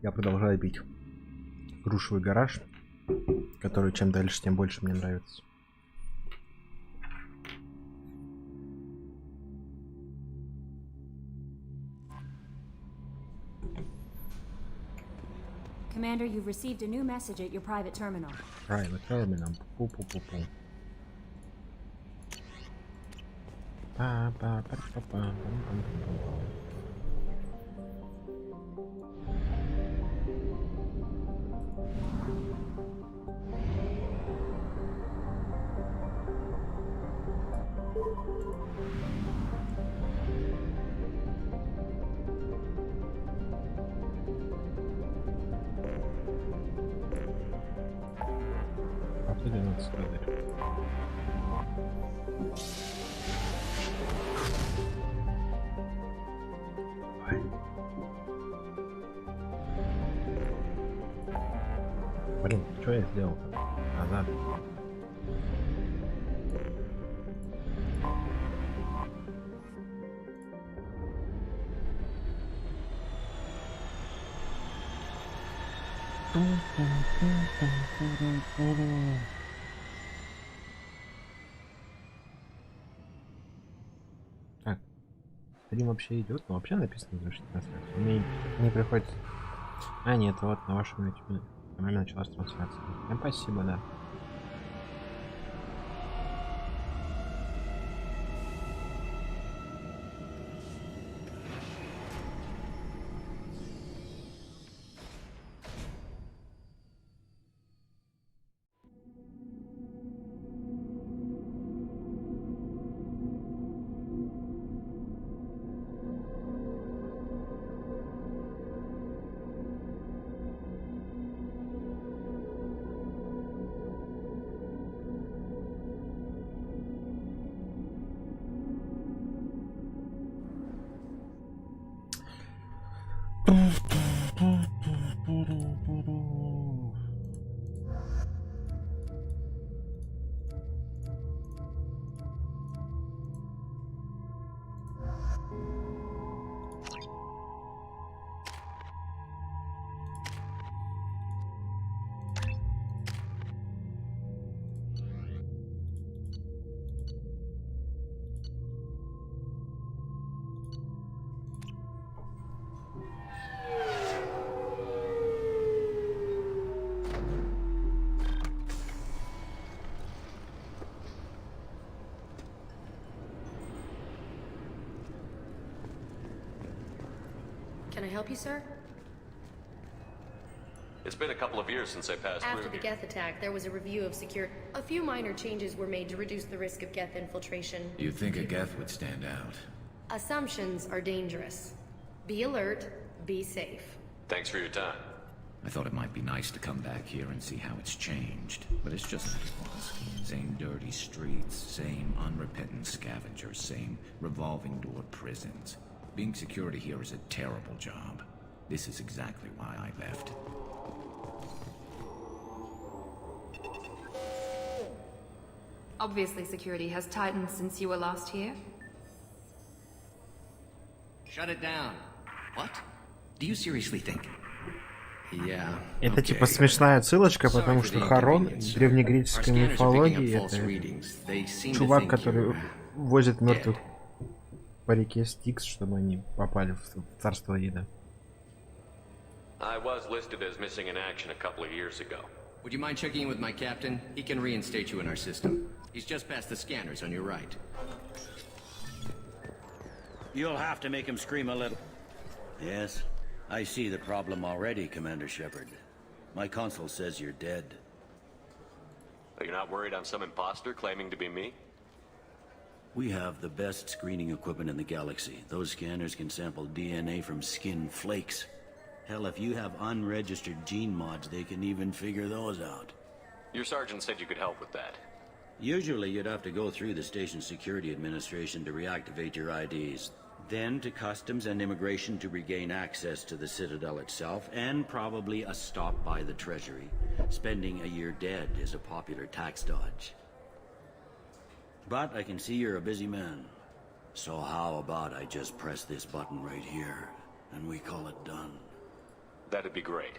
Я продолжаю бить грушевый гараж, который чем дальше, тем больше мне нравится. Commander, you've received a new message at your private terminal. Private terminal. Пу-пу-пу-пу. Блин, что я сделал? Назад. Так, стрим вообще идет, но вообще написано завершить трансляцию. Мне не приходится. А нет, вот на вашем YouTube нормально началась трансляция. Всем спасибо, да. Can I help you, sir? It's been a couple of years since I passed After through the here. Geth attack, there was a review of security. A few minor changes were made to reduce the risk of Geth infiltration. You'd think a Geth would stand out. Assumptions are dangerous. Be alert, be safe. Thanks for your time. I thought it might be nice to come back here and see how it's changed, but it's just like it was. Same dirty streets, same unrepentant scavengers, same revolving door prisons. Being security here is a terrible job. This is exactly why I left. Obviously, security has tightened since you were last here. Shut it down. What? Do you seriously think? Yeah. Это типа смешная отсылочка, потому что Харон в древнегреческой мифологии это чувак, который возит мертвых по реке Стикс, чтобы они попали в царство Ида. I was listed as missing in action a couple of years ago. Would you mind checking in with my captain? He can reinstate you in our system. He's just past the scanners on your right. You'll have to make him scream a little. Yes, I see the problem already, Commander Shepard. My console says you're dead. Are you not worried I'm some imposter claiming to be me? We have the best screening equipment in the galaxy. Those scanners can sample DNA from skin flakes. Hell, if you have unregistered gene mods, they can even figure those out. Your sergeant said you could help with that. Usually you'd have to go through the station security administration to reactivate your IDs. Then to customs and immigration to regain access to the Citadel itself, and probably a stop by the Treasury. Spending a year dead is a popular tax dodge. But I can see you're a busy man. So how about I just press this button right here, and we call it done? That'd be great.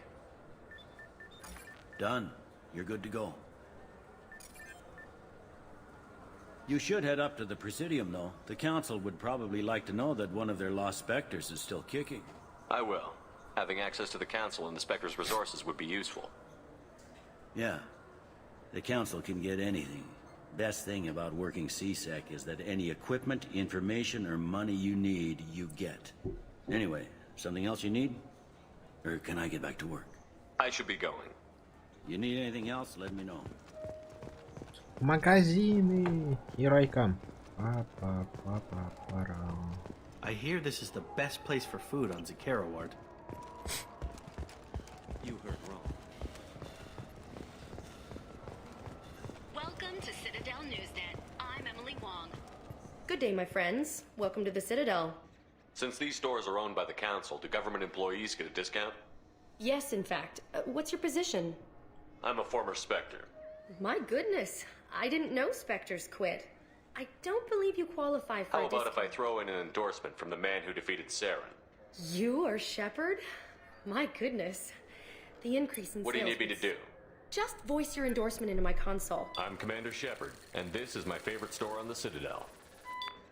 Done. You're good to go. You should head up to the Presidium, though. The Council would probably like to know that one of their lost Spectres is still kicking. I will. Having access to the Council and the Spectre's resources would be useful. Yeah. The Council can get anything. Best thing about working CSEC is that any equipment, information, or money you need, you get. Anyway, something else you need? Or can I get back to work? I should be going. You need anything else, let me know. Магазины. Here I come. I hear this is the best place for food on Zakara Ward. You heard wrong. Welcome to Citadel Newsnet. I'm Emily Wong. Good day, my friends. Welcome to the Citadel. Since these stores are owned by the Council, do government employees get a discount? Yes, in fact. What's your position? I'm a former Spectre. My goodness. I didn't know Spectres quit. I don't believe you qualify for How a about if I discount. throw in an endorsement from the man who defeated Saren? You are Shepard? My goodness. The increase in What do you need me to do? Just voice your endorsement into my console. I'm Commander Shepard, and this is my favorite store on the Citadel.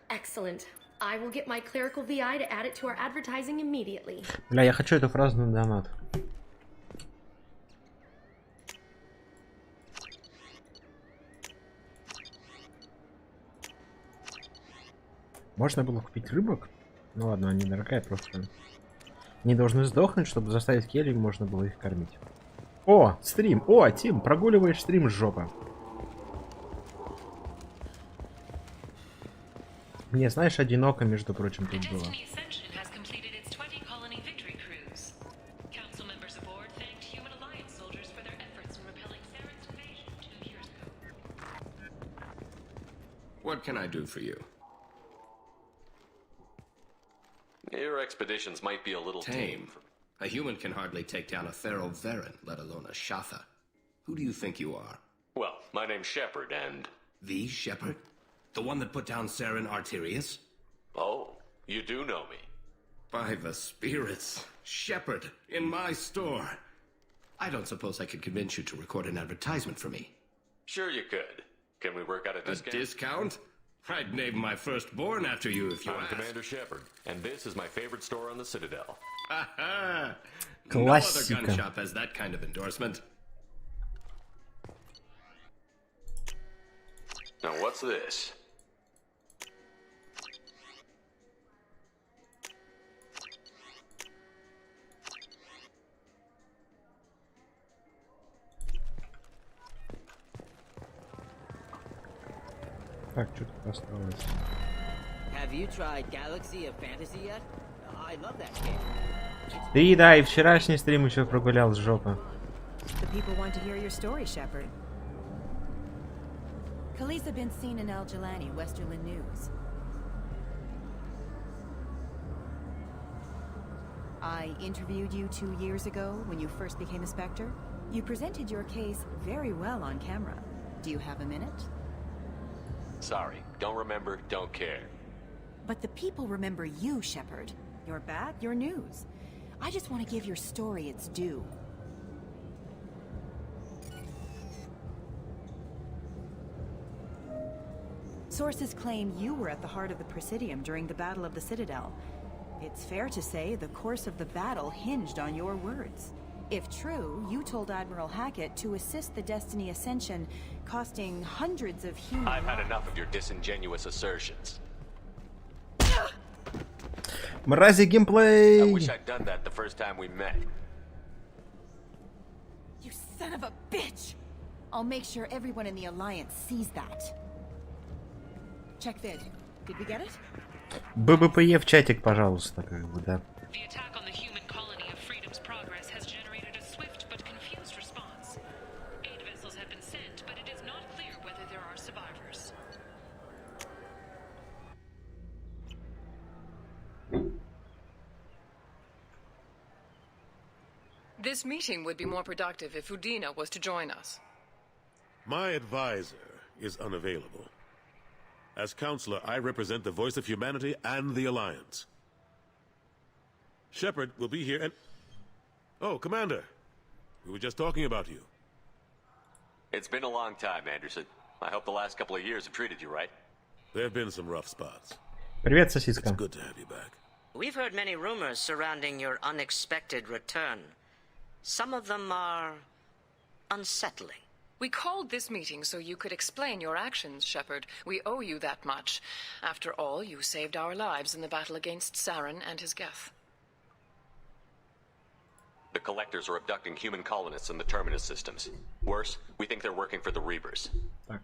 Excellent. I will get my clerical VI to add it to our advertising immediately. Бля, я хочу эту фразу на донат. Можно было купить рыбок? Ну ладно, они дорогая, просто не должны сдохнуть, чтобы заставить Келли, можно было их кормить. О, стрим! О, Тим, прогуливаешь стрим, жопа. Мне, знаешь, одиноко, между прочим, тут было. What can I do for you? Your expeditions might be a little tame. A human can hardly take down a Thero Varen, let alone a Shatha. Who do you think you are? Well, my name's Shepard, and... The Shepard? The one that put down Saren Arterius? Oh, you do know me. By the spirits. Shepard, in my store. I don't suppose I could convince you to record an advertisement for me. Sure you could. Can we work out a discount? A discount? I'd name my firstborn after you if you I'm asked. Commander Shepard, and this is my favorite store on the Citadel. Ha ha! No Классика. other gun shop has that kind of endorsement. Now what's this? Так, что тут осталось? Have you tried Galaxy of Fantasy yet? I love that game. Ты, да, и вчерашний стрим еще прогулял с жопы. The people want to hear your story, Shepard. Khaleesa been seen in Al Jelani, Westerland News. I interviewed you 2 years ago when you first became a Spectre. You presented your case very well on camera. Do you have a minute? Sorry, don't remember, don't care. But the people remember you, Shepard. Your back, your news. I just want to give your story its due. Sources claim you were at the heart of the Presidium during the Battle of the Citadel. It's fair to say the course of the battle hinged on your words. If true, you told Admiral Hackett to assist the Destiny Ascension, costing hundreds of human I've had lives. enough of your disingenuous assertions. Мрази I геймплей! wish I'd done that the first time we met. You son of a bitch! I'll make sure everyone in the Alliance sees that. Check vid. Did we get it? ББПЕ в чатик, пожалуйста, как бы, да. The attack on the human colony of Freedom's Progress has generated a swift but confused response. Aid vessels have been sent, but it is not clear whether there are survivors. This meeting would be more productive if Udina was to join us. My advisor is unavailable. As counselor, I represent the voice of humanity and the Alliance. Shepard will be here and... Oh, Commander. We were just talking about you. It's been a long time, Anderson. I hope the last couple of years have treated you right. There have been some rough spots. Привет, сосиска. It's good to have you back. We've heard many rumors surrounding your unexpected return. Some of them are unsettling. We called this meeting so you could explain your actions, Shepard. We owe you that much. After all, you saved our lives in the battle against Saren and his Geth. The Collectors are abducting human colonists in the Terminus systems. Worse, we think they're working for the Reapers. Так.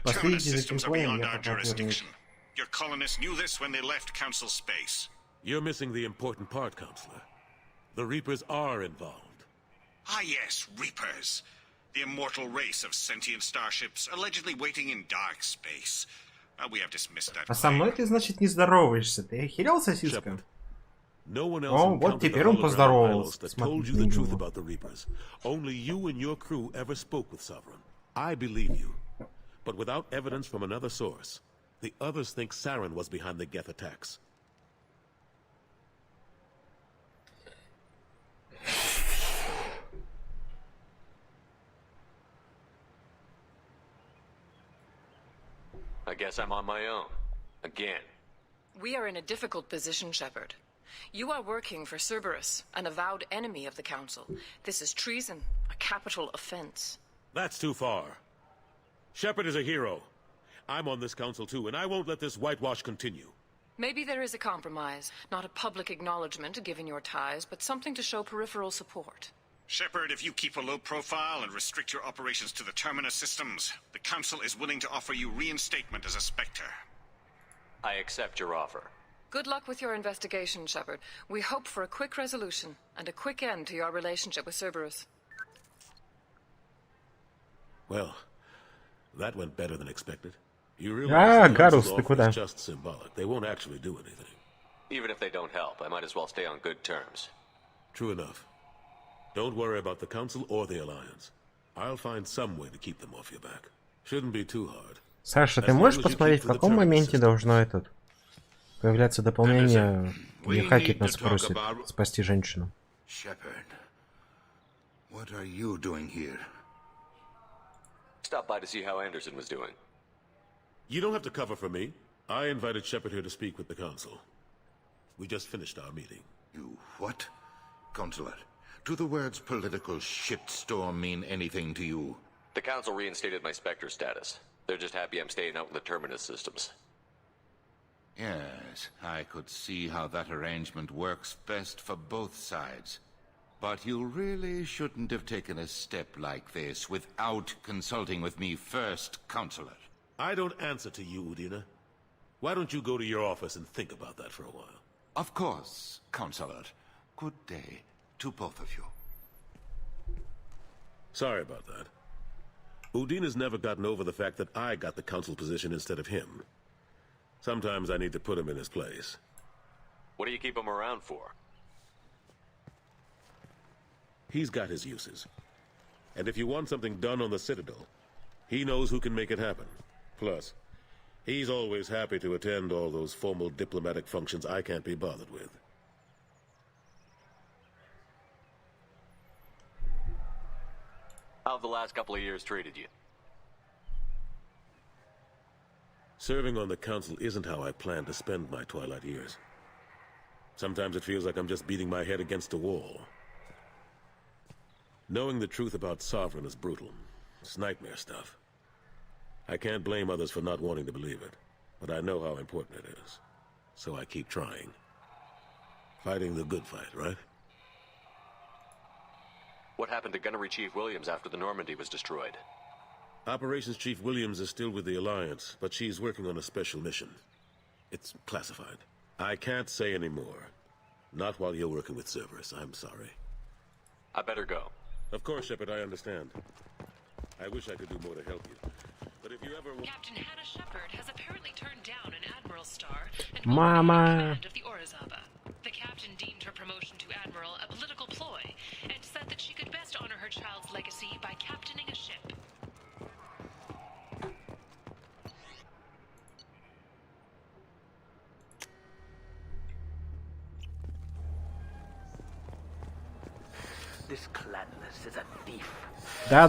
The Terminus systems are beyond our jurisdiction. Your colonists knew this when they left Council space. You're missing the important part, Counselor. The Reapers are involved. Ah yes, Reapers. The immortal race of sentient starships allegedly waiting in dark space. We have dismissed that. А со мной ты, значит, не здороваешься. Ты охерел, сосиска? О, вот теперь он поздоровался. Told you the truth about the Reapers. Only you and your crew ever spoke with Sovereign. I believe you. But without evidence from another source, the others think Saren was behind the Geth attacks. I guess I'm on my own. Again. We are in a difficult position, Shepard. You are working for Cerberus, an avowed enemy of the Council. This is treason, a capital offense. That's too far. Shepard is a hero. I'm on this council too, and I won't let this whitewash continue. Maybe there is a compromise. Not a public acknowledgement given your ties, but something to show peripheral support. Shepard, if you keep a low profile and restrict your operations to the Terminus systems, the Council is willing to offer you reinstatement as a Spectre. I accept your offer. Good luck with your investigation, Shepard. We hope for a quick resolution and a quick end to your relationship with Cerberus. Well, that went better than expected. You realize the Гарус, ты council's offer куда? is just symbolic. They won't actually do anything. Even if they don't help, I might as well stay on good terms. True enough. Don't worry about the Council or the Alliance. I'll find some way to keep them off your back. Shouldn't be too hard. Саша, ты можешь посмотреть, в каком моменте должно этот появляться дополнение, где Хакет нас просит спасти женщину? Shepard, what are you doing here? Stop by to see how Anderson was doing. You don't have to cover for me. I invited Shepard here to speak with the Council. We just finished our meeting. You what? Consular, do the words political shitstorm mean anything to you? The Council reinstated my Spectre status. They're just happy I'm staying out in the Terminus systems. Yes, I could see how that arrangement works best for both sides. But you really shouldn't have taken a step like this without consulting with me first, Counselor. I don't answer to you, Udina. Why don't you go to your office and think about that for a while? Of course, Counselor. Good day to both of you. Sorry about that. Udina's never gotten over the fact that I got the Council position instead of him. Sometimes I need to put him in his place. What do you keep him around for? He's got his uses. And if you want something done on the Citadel, he knows who can make it happen. Plus, he's always happy to attend all those formal diplomatic functions I can't be bothered with. How have the last couple of years treated you? Serving on the Council isn't how I plan to spend my twilight years. Sometimes it feels like I'm just beating my head against a wall. Knowing the truth about Sovereign is brutal. It's nightmare stuff. I can't blame others for not wanting to believe it, but I know how important it is. So I keep trying. Fighting the good fight, right? What happened to Gunnery Chief Williams after the Normandy was destroyed? Operations Chief Williams is still with the Alliance, but she's working on a special mission. It's classified. I can't say any more. Not while you're working with Cerberus, I'm sorry. I better go. Of course, Shepard, I understand. I wish I could do more to help you. But if you ever... Captain Hannah Shepard has apparently turned down an Admiral star and Mama. command of the Orizaba. The captain deemed her promotion to Admiral a political ploy and said that she could best honor her child's legacy by captaining a ship. Да.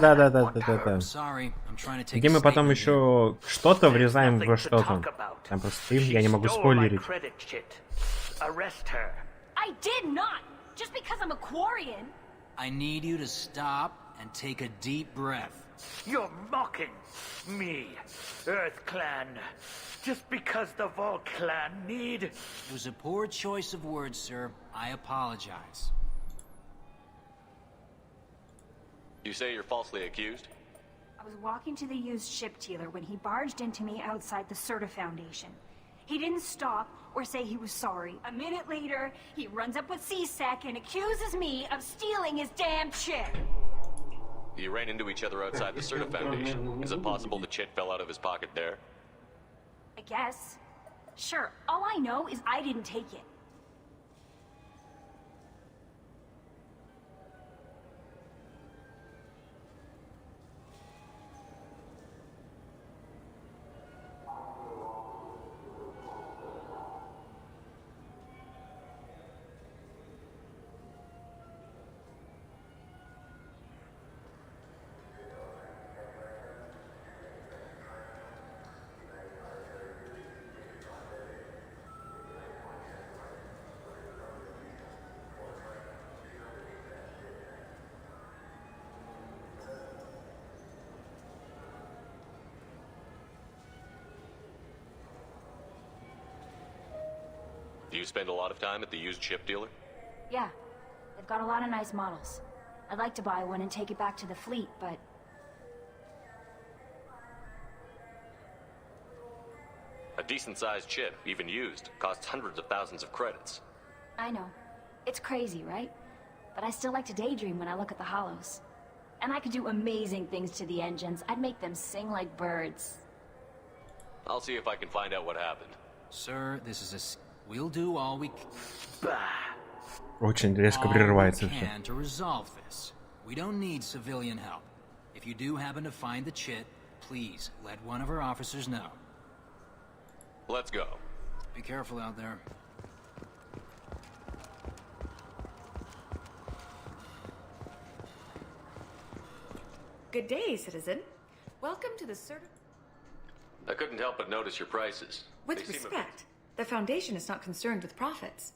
Где мы потом еще что-то врезаем во что-то. Там просто стоим, я не могу спойлерить. I did not! Just because I'm a Quarian! I need you to stop and take a deep breath. You're mocking me, Earth Clan. Just because the Vol Clan need... It was a poor choice of words, sir. I apologize. You say you're falsely accused? I was walking to the used ship dealer when he barged into me outside the Serta Foundation. He didn't stop or say he was sorry. A minute later, he runs up with C-Sec and accuses me of stealing his damn chip. You ran into each other outside the Serta Foundation. Is it possible the chit fell out of his pocket there? I guess. Sure, all I know is I didn't take it. Do you spend a lot of time at the used chip dealer? Yeah, they've got a lot of nice models. I'd like to buy one and take it back to the fleet, but... A decent-sized chip, even used, costs hundreds of thousands of credits. I know. It's crazy, right? But I still like to daydream when I look at the hollows. And I could do amazing things to the engines. I'd make them sing like birds. I'll see if I can find out what happened. Sir, this is a... We'll do all we Очень резко прерывается все. can to resolve this. We don't need civilian help. If you do happen to find the chit, please let one of our officers know. Let's go. Be careful out there. Good day, citizen. Welcome to the I couldn't help but notice your prices. With respect, the Foundation is not concerned with profits.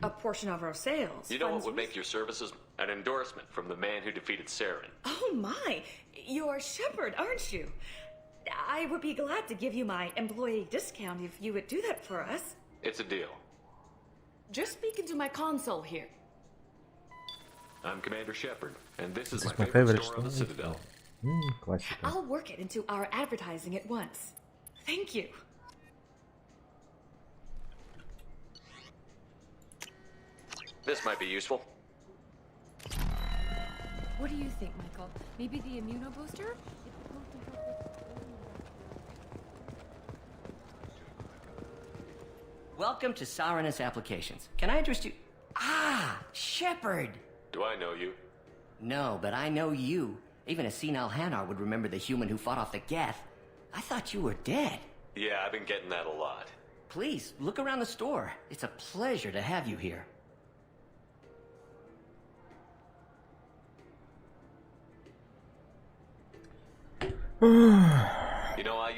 A portion of our sales... You know what would make your services? An endorsement from the man who defeated Saren. Oh my! You're Shepard, aren't you? I would be glad to give you my employee discount if you would do that for us. It's a deal. Just speak into my console here. I'm Commander Shepard, and this is my favorite store on the Citadel. Классика. I'll work it into our advertising at once. Thank you. This might be useful. What do you think, Michael? Maybe the immunobooster? Welcome to Saranus Applications. Can I address you? Ah, Shepard! Do I know you? No, but I know you. Even a senile Hanar would remember the human who fought off the Geth. I thought you were dead. Yeah, I've been getting that a lot. Please, look around the store. It's a pleasure to have you here.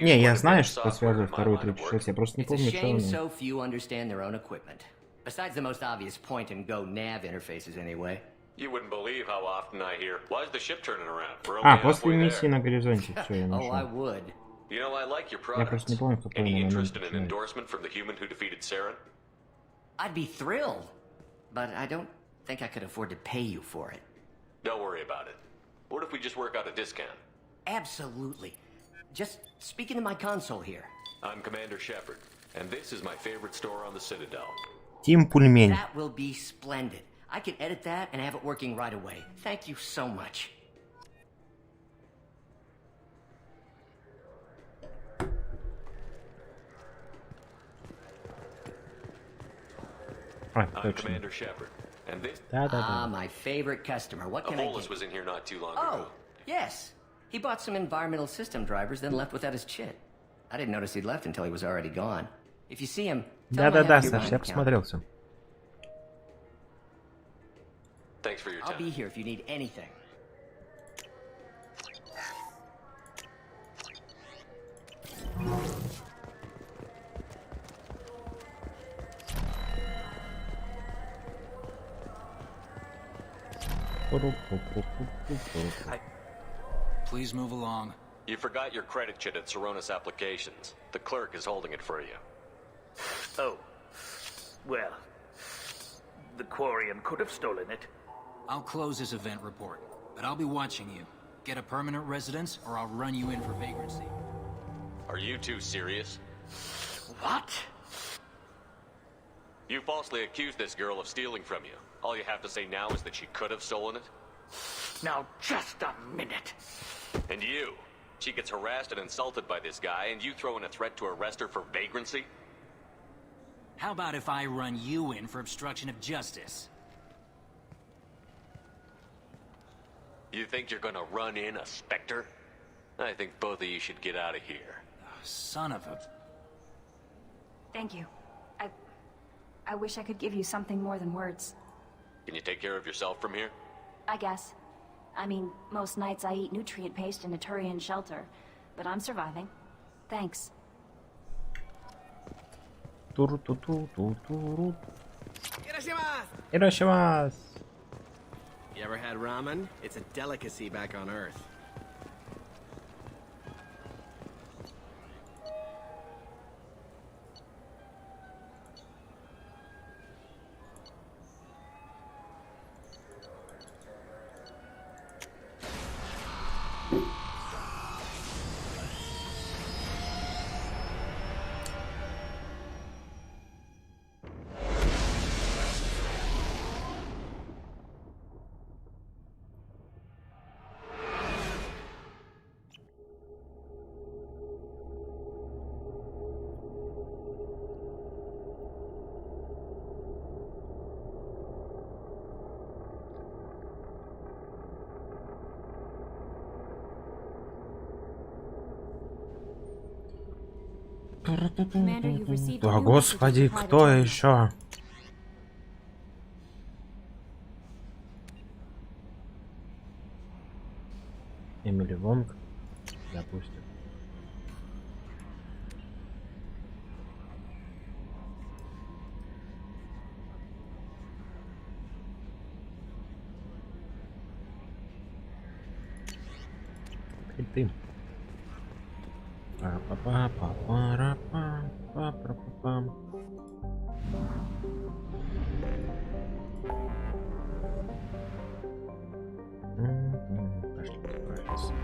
Не, я знаю, что связывает вторую и третью часть, я просто не помню, что It's a shame она. so few understand their own equipment. Besides the most obvious point-and-go nav interfaces, anyway. You wouldn't believe how often I hear, why's the ship turning around? We're only А, после halfway миссии there. на горизонте, все, я Oh, I нашел. would. You know, I like your Я просто не products. помню, в какой Any момент interest in an начинается. endorsement from the human who defeated Saren? I'd be thrilled. But I don't think I could afford to pay you for it. Don't worry about it. What if we just work out a discount? Absolutely. Just speak into my console here. I'm Commander Shepard, and this is my favorite store on the Citadel. Тим Пульмень. That will be splendid. I can edit that and have it working right away. Thank you so much. А, I'm точно. Commander Shepard, and this... Ah, my favorite customer. What can I Apolis get? was in here not too long Oh, ago. yes. He bought some environmental system drivers, then left without his chit. I didn't notice he'd left until he was already gone. If you see him, tell him I Да-да-да, have your Саш, bank я account. посмотрел все. Thanks for your time. I'll be here if you need anything. Please move along. You forgot your credit chit at Saronis Applications. The clerk is holding it for you. Oh. Well, the Quarian could have stolen it. I'll close this event report, but I'll be watching you. Get a permanent residence, or I'll run you in for vagrancy. Are you two serious? What? You falsely accused this girl of stealing from you. All you have to say now is that she could have stolen it? Now, just a minute. And you? She gets harassed and insulted by this guy, and you throw in a threat to arrest her for vagrancy? How about if I run you in for obstruction of justice? You think you're gonna run in a Spectre? I think both of you should get out of here. Son of a... Thank you. I wish I could give you something more than words. Can you take care of yourself from here? I guess. I mean, most nights I eat nutrient paste in a Turian shelter, but I'm surviving. Thanks. Irashimasu. You ever had ramen? It's a delicacy back on Earth. Да господи, кто еще? Эмили Вонг, допустим. Ты. Пошли справиться.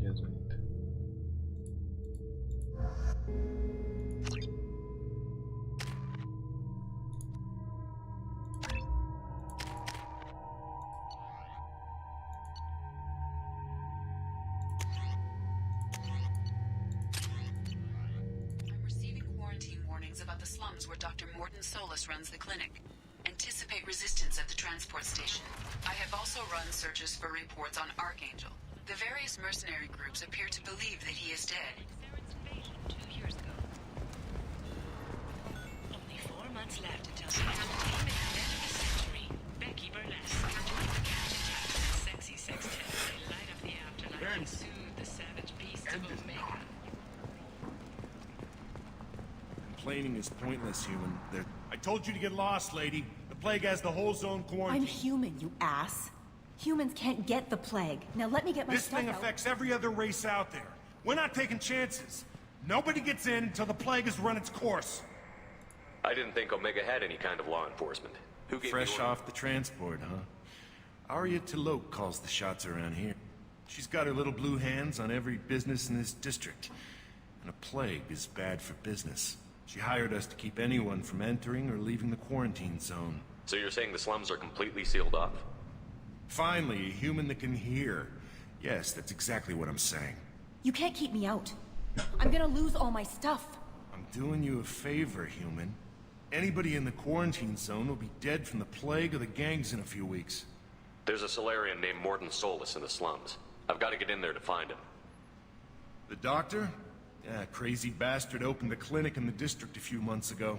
Я занят. I'm receiving quarantine warnings about the slums where Dr. Morton Solus runs the clinic. Anticipate resistance at the transport station. I have also run searches for reports on Archangel. The various mercenary groups appear to believe that he is dead. Only 4 months left until Seattle came in the end of the century. Becky Burlesque. The captain taps sexy sextet. They light up the afterlife and soothe the savage beasts of Omega. explaining is pointless, human. I told you to get lost, lady. The plague has the whole zone quarantined. I'm human, you ass. Humans can't get the plague. Now let me get my This stuff thing out. affects every other race out there. We're not taking chances. Nobody gets in until the plague has run its course. I didn't think Omega had any kind of law enforcement. Who gave Fresh you off the transport, huh? Arya Taloke calls the shots around here. She's got her little blue hands on every business in this district. And a plague is bad for business. She hired us to keep anyone from entering or leaving the quarantine zone. So you're saying the slums are completely sealed off? Finally, a human that can hear. Yes, that's exactly what I'm saying. You can't keep me out. I'm gonna lose all my stuff. I'm doing you a favor, human. Anybody in the quarantine zone will be dead from the plague or the gangs in a few weeks. There's a Solarian named Morden Solus in the slums. I've got to get in there to find him. The doctor? Yeah, crazy bastard opened a clinic in the district a few months ago.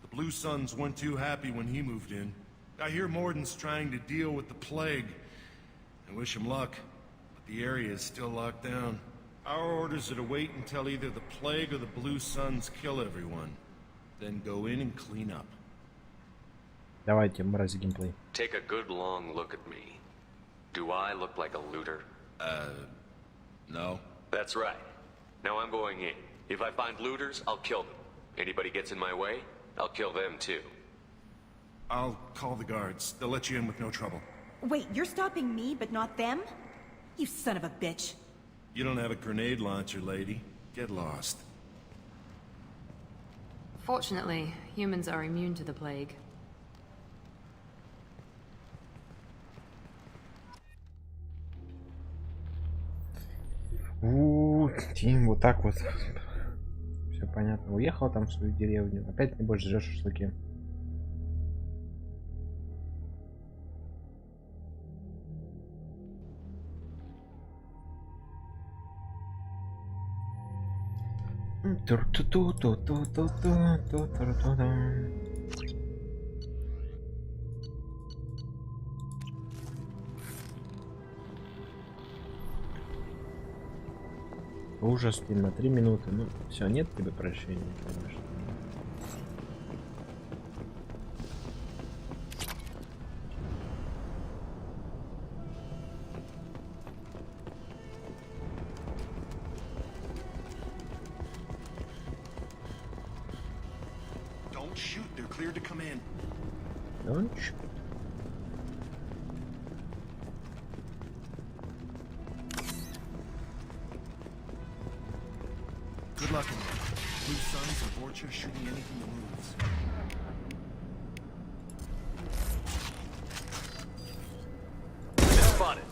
The Blue Suns weren't too happy when he moved in. I hear Morden's trying to deal with the plague. I wish him luck, but the area is still locked down. Our orders are to wait until either the plague or the Blue Suns kill everyone. Then go in and clean up. Давайте, мрази геймплей. Take a good long look at me. Do I look like a looter? No. That's right. Now I'm going in. If I find looters, I'll kill them. Anybody gets in my way, I'll kill them too. I'll call the guards. They'll let you in with no trouble. Wait, you're stopping me, but not them? You son of a bitch. You don't have a grenade launcher, lady. Get lost. Fortunately, humans are immune to the plague. Тим, вот так вот. Все понятно. Уехал там в свою деревню. Опять не больше жрешь шашлыки. Ужас, ты на 3 минуты. Ну, все, нет тебе прощения, конечно. Don't shoot. They're cleared to come in. Don't shoot. Good luck in there. Blue Suns and Orchard shooting anything that moves. Spotted.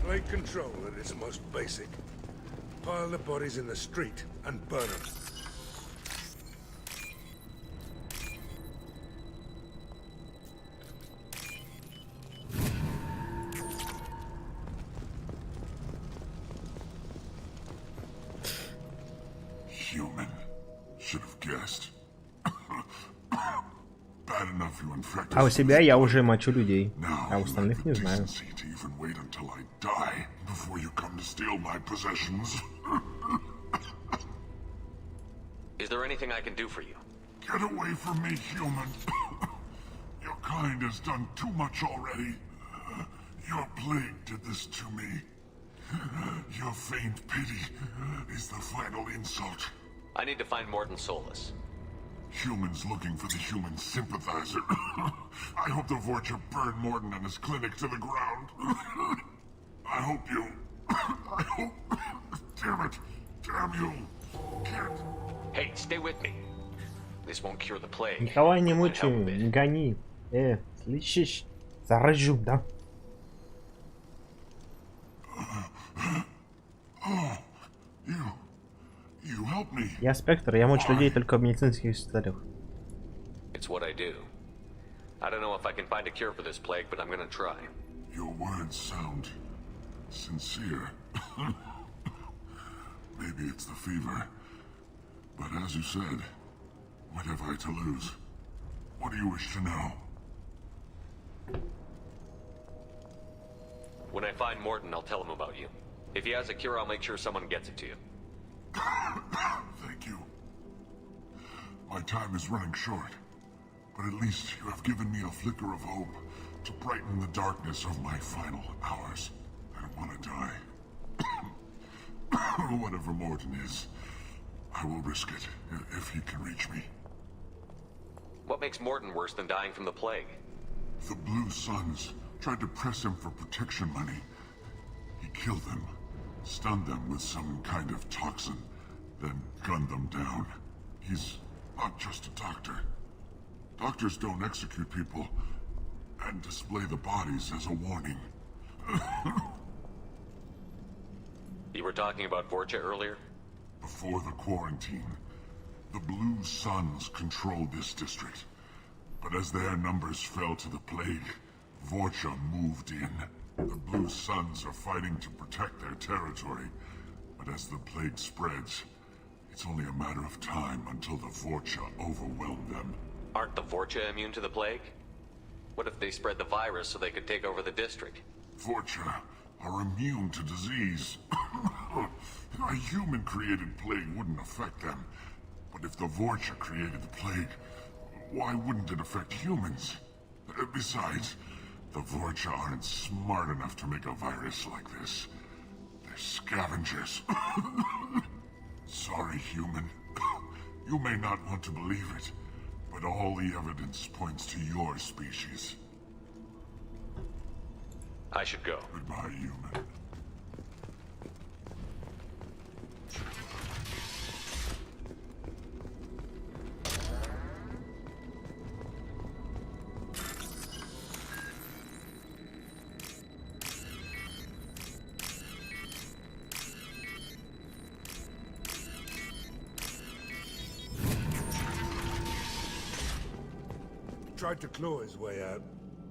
Plague control at its most basic. Pile the bodies in the street and burn them. Human. Should have guessed. Bad enough you infected. А у себя я уже мочу людей, а у остальных не знаю. To even wait until I die before you come to steal my possessions. Is there anything I can do for you? Get away from me, human. Your kind has done too much already. Your plague did this to me. Your faint pity is the final insult. I need to find Morden Solus. Humans looking for the human sympathizer. I hope the Vorcha burned Morden and his clinic to the ground. I hope you... I hope... Damn it. Damn you. Can't... Hey, stay with me. This won't cure the plague. Николай, не мучай, не гони. Слышишь? Заражу, да? You help me. Я Спектр, я мочу людей только в медицинских целях. It's what I do. I don't know if I can find a cure for this plague, but I'm gonna try. Your words sound sincere. Maybe it's the fever. But as you said, what have I to lose? What do you wish to know? When I find Morton, I'll tell him about you. If he has a cure, I'll make sure someone gets it to you. Thank you. My time is running short, but at least you have given me a flicker of hope to brighten the darkness of my final hours. I don't want to die. Whatever Morton is, I will risk it if he can reach me. What makes Morton worse than dying from the plague? The Blue Suns tried to press him for protection money. He killed them, stunned them with some kind of toxin, then gunned them down. He's not just a doctor. Doctors don't execute people and display the bodies as a warning. You were talking about Vorcha earlier? Before the quarantine, the Blue Suns controlled this district. But as their numbers fell to the plague, Vorcha moved in. The Blue Suns are fighting to protect their territory, but as the plague spreads, it's only a matter of time until the Vorcha overwhelm them. Aren't the Vorcha immune to the plague? What if they spread the virus so they could take over the district? Vorcha are immune to disease. A human-created plague wouldn't affect them. But if the Vorcha created the plague, why wouldn't it affect humans? Besides, the Vorcha aren't smart enough to make a virus like this. They're scavengers. Sorry, human. You may not want to believe it, but all the evidence points to your species. I should go. Goodbye, human. Tried to claw his way out.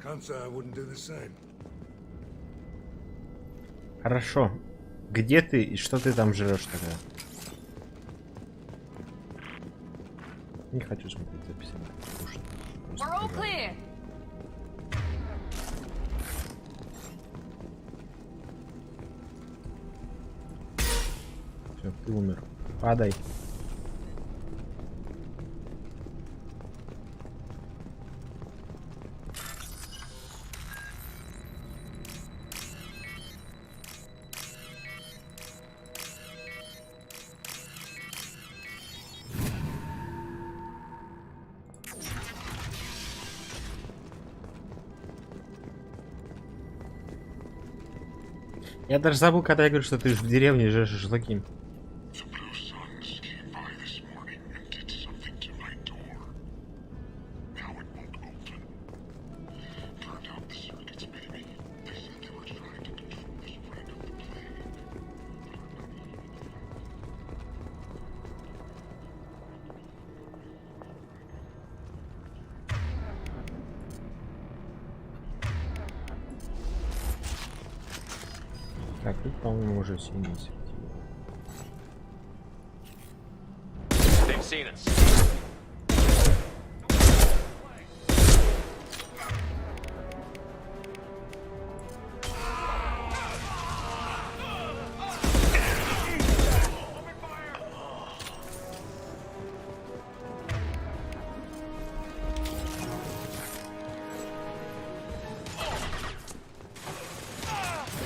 Can't say I wouldn't do the same. Хорошо. Где ты и что ты там жрешь тогда? Не хочу смотреть записи. We're all clear. Все, ты умер. Падай. Я даже забыл, когда я говорю, что ты в деревне жрешь шашлыки. Так, тут, по-моему, уже синий светил. They've seen us.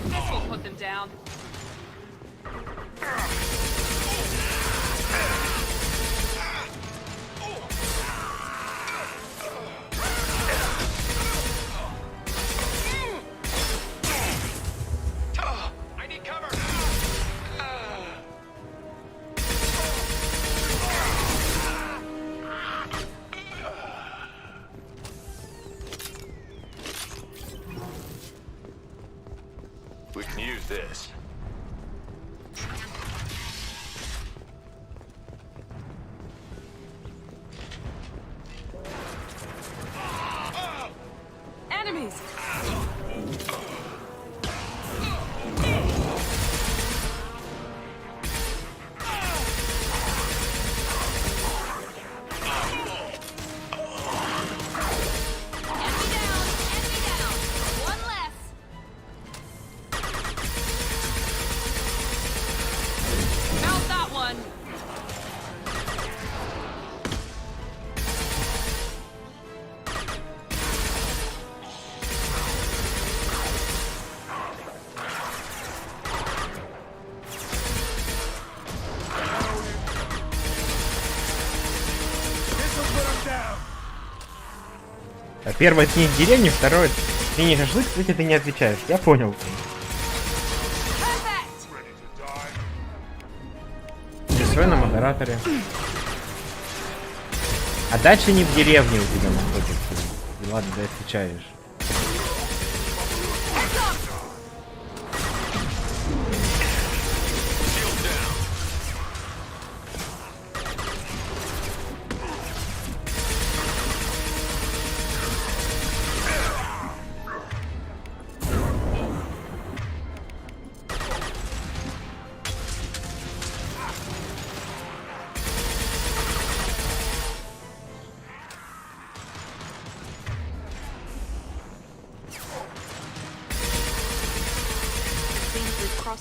This will put them down. I need cover. We can use this. Enemies! Enemy down! One less! one. Первый отменить деревню, второй отменить шашлык, кстати, ты не отвечаешь. Я понял. Рисуй на модераторе. А дача не в деревне у тебя находится. Ладно, да отвечаешь.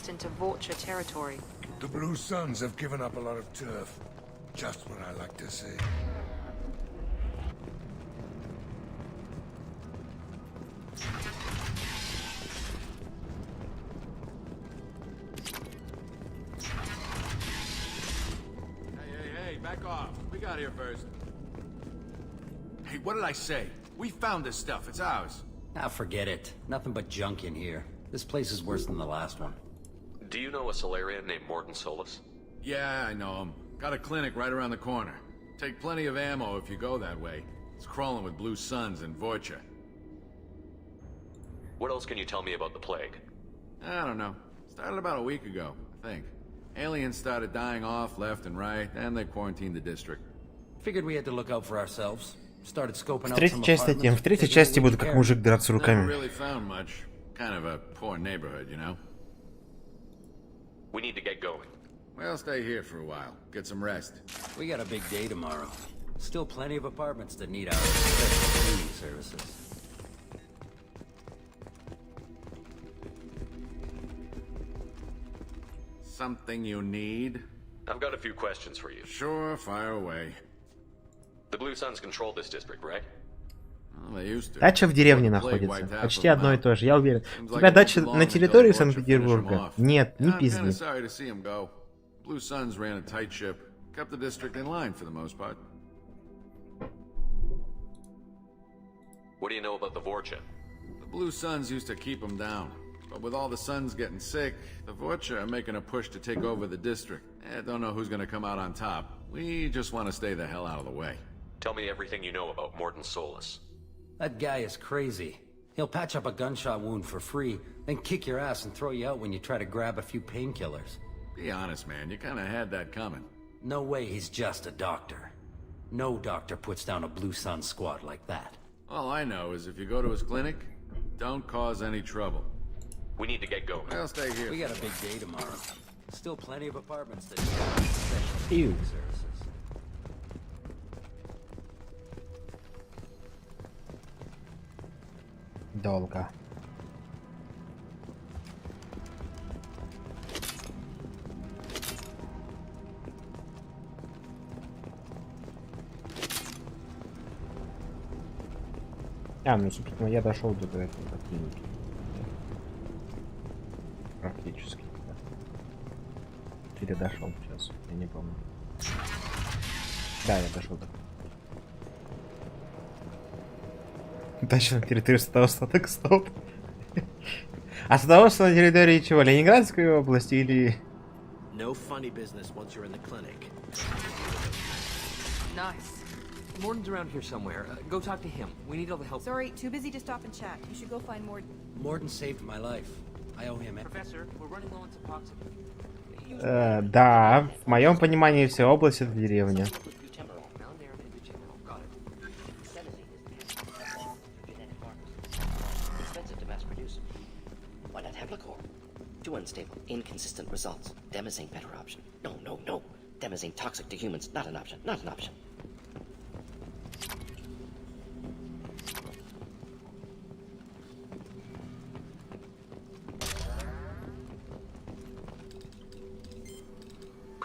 Into vulture territory. The Blue Suns have given up a lot of turf. Just what I like to see. Hey, back off. We got here first. Hey, what did I say? We found this stuff. It's ours. Ah, forget it. Nothing but junk in here. This place is worse than the last one. Do you know a Solarian named Morden Solus? Yeah, I know him. Got a clinic right around the corner. Take plenty of ammo if you go that way. It's crawling with Blue Suns and Vorcha. What else can you tell me about the plague? I don't know. Started about a week ago, I think. Aliens started dying off left and right, and they quarantined the district. Figured we had to look out for ourselves. Started scoping out В some третьей части буду как мужик драться Never руками. really found much. Kind of a poor neighborhood, you know? We need to get going. Well, stay here for a while. Get some rest. We got a big day tomorrow. Still plenty of apartments that need our special cleaning services. Something you need? I've got a few questions for you. Sure, fire away. The Blue Suns control this district, right? Well, they used to. Дача в деревне находится. Почти одно и то же, я уверен. У тебя дача на территории Санкт-Петербурга? Нет, не I'm пизди. kinda sorry to see him go. Blue Suns ran a tight ship, kept the district in line for the most part. What do you know about the Vorcha? The Blue Suns used to keep them down. But with all the Suns getting sick, the Vorcha are making a push to take over the district. Don't know who's gonna come out on top. We just want to stay the hell out of the way. Tell me everything you know about Morden Solus. That guy is crazy. He'll patch up a gunshot wound for free, then kick your ass and throw you out when you try to grab a few painkillers. Be honest, man. You kind of had that coming. No way he's just a doctor. No doctor puts down a Blue Sun squad like that. All I know is if you go to his clinic, don't cause any trouble. We need to get going. I'll stay here. We got a big day tomorrow. Still plenty of apartments that need our special cleaning services. Долго. Ну, собственно, я дошел до этого клиники. Практически. Или дошел сейчас, я не помню. Да, я дошел до. Дальше на территории остаток, стоп. Оставался на территории чего? Ленинградской области или... No funny business once you're in the clinic. Nice. Morden's around here somewhere. Go talk to him. We need all the help. Sorry, too busy to stop and chat. You should go find Morden. Morden saved my life. I owe him. Professor, we're running low on toxic. Да, в моем понимании вся область это деревня. Too unstable, inconsistent results. Demazine better option. No. Demazine toxic to humans. Not an option. Not an option.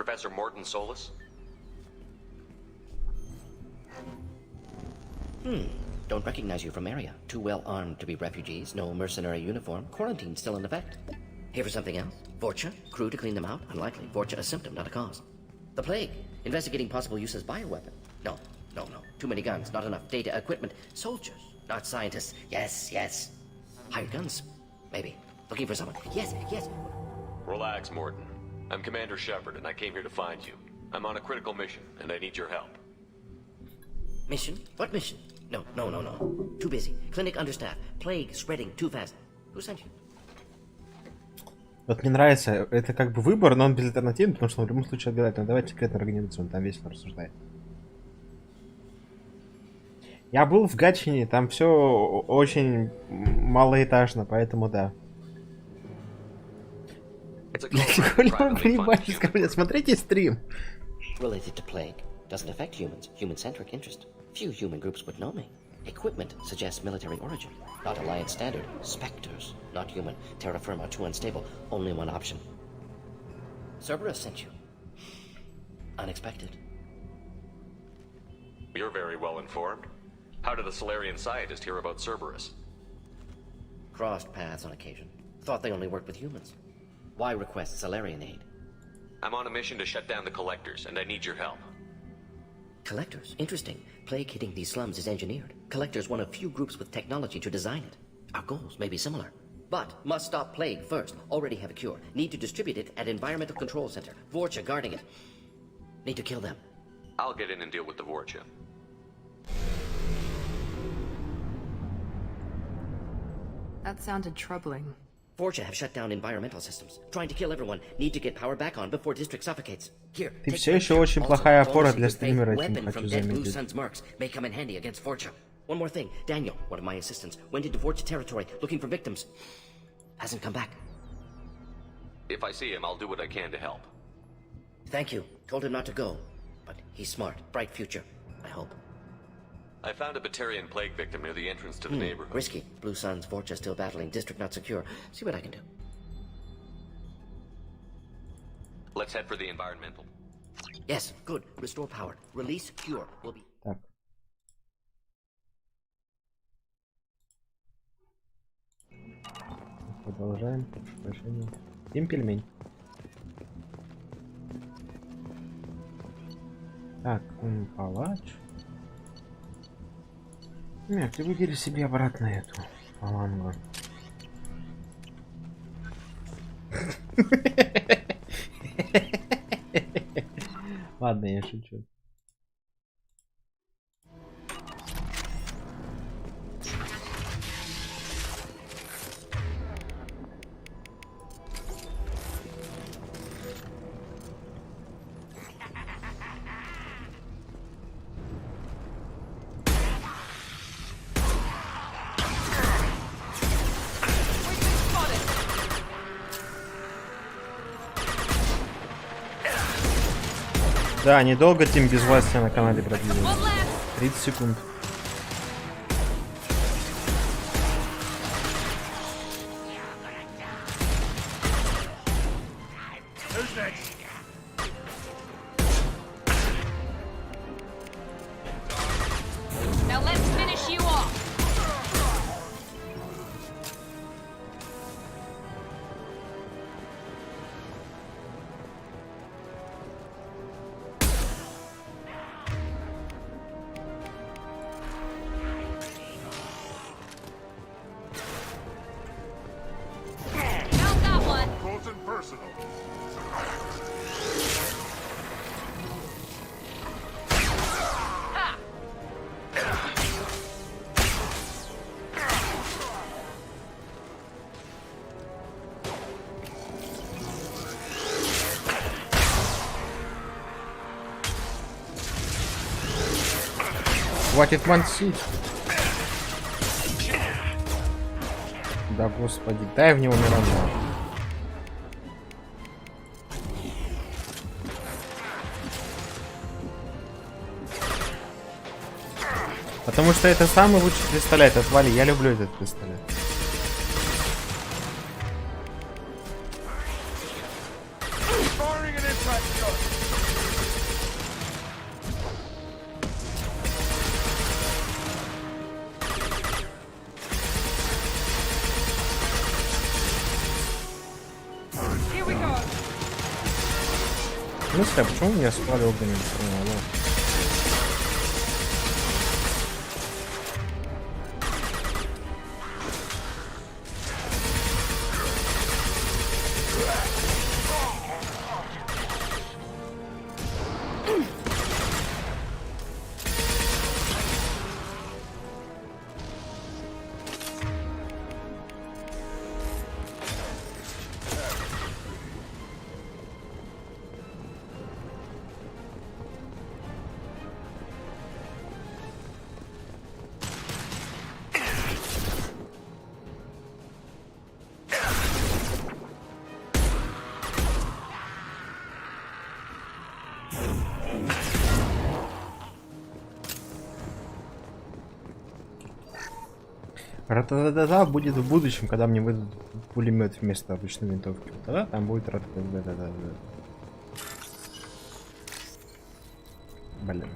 Professor Morden Solus? Don't recognize you from area. Too well armed to be refugees, no mercenary uniform, quarantine still in effect. Here for something else? Vorcha? Crew to clean them out? Unlikely. Vorcha a symptom, not a cause. The plague? Investigating possible use as bioweapon? No. Too many guns, not enough data, equipment. Soldiers, not scientists. Yes. Hired guns? Maybe. Looking for someone. Yes. Relax, Morden. I'm Commander Shepard, and I came here to find you. I'm on a critical mission, and I need your help. Mission? What mission? No. Too busy. Clinic understaffed. Plague spreading too fast. Who sent you? Вот мне нравится, это как бы выбор, но он безальтернативный, потому что он в любом случае отгадает. Но давайте секретную организацию, он там весело рассуждает. Я был в Гатчине, там все очень малоэтажно, поэтому да. Смотрите стрим. Related to plague. Doesn't affect humans. Human-centric interest. Few human groups would know me. Equipment suggests military origin. Not Alliance standard. Spectres. Not human. Terra firma. Too unstable. Only one option. Cerberus sent you. Unexpected. You're very well informed. How did the Solarian scientist hear about Cerberus? Crossed paths on occasion. Thought they only worked with humans. Why request Solarian aid? I'm on a mission to shut down the Collectors, and I need your help. Collectors? Interesting. Plague hitting these slums is engineered. Collectors one of few groups with technology to design it. Our goals may be similar. But must stop plague first. Already have a cure. Need to distribute it at Environmental Control Center. Vorcha guarding it. Need to kill them. I'll get in and deal with the Vorcha. That sounded troubling. Vorcha have shut down environmental systems. Trying to kill everyone. Need to get power back on before district suffocates. Here. Ты все еще очень плохая опора для стримера, этим хочу заметить. May come in handy against Vorcha. One more thing. Daniel, one of my assistants, went into Vorcha territory looking for victims. Hasn't come back. If I see him, I'll do what I can to help. Thank you. Told him not to go. But he's smart. Bright future. I hope. I found a Batarian plague victim near the entrance to the neighborhood. Risky. Blue Suns, Vorcha still battling, district not secure. See what I can do. Let's head for the environmental. Yes, good. Restore power. Release cure. Will be... Так. Продолжаем. Пельмень. Так, палач. Нет, ты выбери себе обратно эту фалангу. Ладно, я шучу. Да, недолго Тим без власти на канале продлили. 30 секунд. Now let's finish you off. Хватит мансить. Да господи, дай в него миранда. Потому что это самый лучший пистолет. Отвали, я люблю этот пистолет. Firing an impact shot. Here we go. В смысле, а почему у меня спали огненные струны? Рататата будет в будущем, когда мне выдадут пулемет вместо обычной винтовки. Тогда там будет рататата. Блин,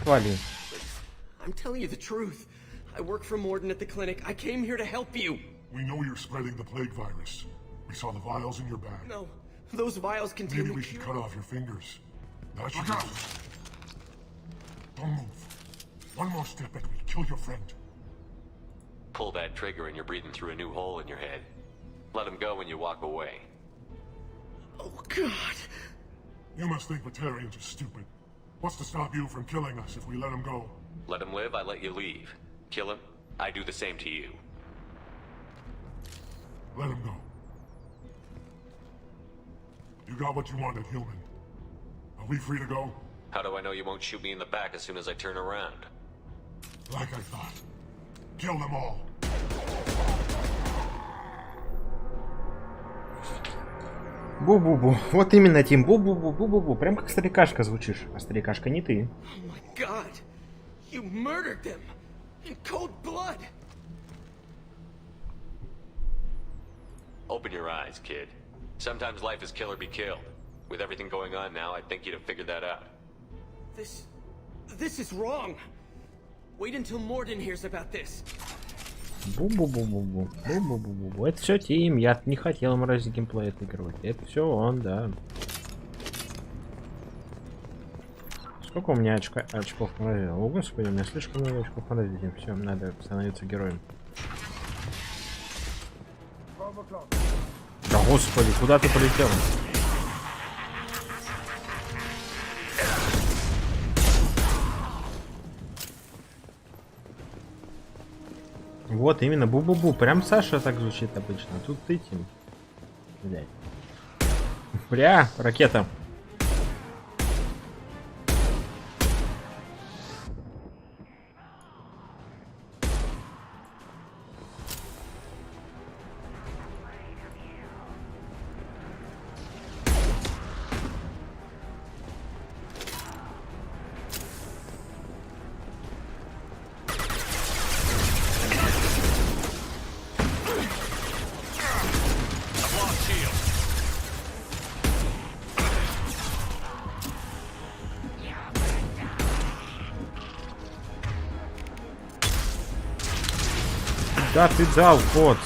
Отвали. I'm telling you the truth. I work for Morden at the clinic. I came here to help you. We know you're spreading the plague virus. We saw the vials in your bag. No, those vials contain Maybe the we should cut off your fingers. That should Look out! Don't move. One more step and we kill your friend. Pull that trigger and you're breathing through a new hole in your head. Let him go when you walk away. Oh, God. You must think Batarians are stupid. What's to stop you from killing us if we let him go? Let him live, I let you leave. Kill him, I do the same to you. Let him go. You got what you wanted, human. Are we free to go? How do I know you won't shoot me in the back as soon as I turn around? Like I thought. Kill them all. Бу-бу-бу. Вот именно, Тим. Бу-бу-бу-бу-бу-бу. Прям как старикашка звучишь. А старикашка не ты. Oh my God. You murdered them. In cold blood. Open your eyes, kid. Sometimes life is kill or be killed. With everything going on now, I think you'd have figured that out. This is wrong. Wait until Morden hears about this. Бу-бу-бу-бу-бу. Бу-бу-бу-бу. Это все Тим. Я не хотел морозить геймплей отыгрывать. Это все он, да. Сколько у меня очков морозил? О, господи, у меня слишком много очков морозить. Все, надо становиться героем. Да господи, куда ты полетел? Вот именно, бу-бу-бу. Прям Саша так звучит обычно. А тут ты, Тим. Блядь. Бля, ракета. Да ты дал, кот.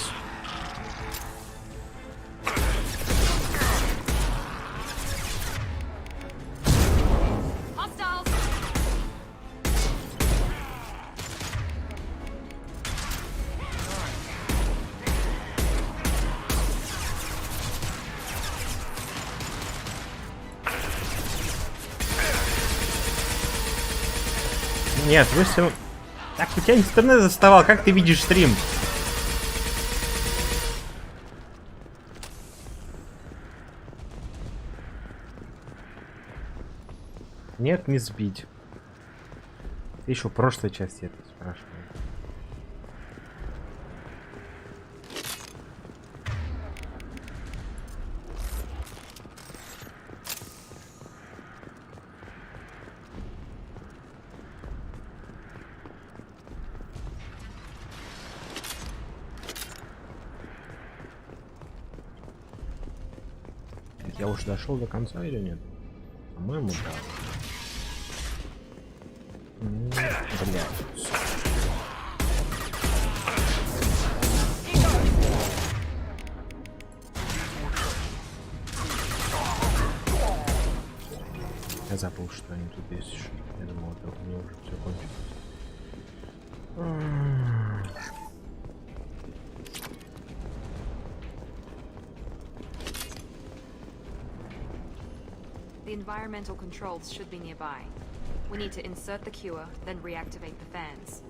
Нет, вы все... Так, у тебя интернет заставал, как ты видишь стрим? Нет, не сбить. Ты еще в прошлой части это спрашивал. Я уж дошел до конца или нет? По-моему, да. Блядь. Я забыл, что они тут есть. Я думал, это у меня уже все кончилось. The environmental controls should be nearby. We need to insert the cure, then reactivate the fans.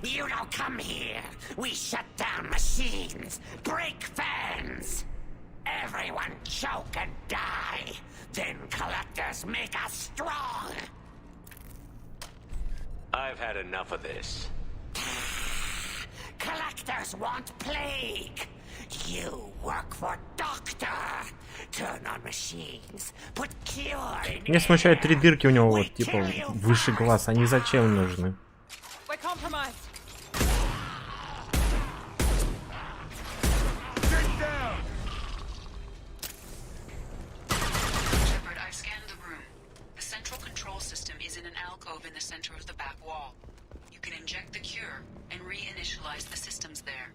You don't come here. We shut down machines, break fans. Everyone choke and die. Then collectors make us strong. I've had enough of this. Collectors want plague. You work for Doctor. Turn on machines. Put cure in. Меня смущают 3 дырки у него, вот, типа, выше глаз. Они зачем нужны? We're compromised. Shepard, I've scanned the room. The central control system is in an alcove in the center of the back wall. You can inject the cure and reinitialize the systems there.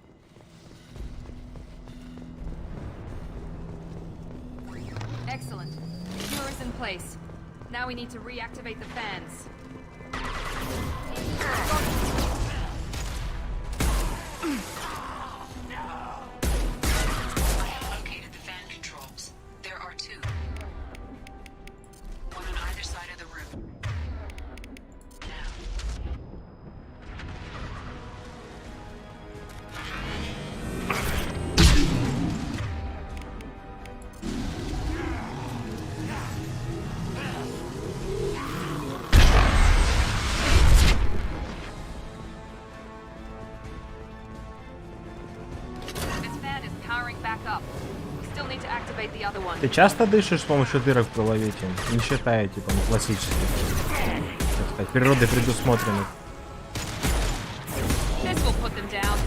Excellent. The cure is in place. Now we need to reactivate the fans. I have located the fan controls. There are 2. One on either side of the room. Now. This fan is powering back up. We still need to activate the other one. Ты часто дышишь с помощью дырок в голове, Тим? Не считая, типа, ну, классических, так сказать, природой предусмотренных. This will put them down.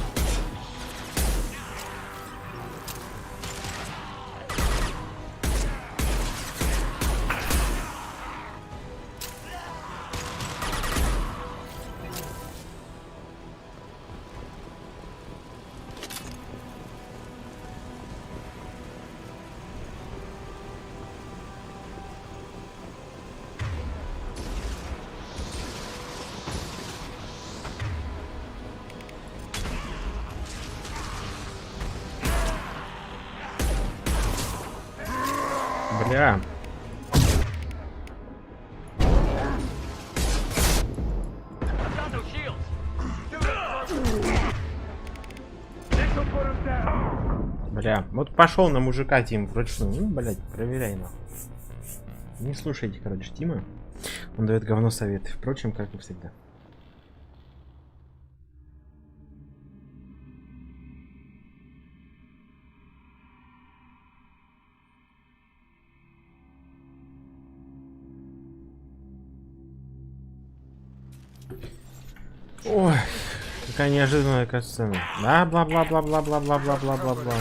Бля. Бля, вот пошел на мужика Тим вручную. Ну, блядь, проверяй нахуй. Не слушайте, короче, Тима. Он дает говно советы. Впрочем, как и всегда. Ой, какая неожиданная катсцена. Да, бла-бла-бла-бла-бла-бла-бла-бла-бла-бла.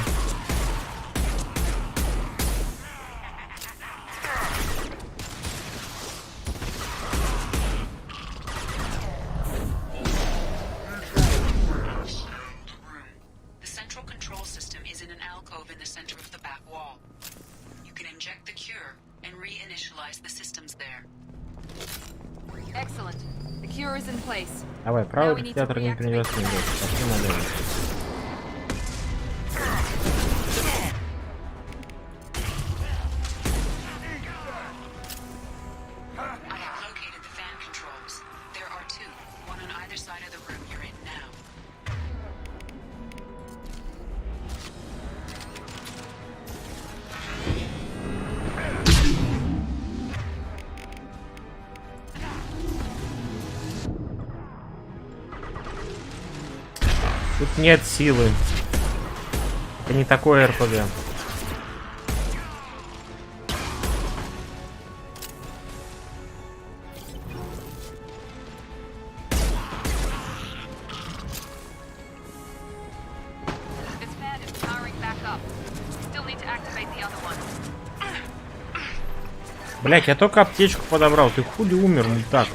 The central control system is in an alcove in the center of the back wall. You can inject the cure and reinitialize the systems there. Excellent. The cure is in place. Давай, Now правый we need to театр не принес reactivate the не fans. будет. Пошли налево. Тут нет силы. Это не такое РПГ. Блять, я только аптечку подобрал. Ты хули умер, ну так.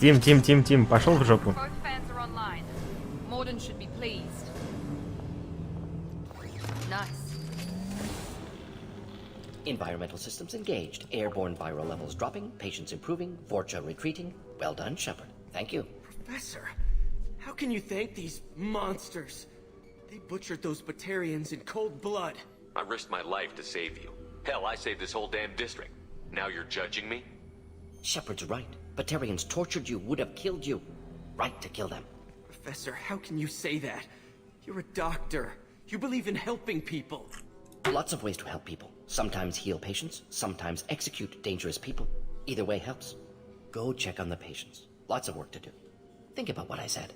Тим, пошел в жопу. Environmental systems engaged. Airborne viral levels dropping. Patients improving. Vorcha retreating. Well done, Shepard. Thank you. Professor, how can you thank these monsters? They butchered those Batarians in cold blood. I risked my life to save you. Hell, I saved this whole damn district. Now you're judging me? Shepard's right. Batarians tortured you, would have killed you. Right to kill them. Professor, how can you say that? You're a doctor. You believe in helping people. Lots of ways to help people. Sometimes heal patients, sometimes execute dangerous people. Either way helps. Go check on the patients. Lots of work to do. Think about what I said.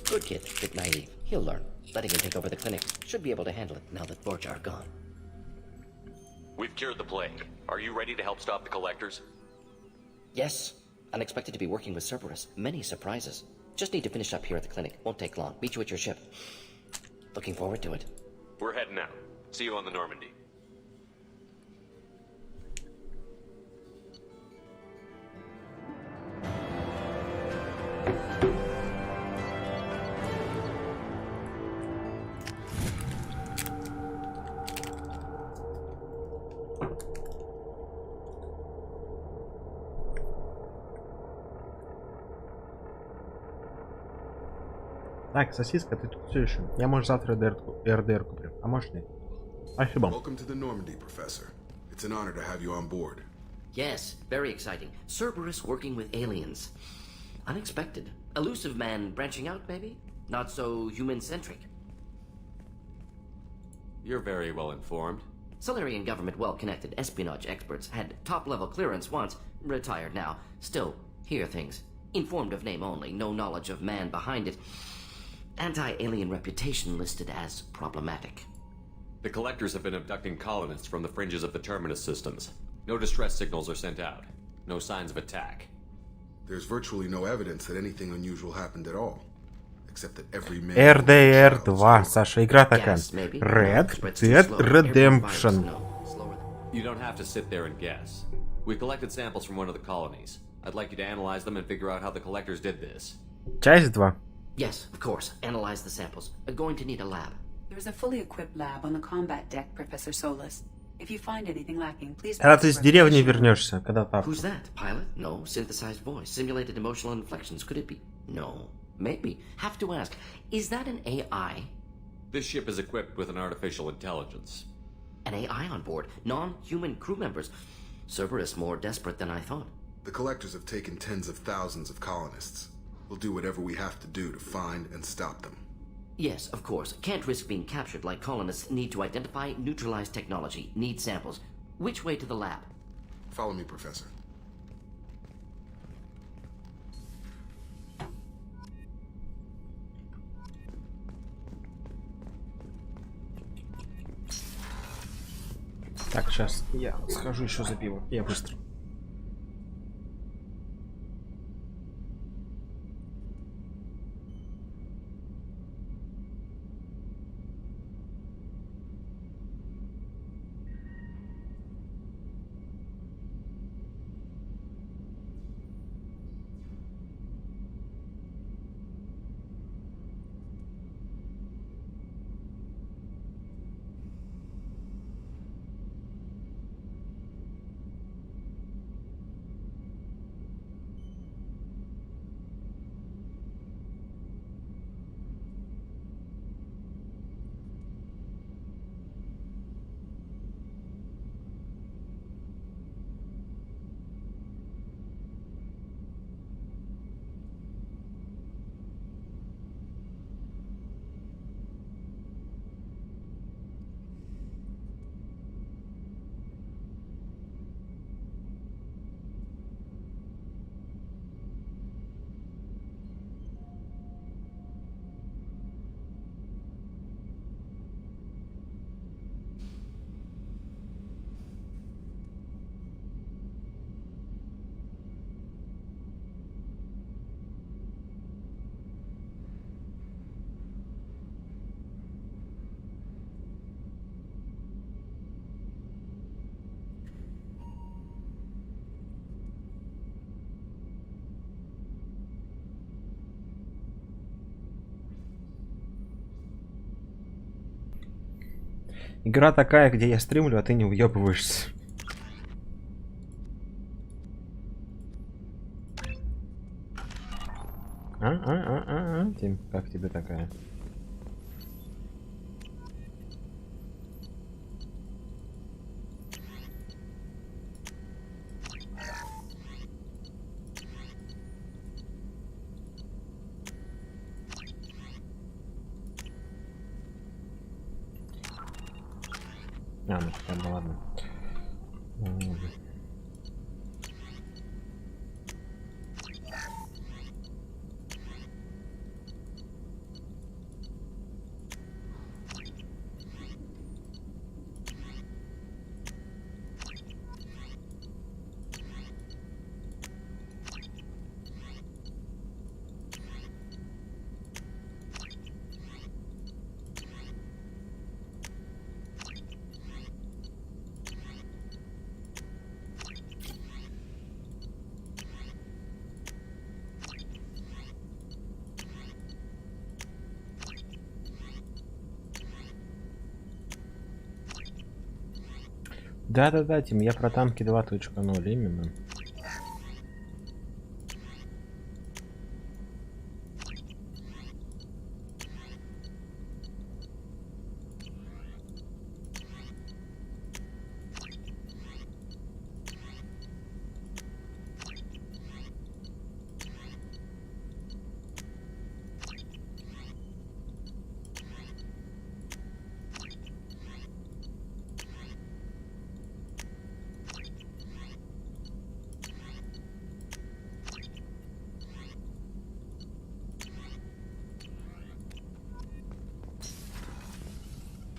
Good kid, bit naive. He'll learn. Letting him take over the clinic. Should be able to handle it now that Vorcha are gone. We've cured the plague. Are you ready to help stop the collectors? Yes. Unexpected to be working with Cerberus. Many surprises. Just need to finish up here at the clinic. Won't take long. Meet you at your ship. Looking forward to it. We're heading out. See you on the Normandy. Так, сосиска, ты тут все еще. Я, может, завтра РДР куплю. А может, нет. Спасибо. Welcome to the Normandy, Professor. It's an honor to have you on board. Yes, very exciting. Cerberus working with aliens. Unexpected. Elusive man branching out, maybe? Not so human-centric. You're very well informed. Solarian government well-connected espionage experts had top-level clearance once, retired now. Still, hear things. Informed of name only, no knowledge of man behind it. Anti-alien reputation listed as problematic. The collectors have been abducting colonists from the fringes of the terminus systems. No distress signals are sent out. No signs of attack. There's virtually no evidence that anything unusual happened at all. Except that every man... RDR 2, Саша, игра такая. Red Dead Redemption. You don't have to sit there and guess. We collected samples from one of the colonies. I'd like you to analyze them and figure out how the collectors did this. Часть 2. Yes, of course. Analyze the samples. We're going to need a lab. There's a fully equipped lab on the combat deck, Professor Solis. If you find anything lacking, please... Когда ты из деревни вернешься, когда так. Who's that? Pilot? No. Synthesized voice. Simulated emotional inflections. Could it be? No. Maybe. Have to ask. Is that an AI? This ship is equipped with an artificial intelligence. An AI on board? Non-human crew members? Cerberus more desperate than I thought. The collectors have taken tens of thousands of colonists. We'll do whatever we have to do to find and stop them. Yes, of course. Can't risk being captured like colonists need to identify, neutralize technology, need samples. Which way to the lab? Follow me, Professor. Так, сейчас я схожу еще за пиво. Я быстро. Игра такая, где я стримлю, а ты не уебываешься. Тим, как тебе такая? Ну хотя бы ладно. Да-да-да, Тим, я про танки 2.0 именно.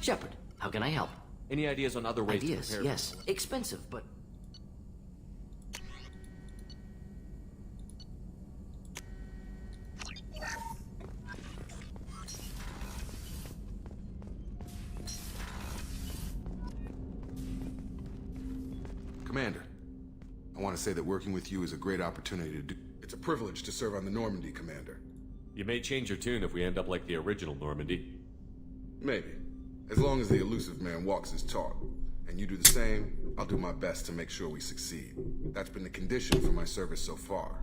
Shepard, how can I help? Any ideas on other ways to Ideas, prepare? yes. Expensive, but... Commander, I want to say that working with you is a great opportunity to do... It's a privilege to serve on the Normandy, Commander. You may change your tune if we end up like the original Normandy. Maybe. As long as the elusive man walks his talk. And you do the same, I'll do my best to make sure we succeed. That's been the condition for my service so far.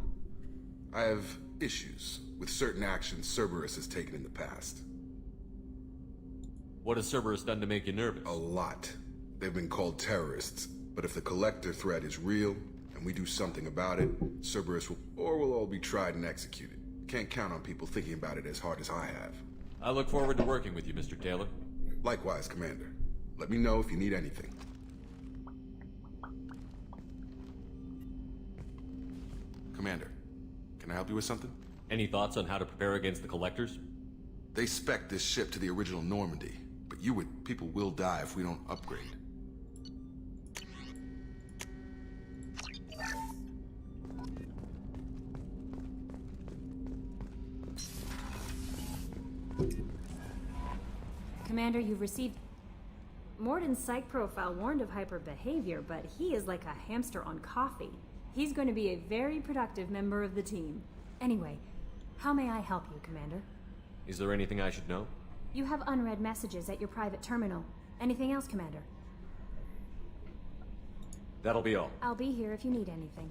I have issues with certain actions Cerberus has taken in the past. What has Cerberus done to make you nervous? A lot. They've been called terrorists. But if the collector threat is real, and we do something about it, Cerberus will all be tried and executed. Can't count on people thinking about it as hard as I have. I look forward to working with you, Mr. Taylor. Likewise, Commander. Let me know if you need anything. Commander, can I help you with something? Any thoughts on how to prepare against the collectors? They spec'd this ship to the original Normandy, but people will die if we don't upgrade. Commander, you've received... Morden's psych profile warned of hyper behavior, but he is like a hamster on coffee. He's going to be a very productive member of the team. Anyway, how may I help you, Commander? Is there anything I should know? You have unread messages at your private terminal. Anything else, Commander? That'll be all. I'll be here if you need anything.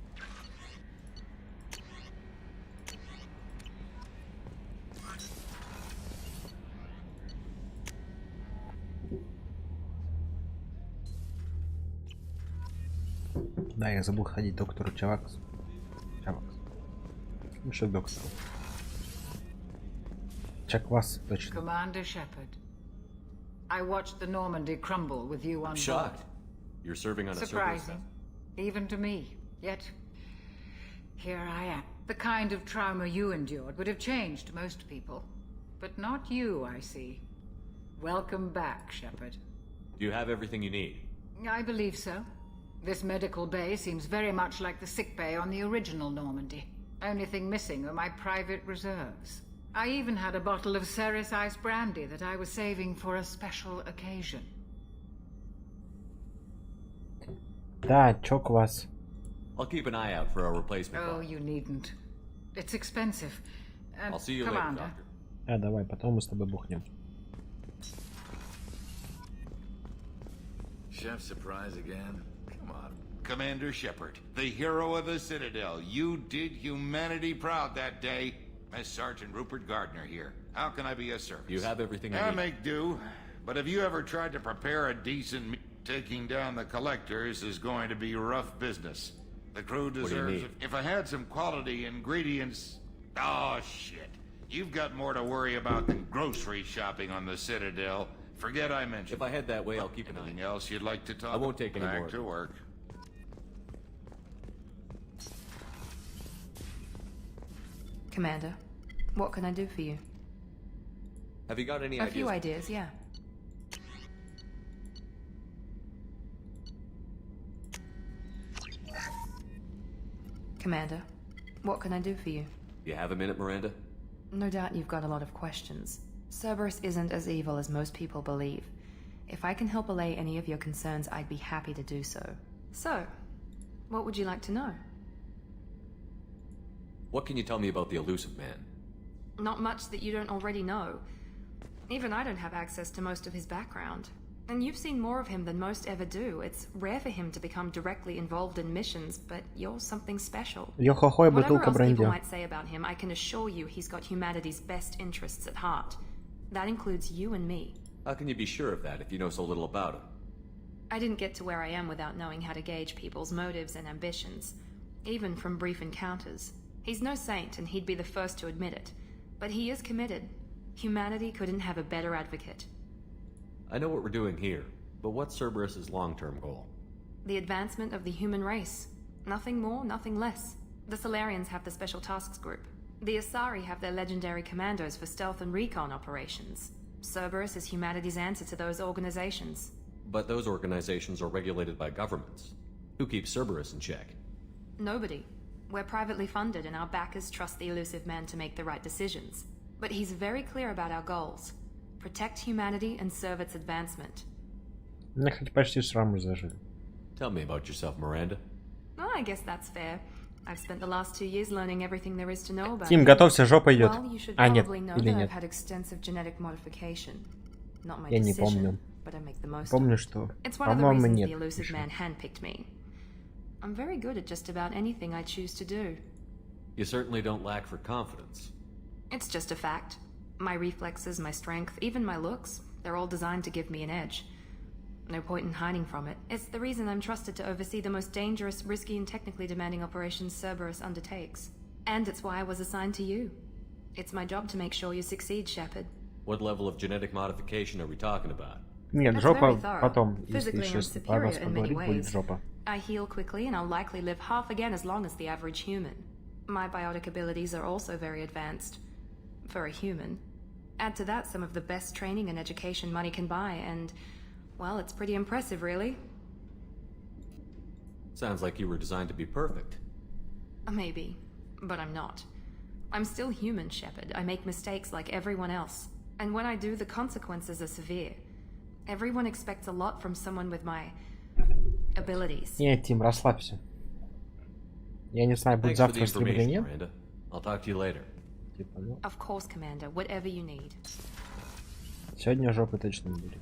Да, я забыл ходить к доктору Чавакс. Еще к доктору. Чаквас, точно. Commander Shepard, I watched the Normandy crumble with you on board. Shocked. You're serving on a Surprising, even to me. Yet, here I am. The kind of trauma you endured would have changed most people. But not you, I see. Welcome back, Shepard. Do you have everything you need? I believe so. This medical bay seems very much like the sick bay on the original Normandy. Only thing missing are my private reserves. I even had a bottle of Ceres Ice brandy that I was saving for a special occasion. Да, Чоквас. I'll keep an eye out for a replacement. Oh, you needn't. It's expensive. And I'll see you Commander. later, Doctor. Давай, потом мы с тобой бухнем. Chef surprise again? Come on. Commander Shepard, the hero of the Citadel. You did humanity proud that day. As Sergeant Rupert Gardner here. How can I be of service? You have everything I I need. make do. But have you ever tried to prepare a decent meal? Taking down the collectors is going to be rough business. The crew What do you deserves need? If I had some quality ingredients... Oh, shit. You've got more to worry about than grocery shopping on the Citadel. Forget I mentioned. If I head that way, I'll keep an eye. Anything else you'd like to talk? I won't take any Back more. to work. Commander, what can I do for you? Have you got any A ideas? few ideas, yeah. Commander, what can I do for you? You have a minute, Miranda? No doubt you've got a lot of questions. Cerberus isn't as evil as most people believe. If I can help allay any of your concerns, I'd be happy to do so. So, what would you like to know? What can you tell me about the elusive man? Not much that you don't already know. Even I don't have access to most of his background. And you've seen more of him than most ever do. It's rare for him to become directly involved in missions, but you're something special. Йо-хо-хо, и Whatever бутылка else people бренди. might say about him, I can assure you he's got humanity's best interests at heart. That includes you and me. How can you be sure of that if you know so little about him? I didn't get to where I am without knowing how to gauge people's motives and ambitions, even from brief encounters. He's no saint, and he'd be the first to admit it. But he is committed. Humanity couldn't have a better advocate. I know what we're doing here, but what's Cerberus's long-term goal? The advancement of the human race. Nothing more, nothing less. The Solarians have the Special Tasks Group. The Asari have their legendary commandos for stealth and recon operations. Cerberus is humanity's answer to those organizations. But those organizations are regulated by governments. Who keeps Cerberus in check? Nobody. We're privately funded, and our backers trust the elusive man to make the right decisions. But he's very clear about our goals. Protect humanity and serve its advancement. У меня хоть почти шрамы зажили. Tell me about yourself, Miranda. Well, I guess that's fair. I've spent the last 2 years learning everything there is to know about Тим, you. готовься, жопа идет. Well, you should А, нет, probably know или that I've нет. had extensive genetic modification. Not my Я не decision, помню. but I make the most Помню, of it. что, It's one of the по-моему, reasons нет. the elusive еще. man handpicked me. I'm very good at just about anything I choose to do. You certainly don't lack for confidence. It's just a fact. My reflexes, my strength, even my looks, they're all designed to give me an edge. No point in hiding from it. It's the reason I'm trusted to oversee the most dangerous, risky, and technically demanding operations Cerberus undertakes. And it's why I was assigned to you. It's my job to make sure you succeed, Shepard. What level of genetic modification are we talking about? Нет, That's жопа very thorough. потом, если Physically, еще I'm с нас superior in many поговорить, будет ways. жопа. I heal quickly, and I'll likely live half again as long as the average human. My biotic abilities are also very advanced. For a human. Add to that some of the best training and education money can buy, and, well, it's pretty impressive, really. Sounds like you were designed to be perfect. Maybe, but I'm not. I'm still human, Shepard. I make mistakes like everyone else. And when I do, the consequences are severe. Everyone expects a lot from someone with my abilities. Нет, Тим, расслабься. Я не знаю, будет завтра стрим или нет. I'll talk to you later. Of course, Commander. Whatever you need. Сегодня жопы точно не будет.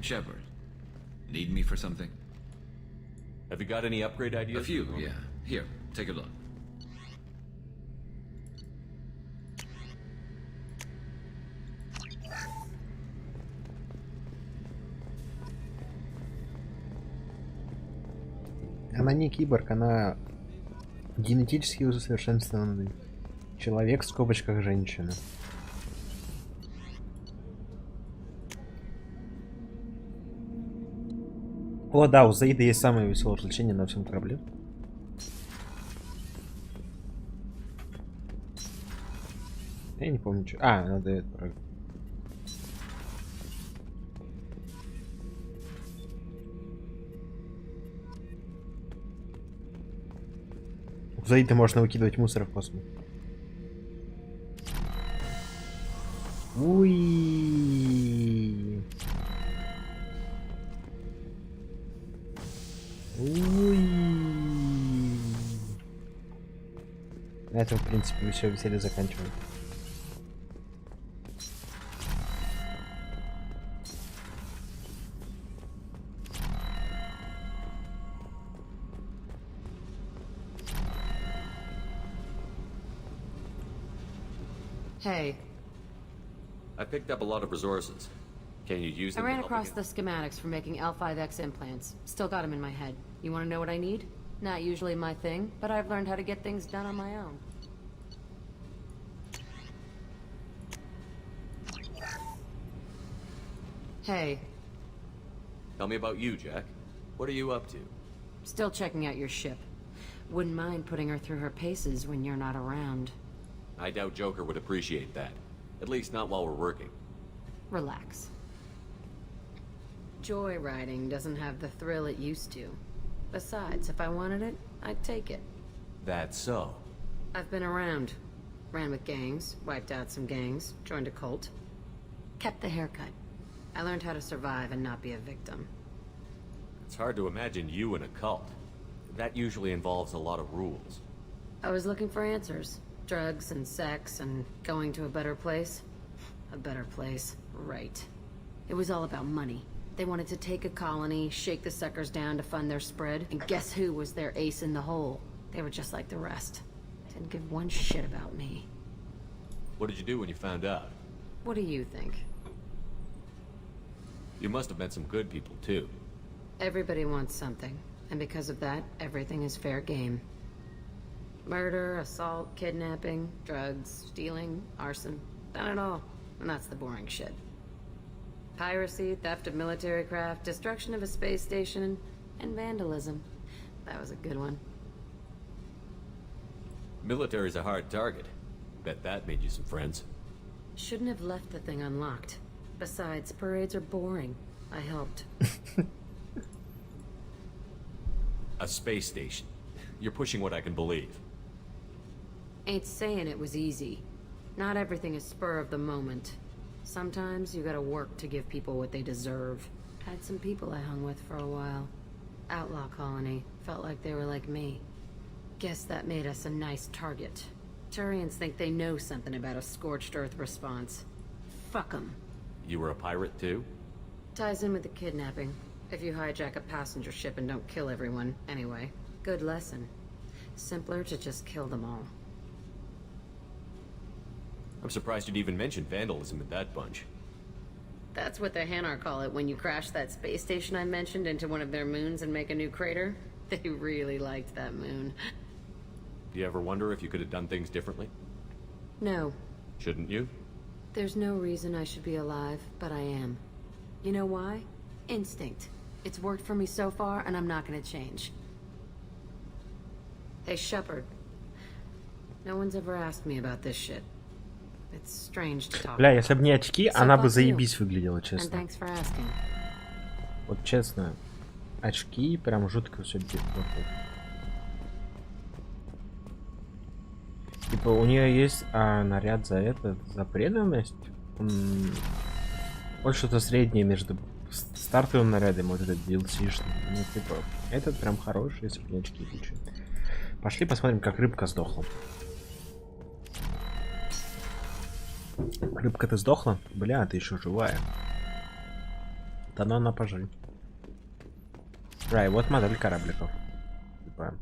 Shepard, need me for something? Have you got any upgrade ideas? A few, yeah. Here, take a look. Она не киборг, она генетически усовершенствованный человек в скобочках женщина. О, да, у Заида есть самое веселое развлечение на всем корабле. Я не помню, что... А, надо это про... У Заида можно выкидывать мусор в космос. Уи. На этом, в принципе, все веселье заканчивается. Hey. I picked up a lot of resources. Can you use them? I ran across the schematics for making L5X implants. Still got them in my head. You want to know what I need? Not usually my thing, but I've learned how to get things done on my own. Hey. Tell me about you, Jack. What are you up to? Still checking out your ship. Wouldn't mind putting her through her paces when you're not around. I doubt Joker would appreciate that. At least not while we're working. Relax. Joyriding doesn't have the thrill it used to. Besides, if I wanted it, I'd take it. That's so. I've been around. Ran with gangs, wiped out some gangs, joined a cult. Kept the haircut. I learned how to survive and not be a victim. It's hard to imagine you in a cult. That usually involves a lot of rules. I was looking for answers. Drugs and sex and going to a better place. A better place, right. It was all about money. They wanted to take a colony, shake the suckers down to fund their spread, and guess who was their ace in the hole? They were just like the rest. Didn't give one shit about me. What did you do when you found out? What do you think? You must have met some good people, too. Everybody wants something, and because of that, everything is fair game. Murder, assault, kidnapping, drugs, stealing, arson, done it all. And that's the boring shit. Piracy, theft of military craft, destruction of a space station, and vandalism. That was a good one. Military's a hard target. Bet that made you some friends. Shouldn't have left the thing unlocked. Besides, parades are boring. I helped. A space station. You're pushing what I can believe. Ain't saying it was easy. Not everything is spur of the moment. Sometimes you gotta work to give people what they deserve. Had some people I hung with for a while. Outlaw colony. Felt like they were like me. Guess that made us a nice target. Turians think they know something about a scorched earth response. Fuck 'em. You were a pirate, too? Ties in with the kidnapping. If you hijack a passenger ship and don't kill everyone, anyway. Good lesson. Simpler to just kill them all. I'm surprised you'd even mention vandalism in that bunch. That's what the Hanar call it when you crash that space station I mentioned into one of their moons and make a new crater. They really liked that moon. Do you ever wonder if you could have done things differently? No. Shouldn't you? There's no reason I should be alive, but I am. You know why? Instinct. It's worked for me so far, and I'm not gonna change. Hey, Shepard. No one's ever asked me about this shit. It's strange to talk. Бля, если бы не очки, она бы заебись выглядела, честно. And thanks for asking. Вот честно, очки прям жутко все делают. Типа у нее есть наряд за это, за преданность. Вот что-то среднее между стартовым нарядом, вот этот DLC-шный. Ну, типа, этот прям хороший, если бы не очки лучше. Пошли посмотрим, как рыбка сдохла. Рыбка, ты сдохла? Бля, ты еще живая. Да ну она пожаль. Вот модель корабликов. Типа,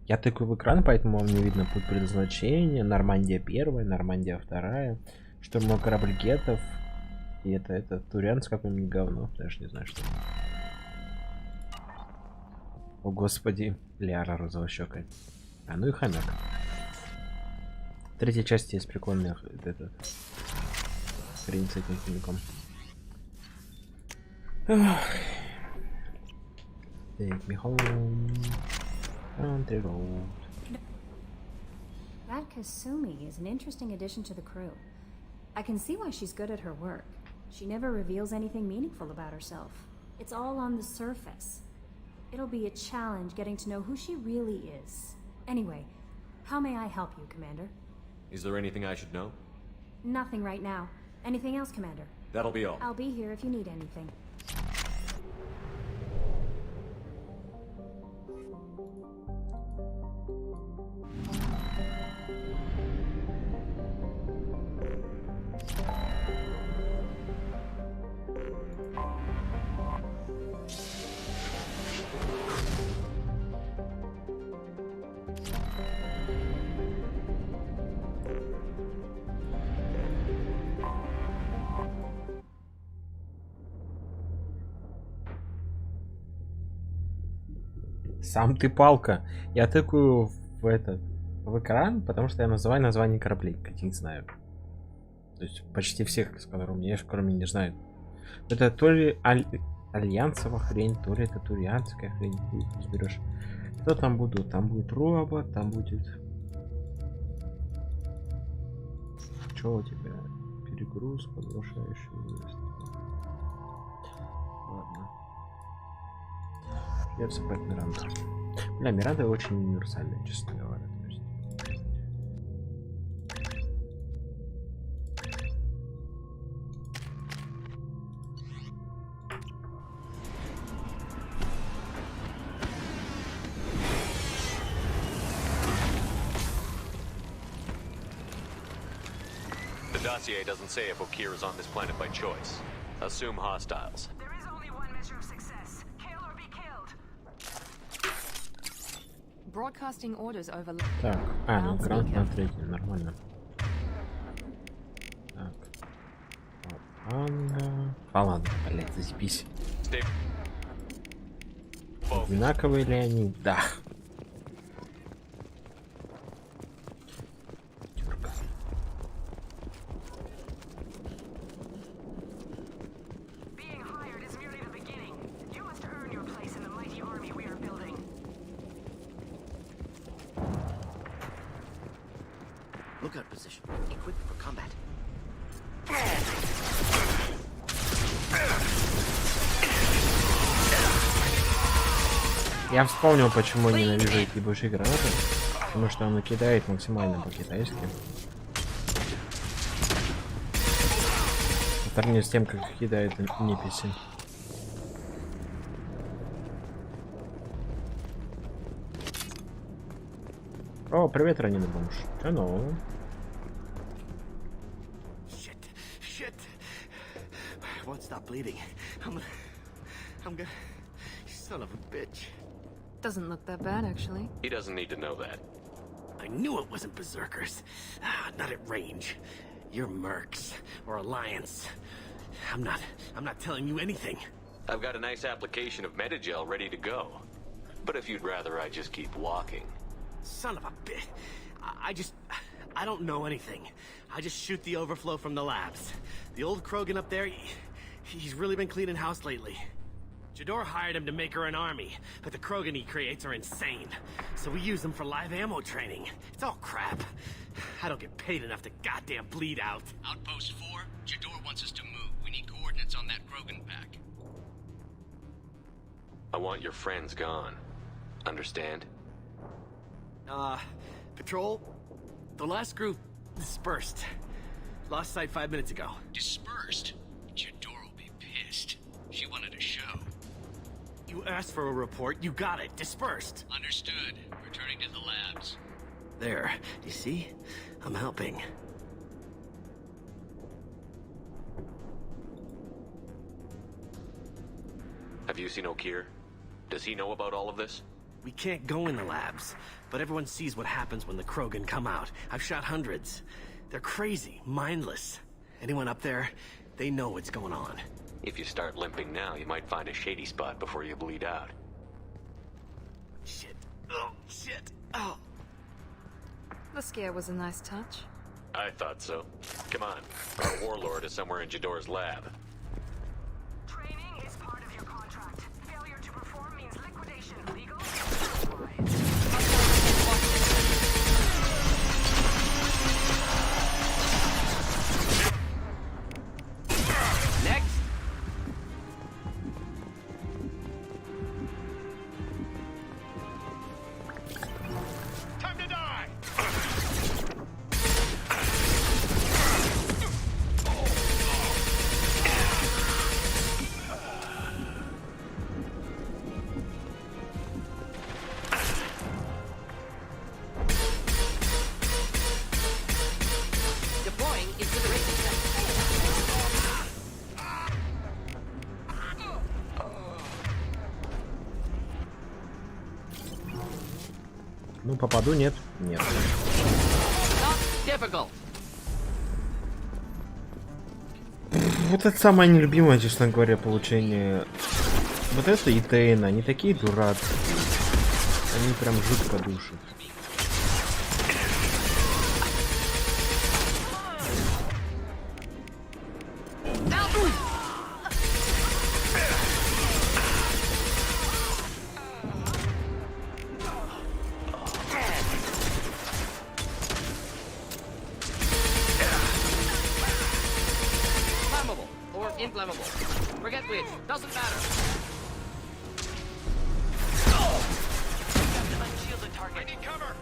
я тыкаю в экран, поэтому вам не видно путь предназначения. Нормандия 1, Нормандия 2. Штурмовой корабль гетов. И это Туриан с каким-нибудь говно. Даже не знаю, что. О господи, Ляра розовощёкая. А ну и хомяк. В третьей части есть прикольный этот хрень с этим хомяком. Take me home. Country road. That Kasumi is an interesting addition to the crew. I can see why she's good at her work. She never reveals anything meaningful about herself. It's all on the surface. It'll be a challenge getting to know who she really is. Anyway, how may I help you, Commander? Is there anything I should know? Nothing right now. Anything else, Commander? That'll be all. I'll be here if you need anything. Сам ты палка. Я тыкаю в экран, потому что я называю название кораблей, как не знаю. То есть почти всех, с которыми мне, кроме не знаю. Это то ли альянсовая хрень, то ли это турианская хрень. Хуй разберешь. Что там будут? Там будет робот, там будет. Что у тебя? Перегруз, подглушающий выезд. Ладно. Я собрать Миранду. Бля, Миранда очень универсальная, честно говоря. То есть... The dossier doesn't say if Okir is on this planet by choice. Assume hostiles. There is only one measure of success. Kill or be killed. Broadcasting orders over. Так, ну экран смотреть нормально. Так. Ладно, блять, заебись. Одинаковые ли они? Да. Lookout position. Equipped for combat. Я вспомнил, почему я ненавижу эти большие гранаты. Потому что он кидает максимально по-китайски. По сравнению с тем, как кидает неписи. О, привет, раненый бомж. Что нового? Shit. Won't stop bleeding. I'm gonna... Son of a bitch. Doesn't look that bad, actually. He doesn't need to know that. I knew it wasn't berserkers. Not at range. You're Mercs, or Alliance. I'm not telling you anything. I've got a nice application of Metagel ready to go. But if you'd rather I just keep walking. Son of a bitch. I don't know anything. I just shoot the overflow from the labs. The old Krogan up there, he's really been cleaning house lately. Jador hired him to make her an army, but the Krogan he creates are insane. So we use them for live ammo training. It's all crap. I don't get paid enough to goddamn bleed out. Outpost 4, Jador wants us to move. We need coordinates on that Krogan pack. I want your friends gone. Understand? Patrol, the last group dispersed. Lost sight 5 minutes ago. Dispersed? Jador will be pissed. She wanted a show. You asked for a report, you got it. Dispersed. Understood. Returning to the labs. There, you see? I'm helping. Have you seen O'Keir? Does he know about all of this? We can't go in the labs, but everyone sees what happens when the Krogan come out. I've shot hundreds. They're crazy, mindless. Anyone up there, they know what's going on. If you start limping now, you might find a shady spot before you bleed out. Shit. Oh, shit. Oh. The scare was a nice touch. I thought so. Come on. Our warlord is somewhere in Jador's lab. Training is part of your contract. Failure to perform means liquidation, legal. Next. Time to die! Deploying incineration cell. Ну, попаду, нет? Нет. Difficult. Вот это самое нелюбимое, честно говоря, получение. Вот это и Тейна, они такие дурацкие. Они прям жутко душат. Flammable or inflammable. Forget which. Doesn't matter. Unshield the target. I need cover.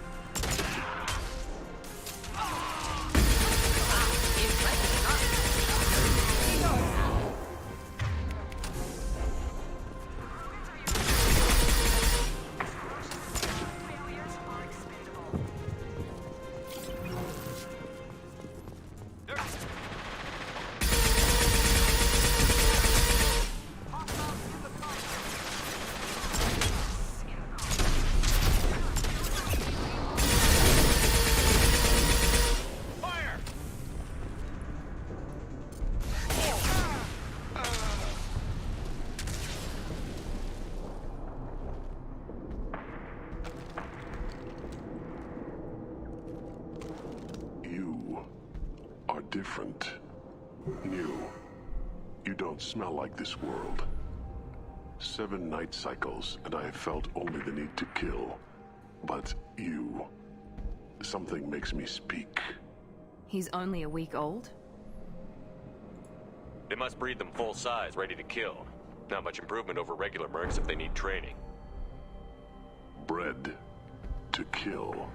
You are different. New. You don't smell like this world. 7 night cycles, and I have felt only the need to kill. But you... something makes me speak. He's only a week old? They must breed them full size, ready to kill. Not much improvement over regular mercs if they need training. Bred to kill.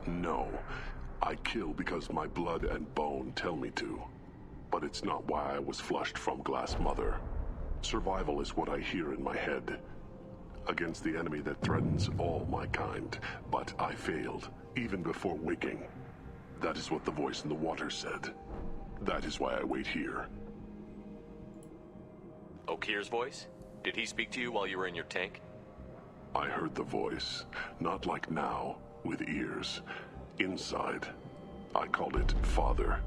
No. I kill because my blood and bone tell me to. But it's not why I was flushed from Glass Mother. Survival is what I hear in my head. Against the enemy that threatens all my kind. But I failed, even before waking. That is what the voice in the water said. That is why I wait here. O'Keir's voice? Did he speak to you while you were in your tank? I heard the voice. Not like now, with ears. Inside. I called it Father.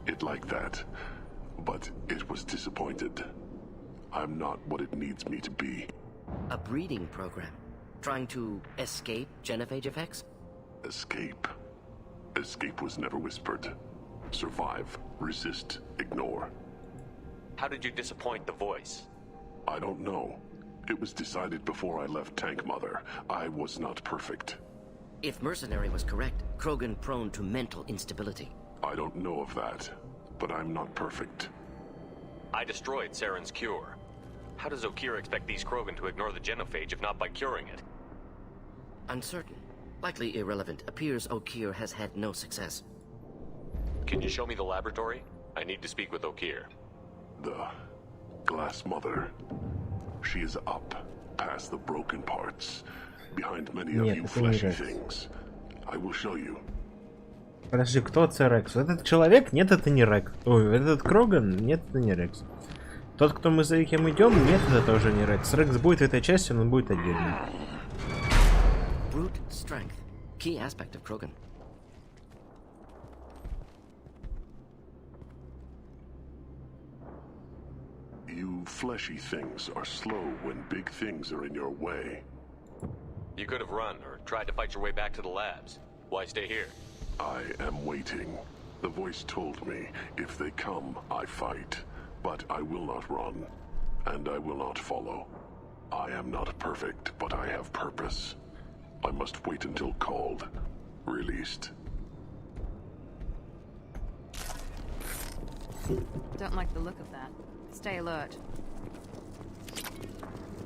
it like that, but it was disappointed. I'm not what it needs me to be. A breeding program? Trying to escape genophage effects? Escape. Escape was never whispered. Survive, resist, ignore. How did you disappoint the voice? I don't know. It was decided before I left Tank Mother. I was not perfect. If Mercenary was correct, Krogan prone to mental instability. I don't know of that, but I'm not perfect. I destroyed Saren's cure. How does Okir expect these Krogan to ignore the genophage if not by curing it? Uncertain. Likely irrelevant. Appears Okir has had no success. Can you show me the laboratory? I need to speak with Okir. The Glass Mother. She is up, past the broken parts, behind many of you fleshy things. I will show you. Подожди, кто Рекс? Этот человек? Нет, это не Рекс. Ой, этот Кроган? Нет, это не Рекс. Тот, кто мы за кем идем? Нет, это уже не Рекс. Рекс будет в этой части, но он будет отдельно. Brute strength. Key aspect of Krogan. You fleshy things are slow when big things are in your way. You could have run or tried to fight your way back to the labs. Why stay here? I am waiting. The voice told me, if they come, I fight. But I will not run, and I will not follow. I am not perfect, but I have purpose. I must wait until called, released. Don't like the look of that. Stay alert.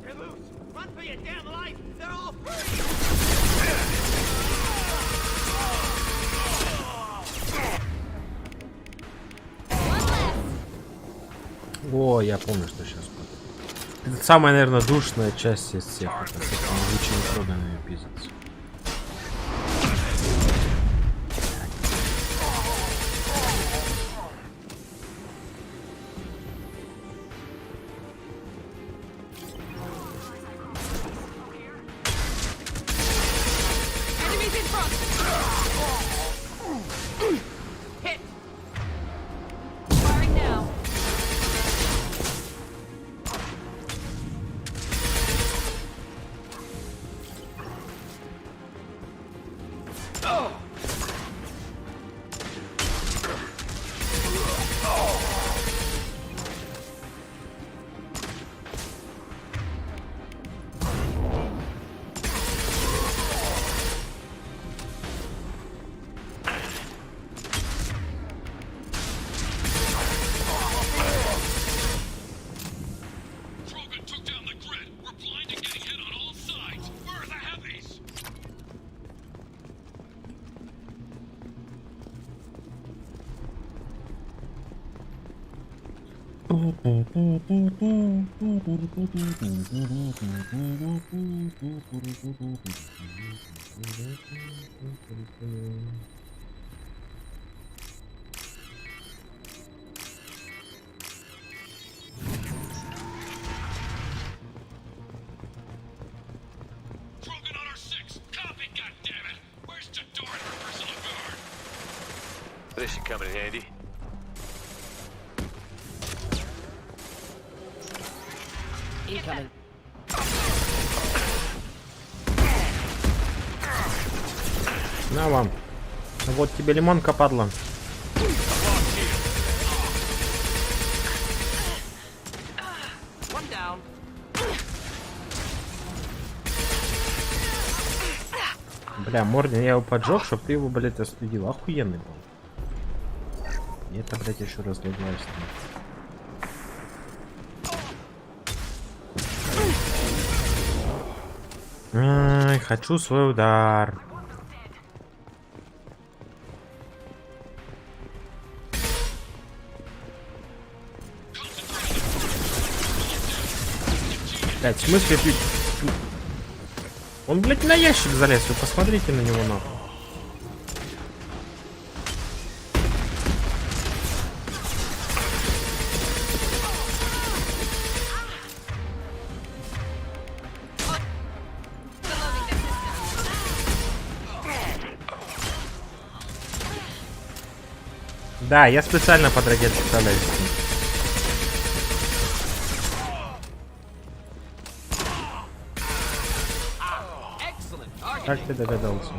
They're loose! Run for your damn life! They're all free! О, я помню, что сейчас будет. Это самая, наверное, душная часть из всех. Это с этими лучшими Кроганами пиздец. This should come in handy. Incoming. На вам. Вот тебе лимонка, падла. Бля, Мордин, я его поджег, чтоб ты его, блядь, остудил. Охуенный был. И это, блядь, еще разлагалось. Ай, хочу свой удар. Блядь, в смысле ты... Он, блядь, на ящик залез, вы посмотрите на него, нахуй. Да, я специально под ракет вставляюсь. Как ты догадался?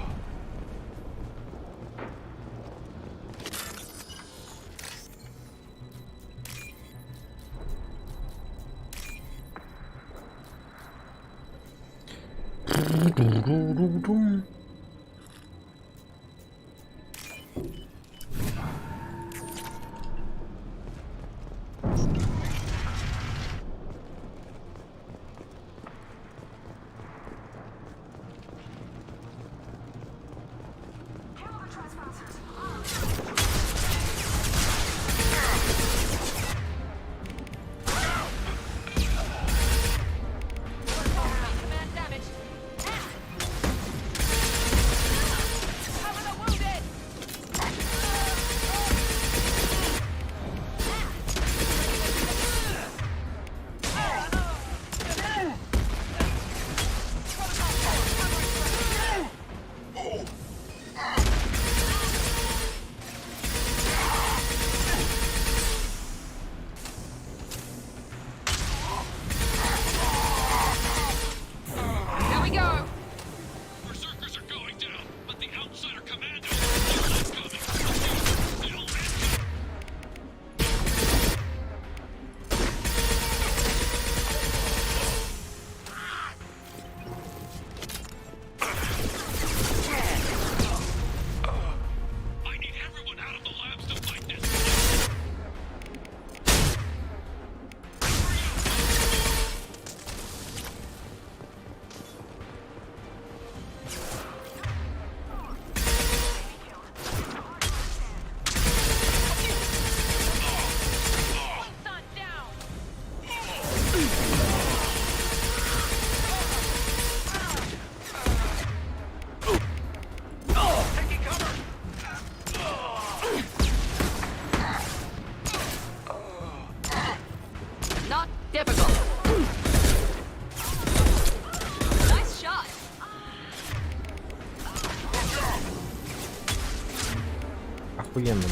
Охуенно.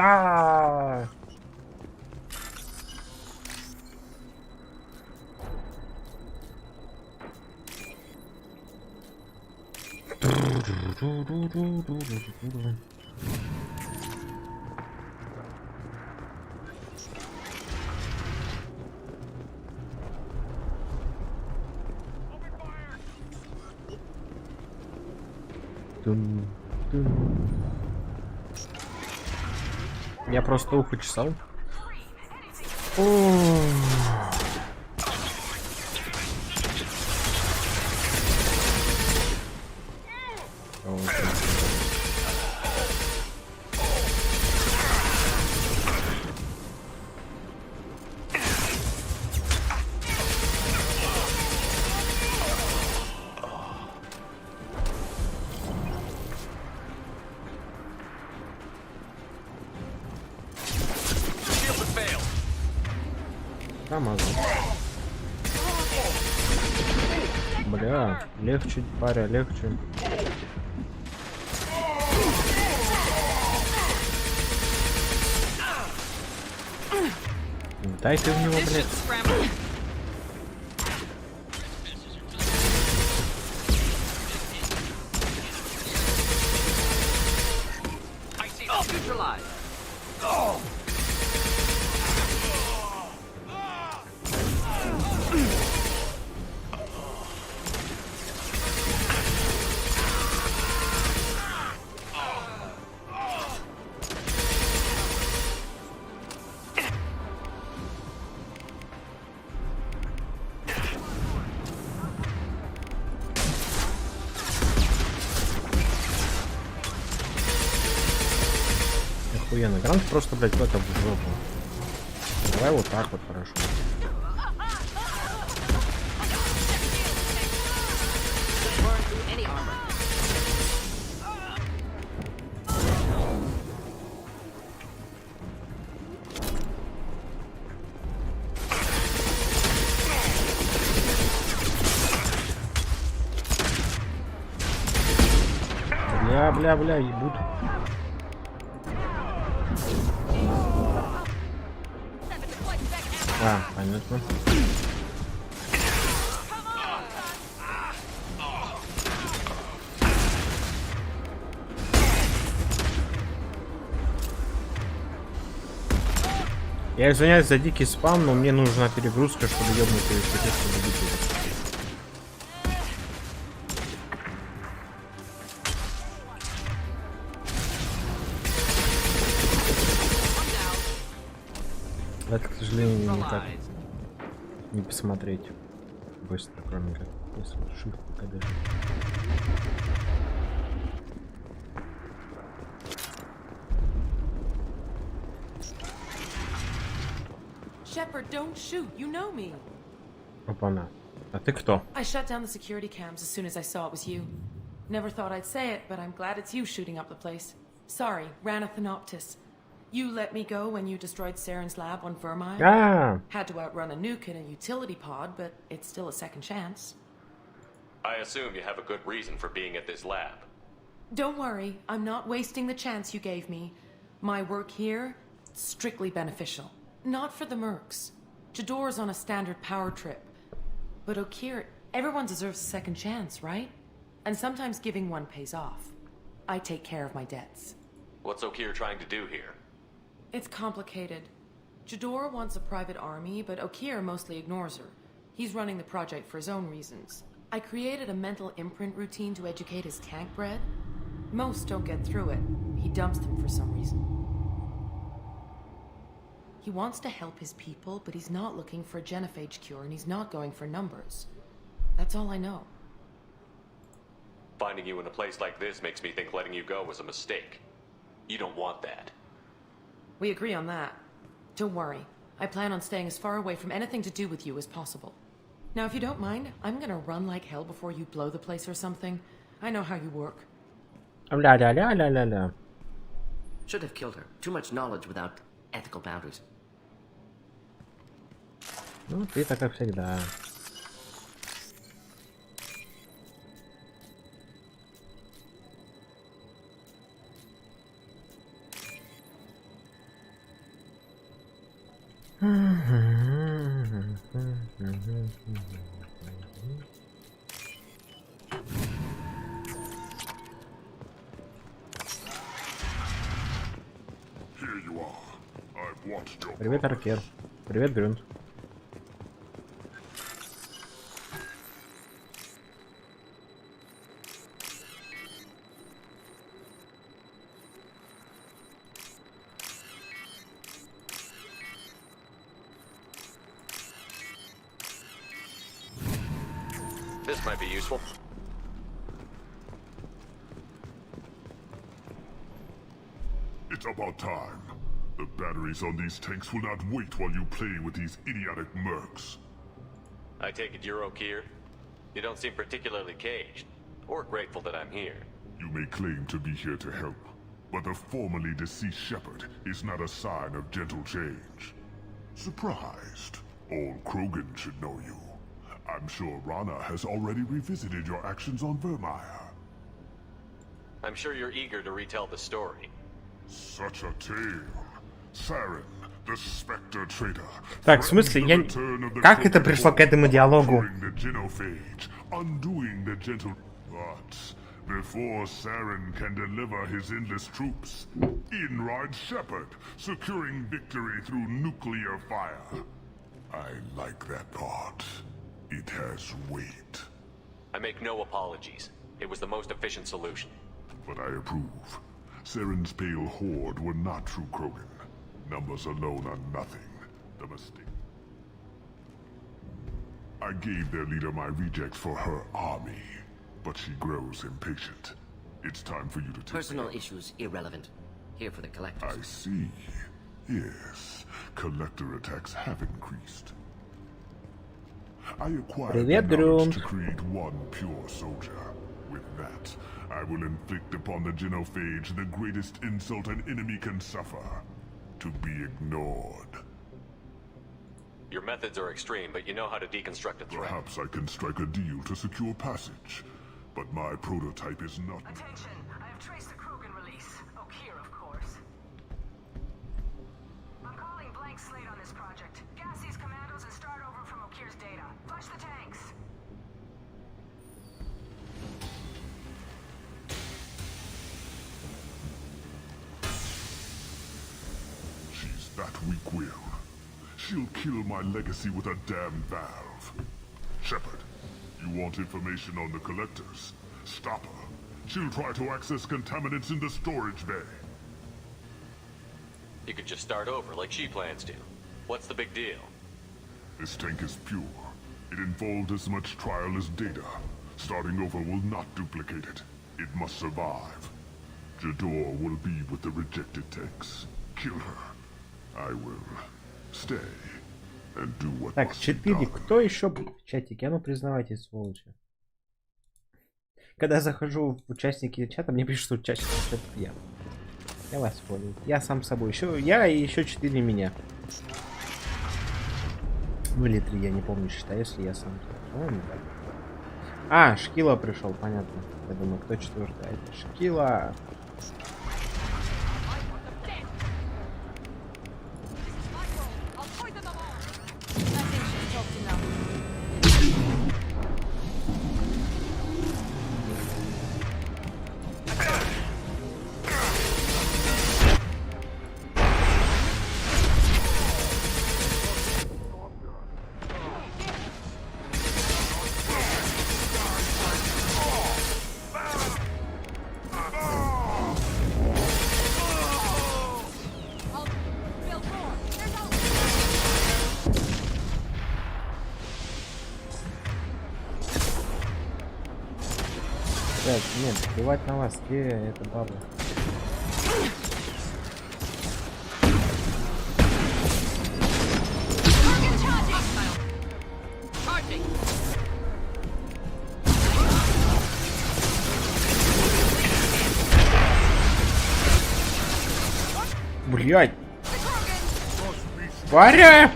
А-а-а! Я просто ухо чесал. Бля, легче, паря, легче. Дай ты в него, блядь. охуенно. Грант просто, блядь, в это в жопу. Давай вот так вот, хорошо. Бля, ебут. А, понятно. Я извиняюсь за дикий спам, но мне нужна перегрузка, чтобы ёбнуть ее себе, чтобы убить. Это, к сожалению, никак не посмотреть быстро, кроме как если shift КД. Shepard, don't shoot. You know me. Опа-на. А ты кто? I shut down the security cams as soon as I saw it was you. Never thought I'd say it, but I'm glad it's you shooting up the place. Sorry, Ranathanoptis. You let me go when you destroyed Saren's lab on Vermine. Ah. Had to outrun a nuke in a utility pod, but it's still a second chance. I assume you have a good reason for being at this lab. Don't worry, I'm not wasting the chance you gave me. My work here, strictly beneficial. Not for the mercs. Jador's on a standard power trip. But Okir, everyone deserves a second chance, right? And sometimes giving one pays off. I take care of my debts. What's Okir trying to do here? It's complicated. Jador wants a private army, but Okir mostly ignores her. He's running the project for his own reasons. I created a mental imprint routine to educate his tank bred. Most don't get through it. He dumps them for some reason. He wants to help his people, but he's not looking for a genophage cure, and he's not going for numbers. That's all I know. Finding you in a place like this makes me think letting you go was a mistake. You don't want that. We agree on that. Don't worry. I plan on staying as far away from anything to do with you as possible. Now, if you don't mind, I'm gonna run like hell before you blow the place or something. I know how you work. Should have killed her. Too much knowledge without ethical boundaries. Ну, ты-то как всегда. Привет, Аркер. Привет, Грюнд. This might be useful. It's about time. The batteries on these tanks will not wait while you play with these idiotic mercs. I take it you're Okir? You don't seem particularly caged, or grateful that I'm here. You may claim to be here to help, but the formerly deceased Shepard is not a sign of gentle change. Surprised? Old Krogan should know you. I'm sure Rana has already revisited your actions on Vermeer. I'm sure you're eager to retell the story. Such a tale. Saren, the Spectre traitor. Так, в смысле, я... Как это пришло к этому диалогу? Undoing the gentle... But before Saren can deliver his endless troops, in rides Shepard, securing victory through nuclear fire. I like that part. It has weight. I make no apologies. It was the most efficient solution. But I approve. Saren's pale horde were not true Krogan. Numbers alone are nothing. The mistake. I gave their leader my rejects for her army, but she grows impatient. It's time for you to take Personal issues irrelevant. here for the collectors. I see. Yes, collector attacks have increased. I acquired the knowledge to create one pure soldier. With that, I will inflict upon the genophage the greatest insult an enemy can suffer. To be ignored. Your methods are extreme, but you know how to deconstruct a threat. Perhaps I can strike a deal to secure passage, but my prototype is not... Attention! I have traced the Krogan release. Okeer, of course. I'm calling blank slate on this project. Gas these commandos and start over from Okeer's data. Flush the tanks. She's that weak-willed. She'll kill my legacy with a damn valve. Shepard, you want information on the collectors? Stop her. She'll try to access contaminants in the storage bay. You could just start over like she plans to. What's the big deal? This tank is pure. It involved as much trial as data. Starting over will not duplicate it. It must survive. Jador will be with the rejected tanks. Kill her. I will stay and do what Так, must be 4. done. Кто еще будет в чатике? А ну признавайтесь, сволочи. Когда я захожу в участники чата, мне пишут, что чаще всего я. Я вас понял. Я сам собой. Еще я и еще 4 меня. Ну или 3, я не помню, считаю, если я сам. По-моему, да. А, Шкила пришел, понятно. Я думаю, кто 4-й? А это Шкила. Так, нет, плевать на вас, где эта баба? Блять! Варя!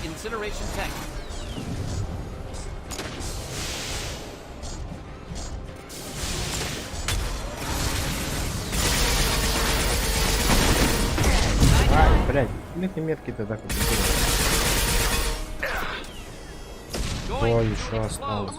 Incineration tank. А, блядь, метки-то так вот. Кто еще остался?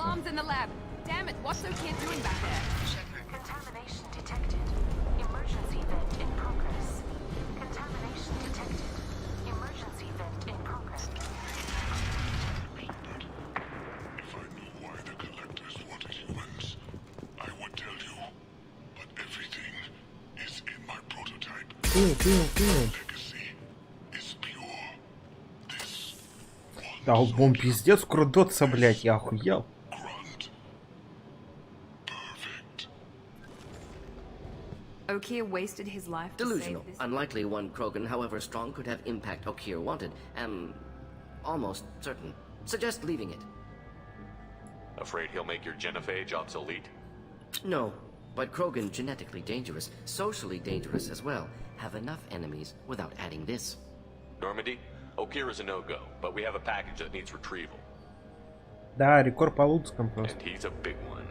Кинул. Да, он пиздец крутоться, блять, я охуел. Okeer wasted his life to Delusional. save this. Unlikely one Krogan, however strong, could have impact Okeer wanted. Almost certain. Suggest leaving it. Afraid he'll make your genophage obsolete? No, but Krogan genetically dangerous, socially dangerous as well. Have enough enemies without adding this. Normandy, Okeer is a no-go, but we have a package that needs retrieval. Да, рекорд по лутскам просто. And he's a big one.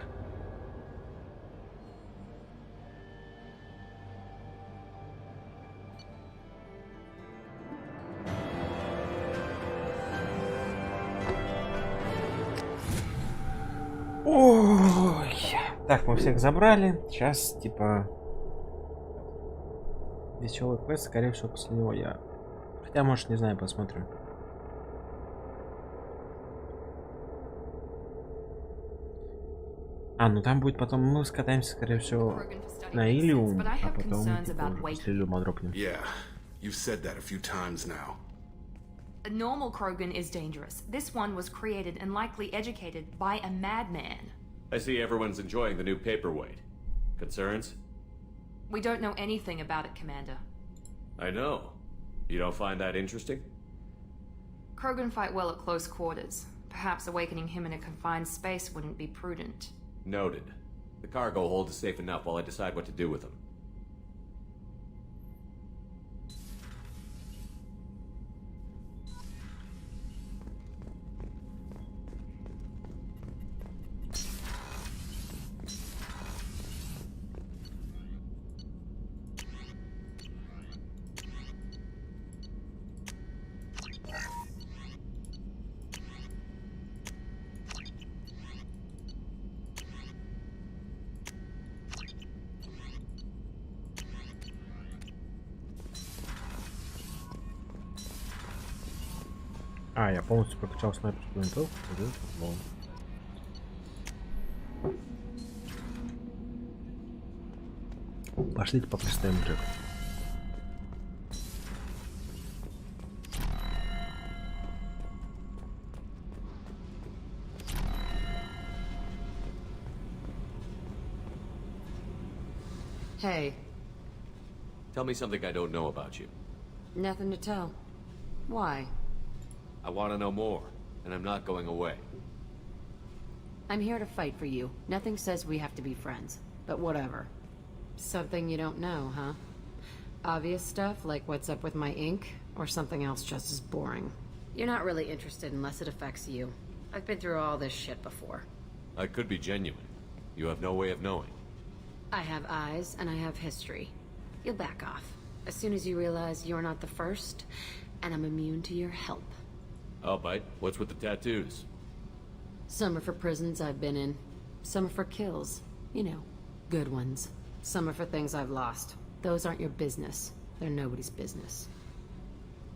Ой. Так, мы всех забрали. Сейчас, типа... Веселый квест, скорее всего, после него я... Хотя, может, не знаю, посмотрим. А, ну там будет потом... Мы скатаемся, скорее всего, на Илиум, а потом, типа, уже после Илиума дропнем. Yeah, You've said that a few times now. A normal Krogan is dangerous. This one was created and likely educated by a madman. I see everyone's enjoying the new paperweight. Concerns? We don't know anything about it, Commander. I know. You don't find that interesting? Krogan fight well at close quarters. Perhaps awakening him in a confined space wouldn't be prudent. Noted. The cargo hold is safe enough while I decide what to do with them. А, я полностью прокачал снайперскую винтовку. Пошлите попристаем, Джек. Hey. Tell me something I don't know about you. Nothing to tell. Why? I want to know more, and I'm not going away. I'm here to fight for you. Nothing says we have to be friends, but whatever. Something you don't know, huh? Obvious stuff, like what's up with my ink, or something else just as boring. You're not really interested unless it affects you. I've been through all this shit before. I could be genuine. You have no way of knowing. I have eyes, and I have history. You'll back off. As soon as you realize you're not the first, and I'm immune to your help. I'll bite. What's with the tattoos? Some are for prisons I've been in. Some are for kills. You know, good ones. Some are for things I've lost. Those aren't your business. They're nobody's business.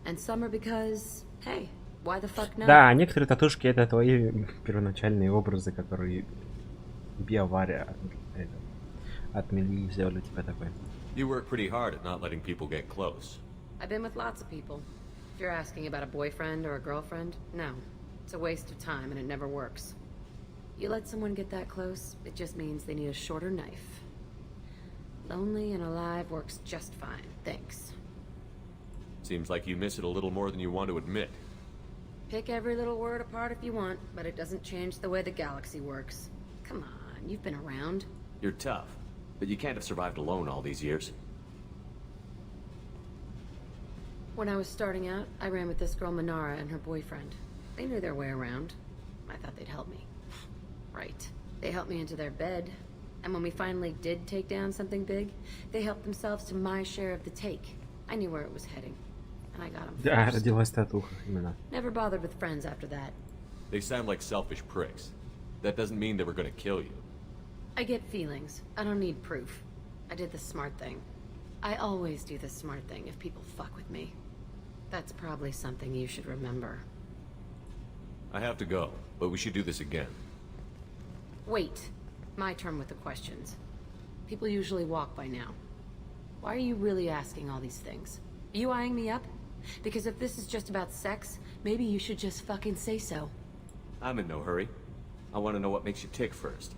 And some are because, hey, why the fuck not? Да, некоторые татушки это твои первоначальные образы, которые биоваря отмели и сделали тебя такой. You work pretty hard at not letting people get close. I've been with lots of people. If you're asking about a boyfriend or a girlfriend, no. It's a waste of time and it never works. You let someone get that close, it just means they need a shorter knife. Lonely and alive works just fine, thanks. Seems like you miss it a little more than you want to admit. Pick every little word apart if you want, but it doesn't change the way the galaxy works. Come on, you've been around. You're tough, but you can't have survived alone all these years. When I was starting out, I ran with this girl Minara and her boyfriend. They knew their way around. I thought they'd help me. Right. They helped me into their bed. And when we finally did take down something big, they helped themselves to my share of the take. I knew where it was heading. And I got them Да, first. родилась татуха, именно. Never bothered with friends after that. They sound like selfish pricks. That doesn't mean they were gonna kill you. I get feelings. I don't need proof. I did the smart thing. I always do the smart thing if people fuck with me. That's probably something you should remember. I have to go, but we should do this again. Wait. My turn with the questions. People usually walk by now. Why are you really asking all these things? Are you eyeing me up? Because if this is just about sex, maybe you should just fucking say so. I'm in no hurry. I want to know what makes you tick first.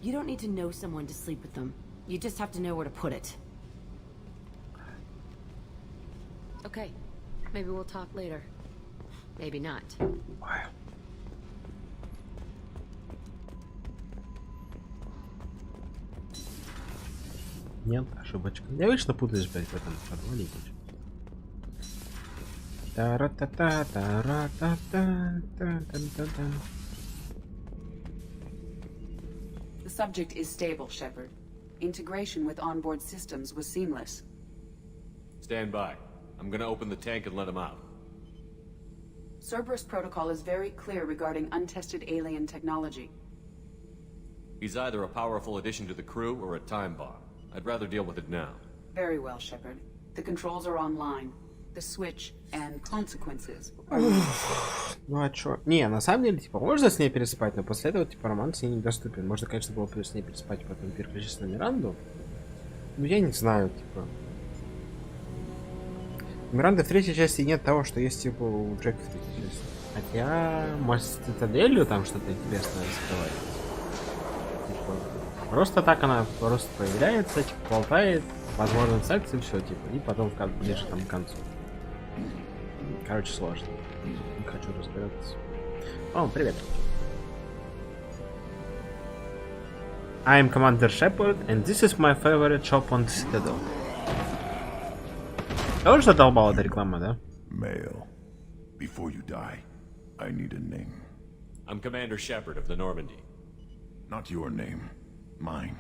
You don't need to know someone to sleep with them. You just have to know where to put it. Okay. Maybe we'll talk later. Maybe not. Wow. Нет, ошибочка. Я вечно путаюсь, блядь, в этом подвале. Та-ра-та-та, та-ра-та-та, та-та-та-та. The subject is stable, Shepard. Integration with onboard systems was seamless. Stand by. I'm gonna open the tank and let him out. Cerberus protocol is very clear regarding untested alien technology. He's either a powerful addition to the crew or a time bomb. I'd rather deal with it now. Very well, Shepard. The controls are online. The switch and consequences. Ну а чё? Не, на самом деле, типа, можно с ней переспать, но после этого, типа, роман с ней недоступен. Можно, конечно, было с ней переспать, потом переключиться на Миранду. Но я не знаю, типа. Миранды в третьей части нет того, что есть типа у Джека в третьей части. Хотя, может, с Цитаделью там что-то интересное раскрывается. Типа, просто так она просто появляется, типа, болтает, возможно, секс и все, типа, и потом ближе там к концу. Короче, сложно. Не хочу разбираться. О, привет. I'm Commander Shepard, and this is my favorite shop on the Citadel. Тоже задолбала эта реклама, да? Male. Before you die, I need a name. I'm Commander Shepard of the Normandy. Not your name. Mine.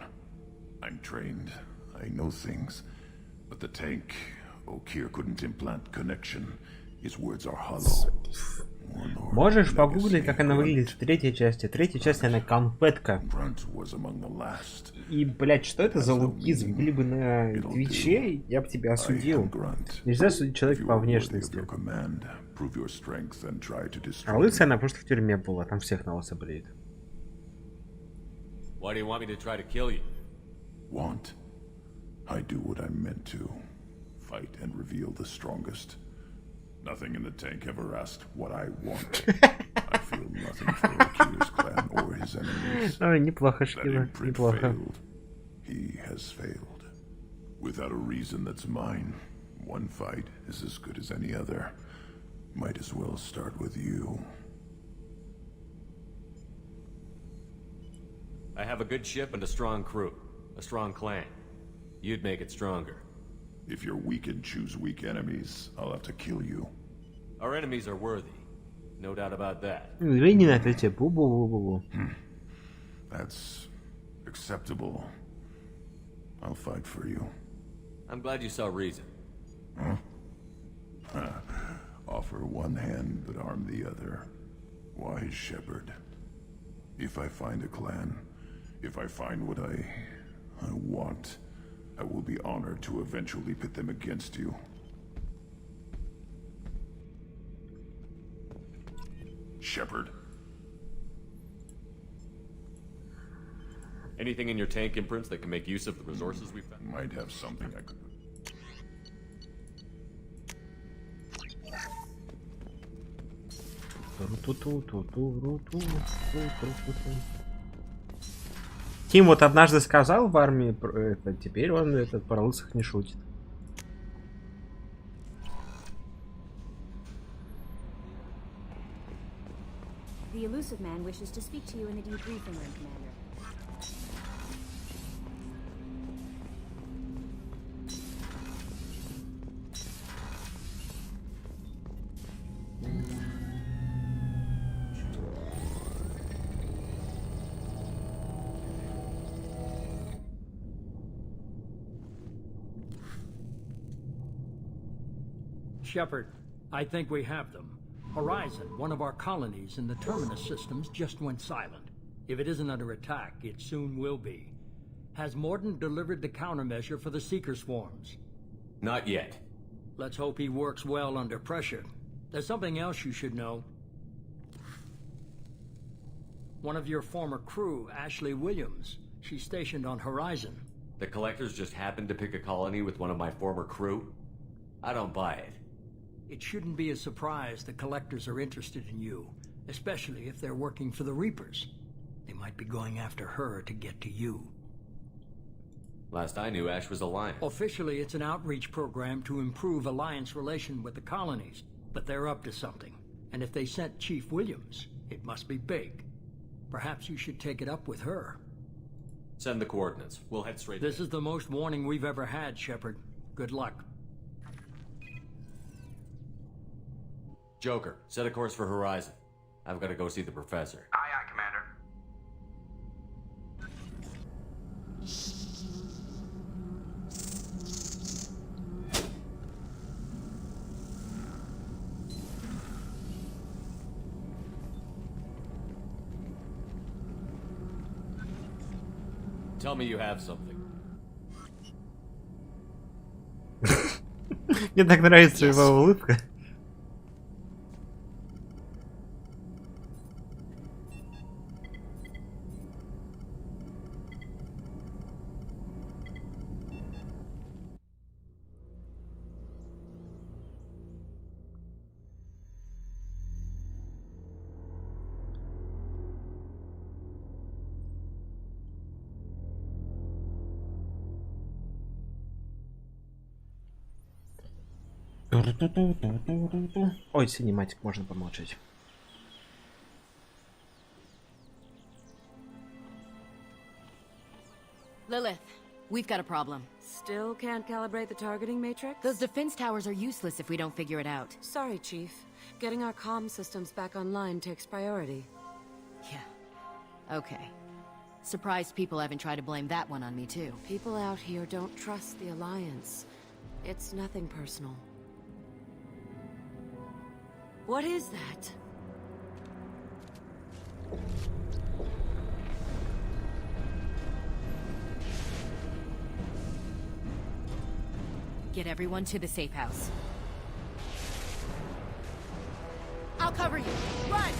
I'm trained. I know things. But the tank, O'Keer couldn't implant connection. His words are hollow. Можешь погуглить, как она выглядит в третьей части. В третьей части она конфетка. И, блядь, что это за лукизм? Были бы на Твиче, я бы тебя осудил. Нельзя судить человека по внешности. А лысая она просто в тюрьме была, там всех на лысо бреет. Why do you want me to try to kill you? Want? I do what I'm meant to. Fight and reveal the strongest. Nothing in the tank ever asked what I want. I feel nothing for O'Keer's clan or his enemies. Ой, неплохо, Шкила, неплохо. He has failed. Without a reason that's mine, one fight is as good as any other. Might as well start with you. I have a good ship and a strong crew. A strong clan. You'd make it stronger. If you're weak and choose weak enemies, I'll have to kill you. Our enemies are worthy. No doubt about that. That's acceptable. I'll fight for you. I'm glad you saw reason. Huh? Offer one hand but arm the other. Wise shepherd. If I find a clan, if I find what I want, I will be honored to eventually pit them against you. Shepard. Anything in your tank imprints that can make use of the resources we've found? Might have something I could... Тим вот однажды сказал в армии, это, теперь он этот про лысых не шутит. The elusive man wishes to speak to you in the debriefing room, Commander. Shepard, I think we have them. Horizon, one of our colonies in the Terminus systems, just went silent. If it isn't under attack, it soon will be. Has Morden delivered the countermeasure for the Seeker swarms? Not yet. Let's hope he works well under pressure. There's something else you should know. One of your former crew, Ashley Williams, she's stationed on Horizon. The Collectors just happened to pick a colony with one of my former crew? I don't buy it. It shouldn't be a surprise the Collectors are interested in you, especially if they're working for the Reapers. They might be going after her to get to you. Last I knew, Ash was Alliance. Officially, it's an outreach program to improve Alliance relation with the colonies, but they're up to something. And if they sent Chief Williams, it must be big. Perhaps you should take it up with her. Send the coordinates. We'll head straight This is the most warning we've ever had, Shepard. Good luck. Joker, set a course for Horizon. I've got to go see the professor. Aye, aye, Commander. Tell me you have something. Мне так нравится его улыбка. Ой, синематик, можно помолчать. Lilith, we've got a problem. Still can't calibrate the targeting matrix? Those defense towers are useless if we don't figure it out. Sorry, Chief. Getting our comm systems back online takes priority. Yeah. Okay. Surprised people haven't tried to blame that one on me, too. People out here don't trust the Alliance. It's nothing personal. What is that? Get everyone to the safe house. I'll cover you. Run!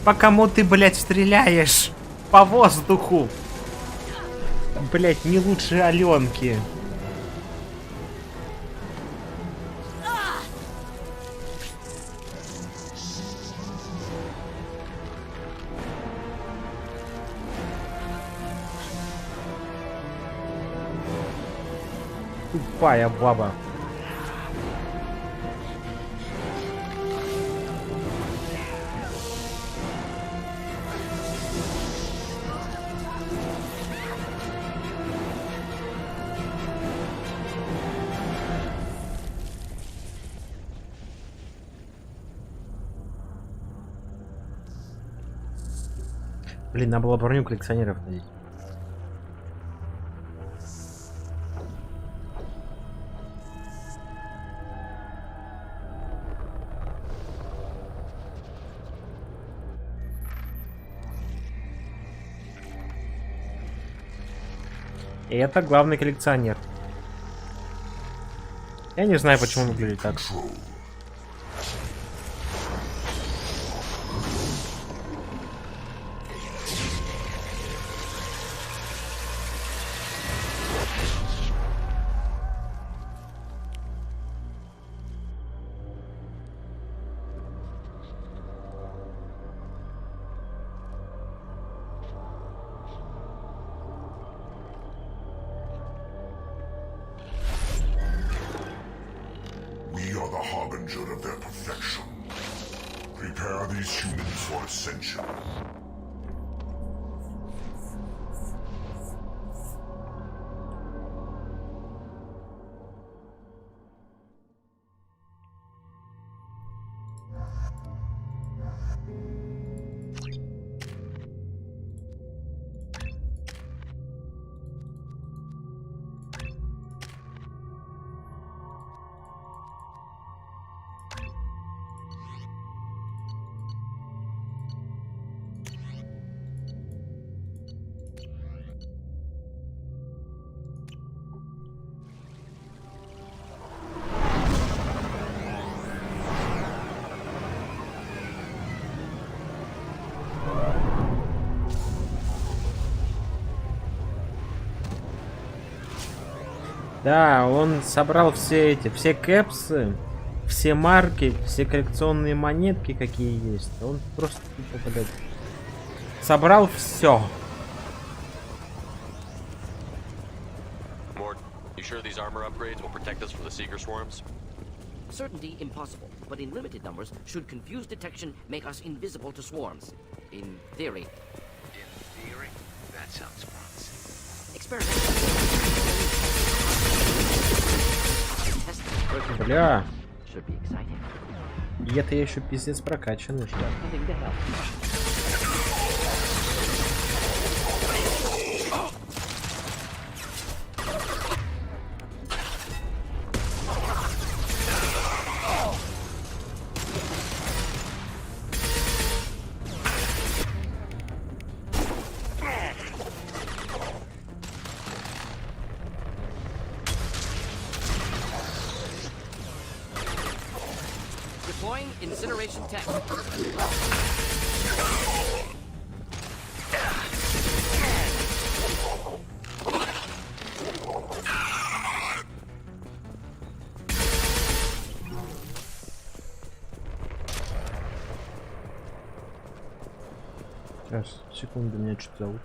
По кому ты, блядь, стреляешь? По воздуху. Блядь, не лучше Аленки. Тупая баба. Блин, надо было броню коллекционеров надеть. И это главный коллекционер. Я не знаю, почему он выглядит так. We are the harbinger of their perfection. Prepare these humans for ascension. Да, он собрал все кэпсы, все марки, все коллекционные монетки, какие есть. Он просто, блядь, собрал все. You sure these armor upgrades will protect us from the seeker swarms? Certainty impossible, but in limited numbers should confuse detection make us invisible to swarms. In theory. In theory? That sounds promising. Experiment. Бля. И это я еще пиздец прокачанный, что ли? Deploying incineration tech. Сейчас, секунду, меня что-то зовут.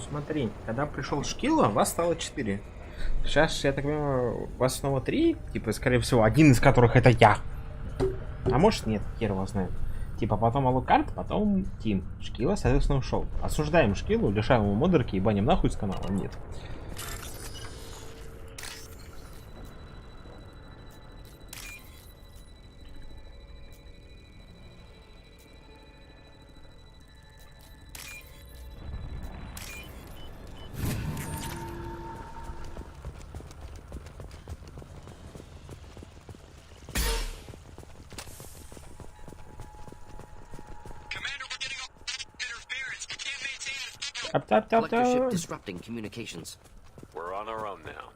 смотри, когда пришел Шкила, вас стало 4. Сейчас, я так понимаю, вас снова 3. Типа, скорее всего, один из которых это я. А может нет, хер его знает. Типа, потом Алукард, потом Тим. Шкила, соответственно, ушел. Осуждаем Шкилу, лишаем его модерки и баним нахуй с канала. Нет. Collector ship disrupting communications. We're on our own now.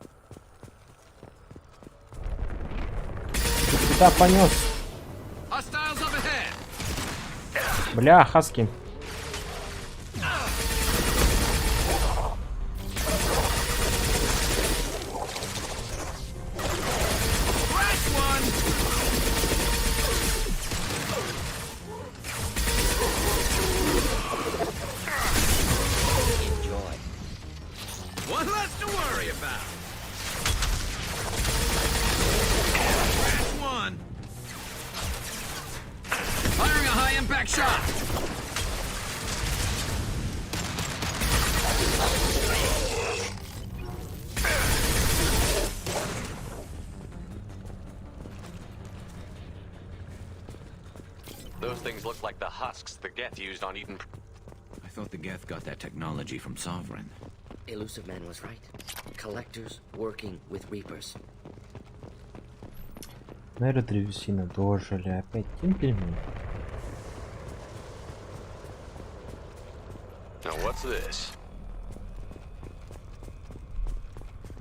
Куда понес? Hostiles up ahead. Бля, хаски. One less to worry about. One. Firing a high impact shot. Those things look like the husks the Geth used on Eden. I thought the Geth got that technology from Sovereign. Elusive Man was right. Collectors working with Reapers. Наверное, древесина дожили. Опять темпельный. Now what's this?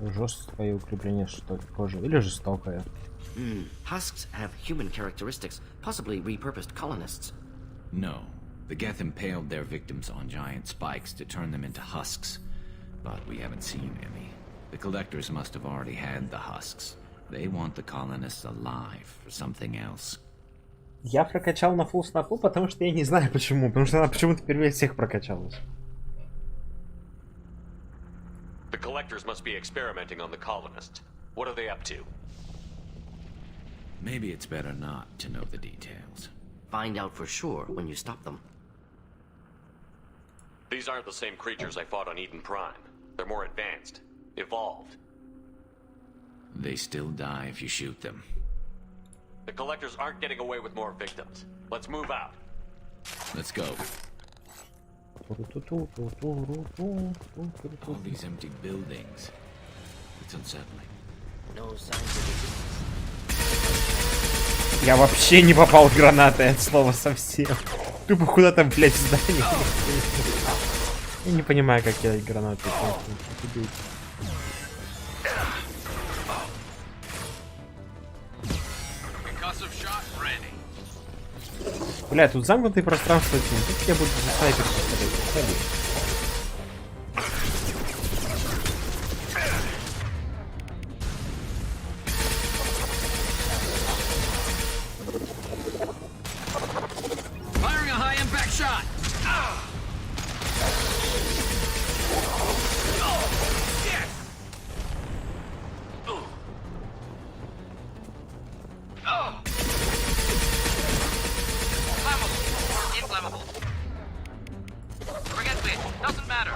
Жесткое укрепление, что ли, кожи. Или жестокое. Husks have human characteristics, possibly repurposed colonists. No. The Geth impaled their victims on giant spikes to turn them into husks. But we haven't seen any. The collectors must have already had the husks. They want the colonists alive for something else. Я прокачал на фулл снапу, потому что я не знаю почему. Потому что она почему-то первее всех прокачалась. The collectors must be experimenting on the colonists. What are they up to? Maybe it's better not to know the details. Find out for sure when you stop them. These aren't the same creatures I fought on Eden Prime. They're more advanced, evolved. They still die if you shoot them. The collectors aren't getting away with more victims. Let's move out. Let's go. All these empty buildings. It's unsettling. No signs of resistance. Я вообще не попал в гранаты от слова совсем. Тупо куда-то, блядь, в здание. Я не понимаю, как кидать гранаты. Бля, тут замкнутое пространство. Как я буду за снайпер посмотреть? Firing a high impact shot. Inflammable. Forget it. Doesn't matter.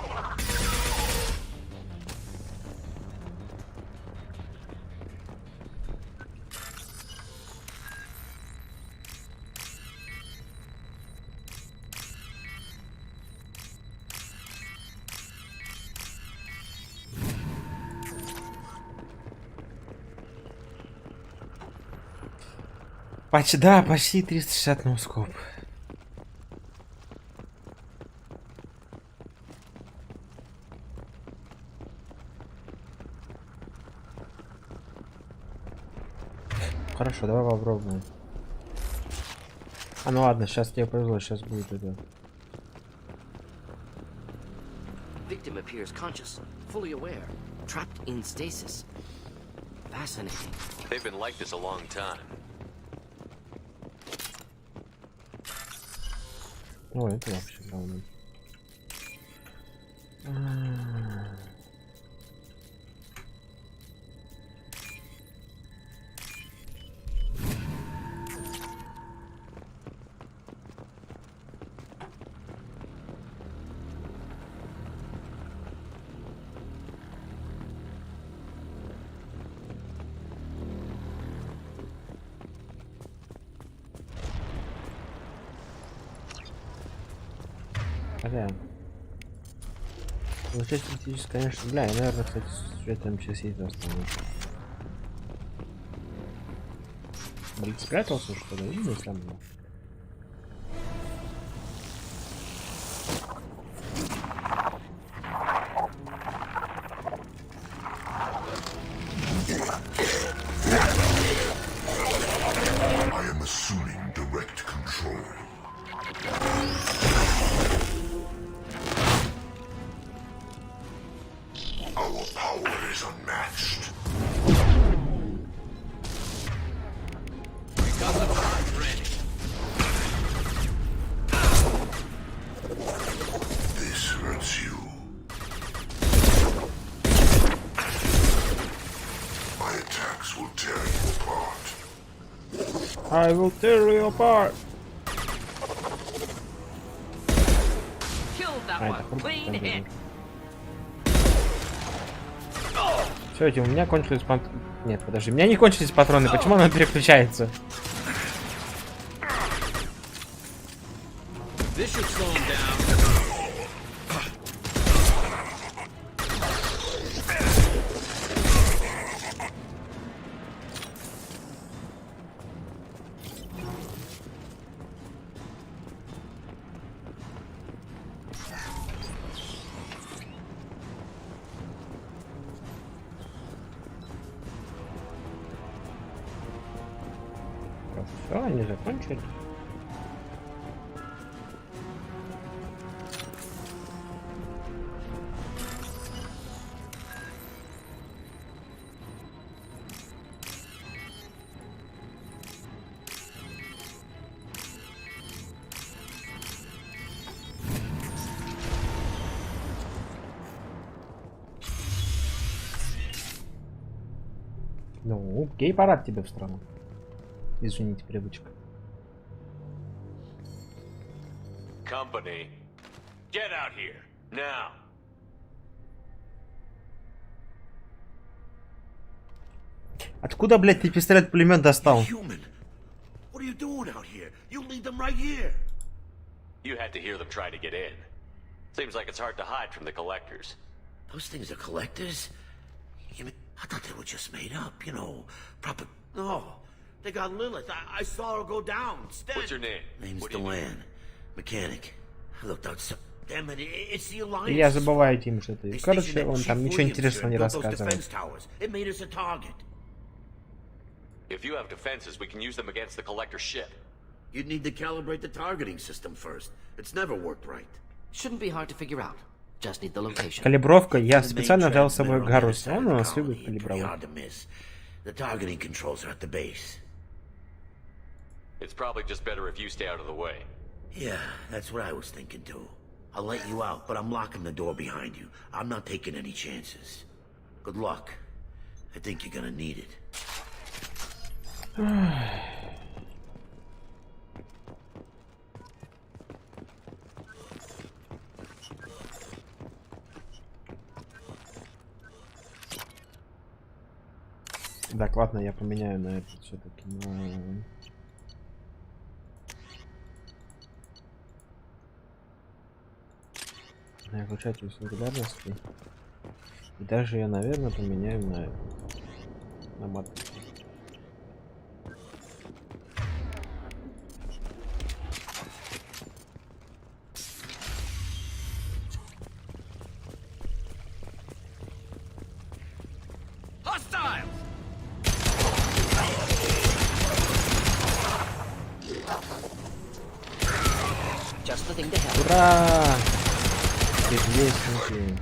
Почти, да, почти 360 ноускоп. Хорошо, давай попробуем. А ну ладно, сейчас тебе повезло, сейчас будет это. Victim appears conscious, fully aware, trapped in stasis. Fascinating. They've been like this a long time. О, это вообще говно. Хотя... Получается, теоретически, конечно... Бля, я, наверное, кстати, что там сейчас есть останусь. Блин, спрятался, что ли? Или сам был? I am assuming direct control. Our power is unmatched. We got the parts ready. This hurts you. My attacks will tear you apart. I will tear you apart. Killed that one. Clean hit. Все, у меня кончились патроны. Нет, подожди, у меня не кончились патроны. Почему она переключается? This should slow him down. Все, они закончили. Ну, гей-парад тебе в страну. Извините, привычка. Company, get out here now. Откуда, блядь, ты пистолет-пулемет достал? What are you doing out here? You leave them right here. You had to hear them try to get in. Seems like it's hard to hide from the collectors. Those things are collectors? You mean, I thought they were just made up, you know, proper... No, they got Lilith. I saw her go down. Instead... What's your name? Name's Delan. Mechanic. I looked outside. Damn it, it's the Alliance. И я забываю, Тим, что ты. Короче, он там ничего интересного не рассказывает. It made us a target. If you have defenses, we can use them against the collector ship. You'd need to calibrate the targeting system first. It's never worked right. Shouldn't be hard to figure out. Just need the location. Калибровка. Я специально взял с собой Гарус. Он у нас любит калибровать. The targeting controls are at the base. It's probably just better if you stay out of the way. Yeah, that's what I was thinking too. I'll let you out, but I'm locking the door behind you. I'm not taking any chances. Good luck. I think you're gonna need it. Так, ладно, я поменяю на это все-таки. На излучатель солидарности. И даже я, наверное, поменяю на это. На матку. Ура! Известники.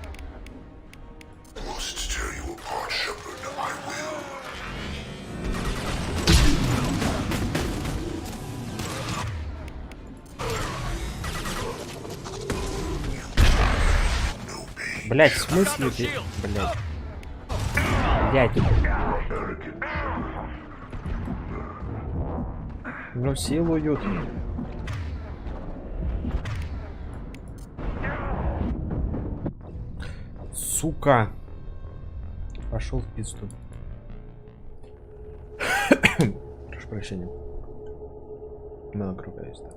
Блять, в смысле ты? Блять. Блять. Ну, силуют. Сука. Пошел в пизду. Прошу прощения. Много ругаюсь, да.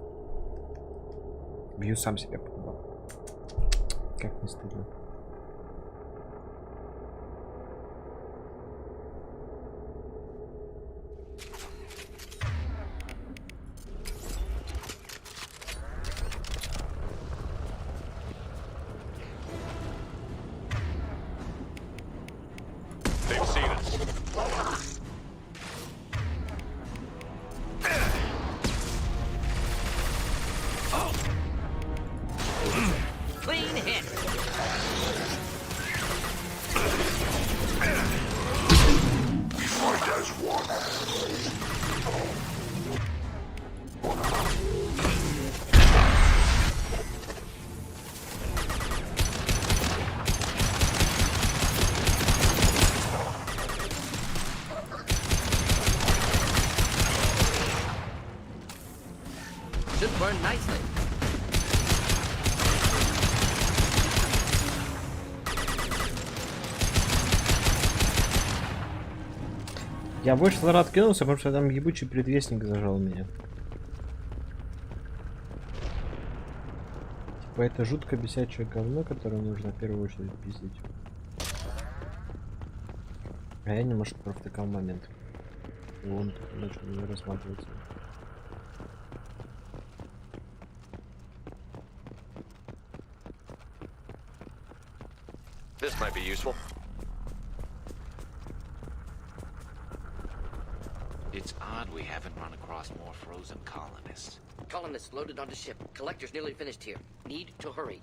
Бью сам себя по губам. Как не стыдно. They've seen us. Clean hit. Fight as one. Should burn nicely. Я больше туда откинулся, потому что там ебучий предвестник зажал меня. Типа это жутко бесячее говно, которое нужно в первую очередь пиздить. А я немножко провтыкал момент. И он тут начал не рассматриваться. This might be useful. It's odd we haven't run across more frozen colonists. Colonists loaded onto ship. Collector's nearly finished here. Need to hurry.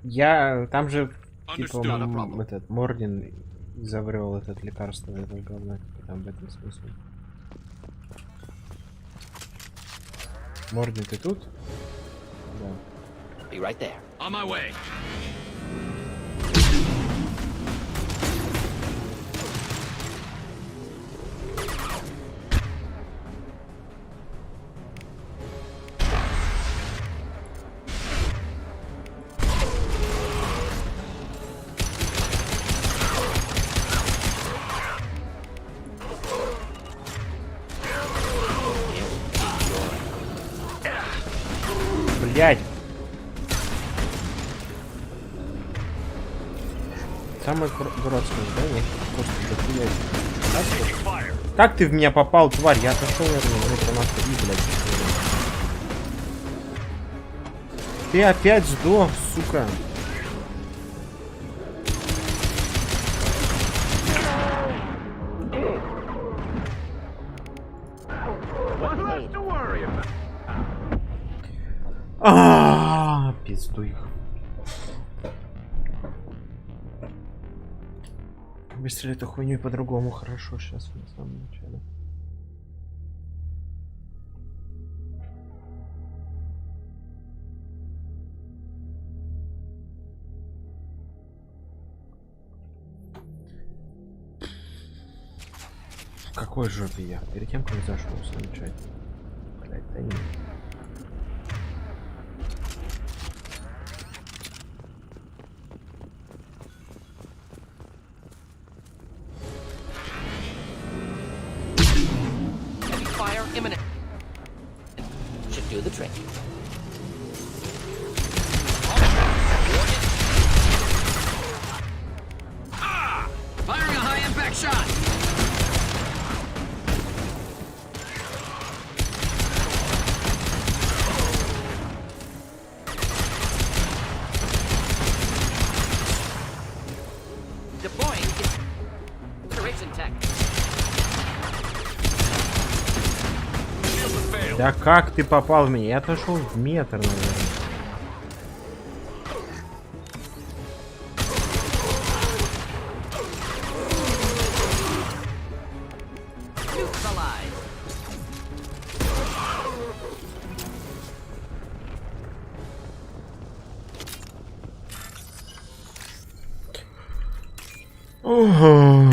Я там же типа этот Мордин изобрел этот лекарство этого говна, типа, там в этом смысле. Мордин, ты тут? Да. Be right there. On my way. Блять. Самое дурацкое, да? Я просто дохуя. Как ты в меня попал, тварь? Я отошел, наверное, это нас блядь. Ты опять сдох, сука. Пизду их. Быстрее эту хуйню по-другому хорошо сейчас на самом начале. В какой жопе я? Перед тем, как зашел начать. Блять, да нет. Imminent. Should do the trick. Да как ты попал в меня? Я отошел в метр, наверное. Ого.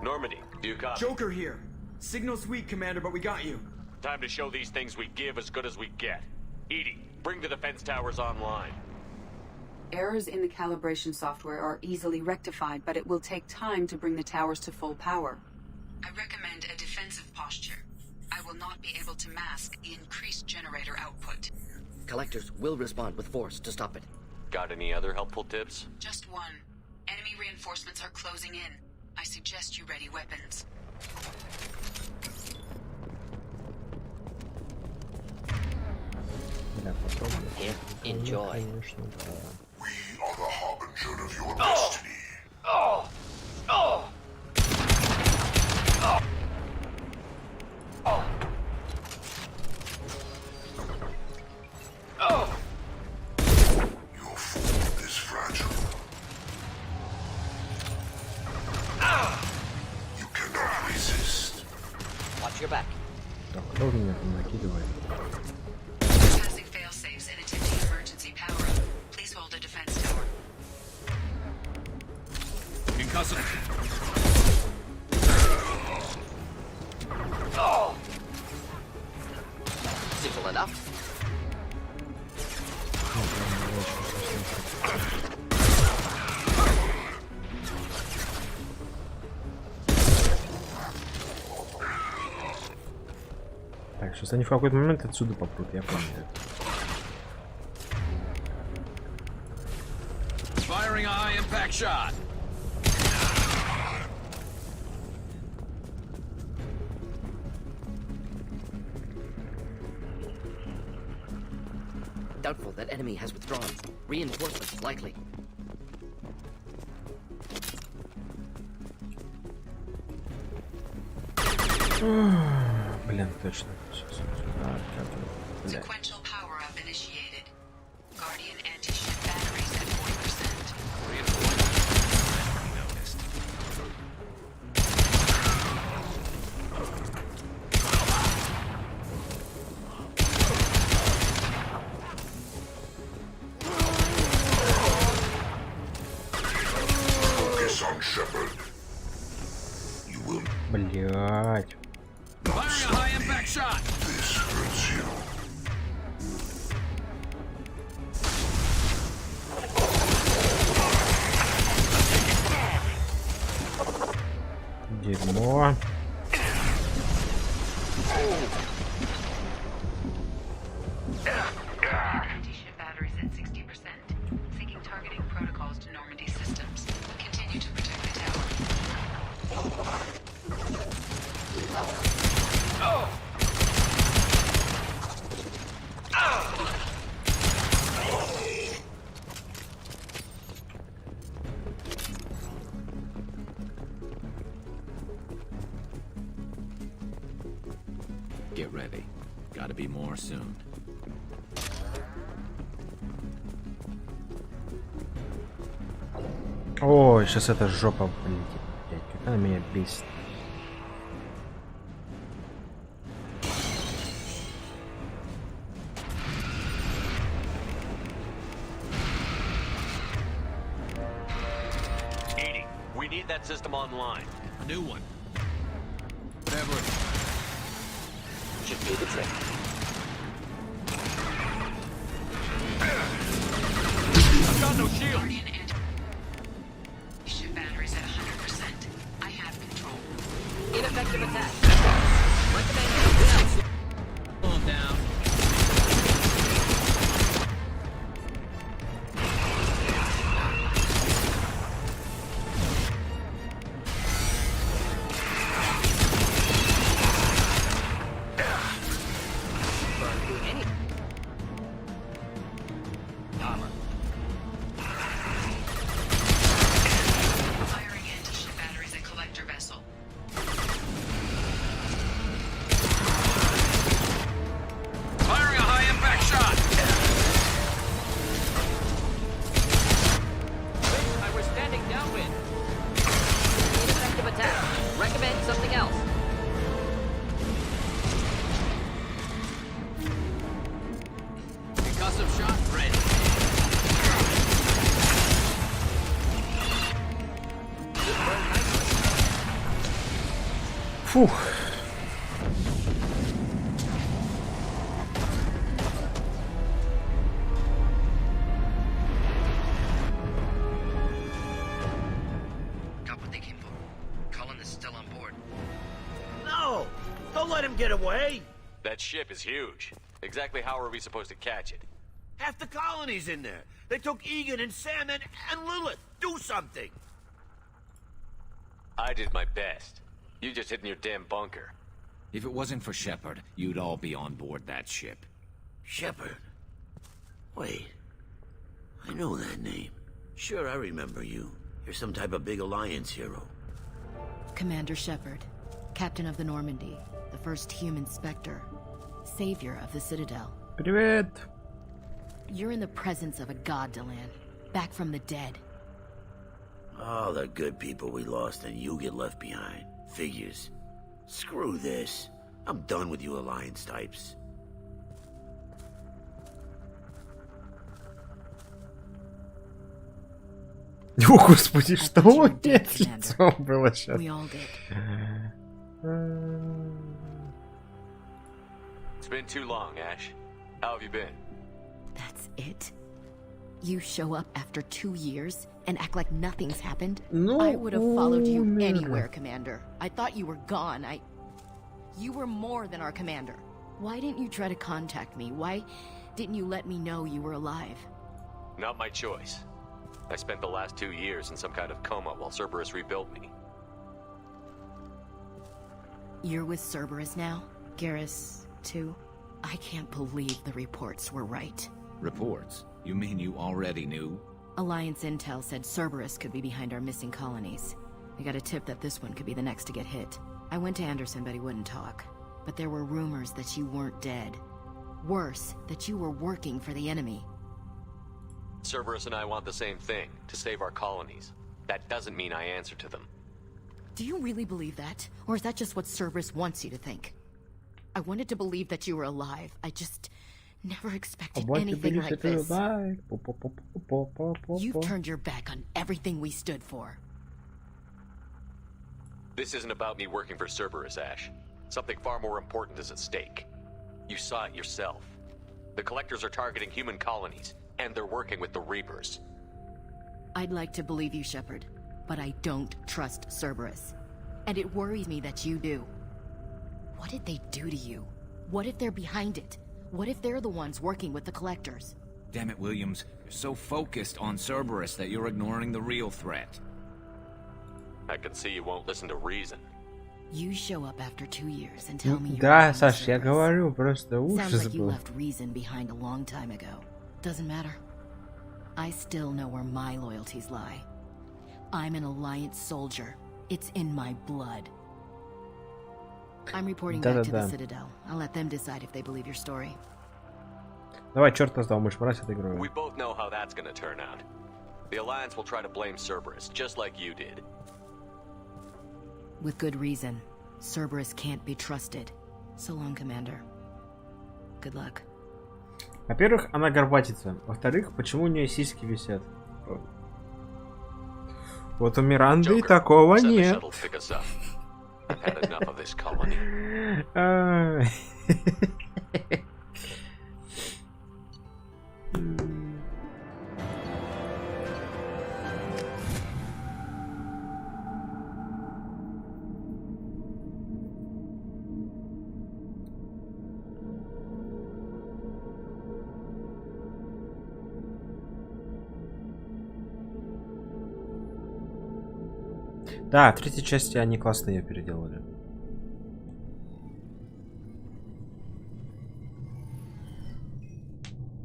Normandy, do you copy? Joker here. Signal's weak, Commander, but we got you. Time to show these things we give as good as we get. Edie, bring the defense towers online. Errors in the calibration software are easily rectified, but it will take time to bring the towers to full power. I recommend a defensive posture. I will not be able to mask the increased generator output. Collectors will respond with force to stop it. Got any other helpful tips? Just one. Enemy reinforcements are closing in. I suggest you ready weapons. Here, enjoy. We are the harbinger of your destiny. Your form is fragile. You cannot resist. Watch your back. Кто меня там накидывает? Passing fail-safes and attempting emergency power-up. Please hold a defense tower. Concussing. Simple enough. Так, сейчас они в какой-то момент отсюда попрут, я помню это. Firing a high impact shot. Doubtful that enemy has withdrawn. Reinforcements likely. Блин, точно. Сейчас. Sequential power-up initiated. Guardian anti-ship batteries at 40%. Focus on Shepard. You will. Блять. Firing a high impact shot. This hurts you. Дерьмо. Anti-ship batteries at 60%. Syncing targeting protocols to Normandy systems. Continue to protect the tower. Get ready. Gotta be more soon. Ой, сейчас эта жопа полетит. Блять, как она меня бесит. Edie, we need that system online. A new one. Whatever. Should do the trick. I've got no shield. Guardian anti-ship batteries at 100%. I have control. Ineffective attack. Calm down. armor. Firing anti-ship batteries at collector vessel. Firing a high-impact shot! Wait, I was standing downwind. Ineffective attack. Recommend something else. Concussive shot ready. Фух. Got what they came for. Colin is still on board. No! Don't let him get away! That ship is huge. Exactly how are we supposed to catch it? Half the colony's in there. They took Egan and Sam and Lilith. Do something! I did my best. You just hid in your damn bunker. If it wasn't for Shepard, you'd all be on board that ship. Shepard? Wait. I know that name. Sure, I remember you. You're some type of big Alliance hero. Commander Shepard, Captain of the Normandy, the first human Spectre, Savior of the Citadel. Привет. You're in the presence of a god, Delan, back from the dead. All the good people we lost and you get left behind. Figures. Screw this. I'm done with you Alliance types. О, господи, что опять с лицом было сейчас? We all did. It's been too long, Ash. How have you been? That's it? You show up after 2 years and act like nothing's happened? No, I would have followed you умер. anywhere, Commander. I thought you were gone. You were more than our commander. Why didn't you try to contact me? Why didn't you let me know you were alive? Not my choice. I spent the last 2 years in some kind of coma while Cerberus rebuilt me. You're with Cerberus now? Garrus, too? I can't believe the reports were right. Reports? You mean you already knew? Alliance intel said Cerberus could be behind our missing colonies. We got a tip that this one could be the next to get hit. I went to Anderson, but he wouldn't talk. But there were rumors that you weren't dead. Worse, that you were working for the enemy. Cerberus and I want the same thing, to save our colonies. That doesn't mean I answer to them. Do you really believe that? Or is that just what Cerberus wants you to think? I wanted to believe that you were alive. I just never expected anything like this. You've turned your back on everything we stood for. This isn't about me working for Cerberus, Ash. Something far more important is at stake. You saw it yourself. The Collectors are targeting human colonies, and they're working with the Reapers. I'd like to believe you, Shepard, but I don't trust Cerberus. And it worries me that you do. What did they do to you? What if they're behind it? What if they're the ones working with the Collectors? Damn it, Williams. You're so focused on Cerberus that you're ignoring the real threat. I can see you won't listen to reason. You show up after 2 years and tell me you're Да, working with Саш, я Cerberus. говорю, просто Sounds ужас like you был. left reason behind a long time ago. Doesn't matter. I still know where my loyalties lie. I'm an Alliance soldier. It's in my blood. I'm reporting back to the Да-да-да. Citadel. I'll let them decide if they believe your story. Давай, черт нас дал, мы ж мразь отыгрываем. We both know how that's gonna turn out. The Alliance will try to blame Cerberus, just like you did. With good reason. Cerberus can't be trusted. So long, Commander. Good luck. Во-первых, она горбатится. Во-вторых, почему у нее сиськи висят? Вот у Миранды Joker, такого send the нет. shuttle to pick us up. I've had enough of this colony. Ай. Да, в третьей части они классно ее переделали.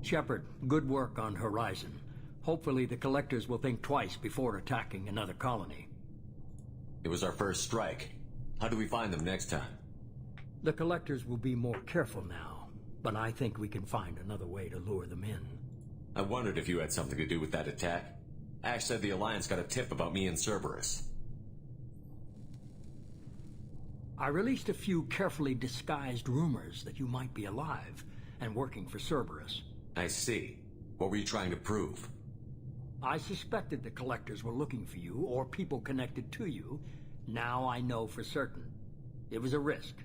Shepard, good work on Horizon. Hopefully the collectors will think twice before attacking another colony. It was our first strike. How do we find them next time? The collectors will be more careful now, but I think we can find another way to lure them in. I wondered if you had something to do with that attack. Ash said the Alliance got a tip about me and Cerberus. I released a few carefully disguised rumors that you might be alive and working for Cerberus. I see. What were you trying to prove? I suspected the collectors were looking for you or people connected to you. Now I know for certain. It was a risk,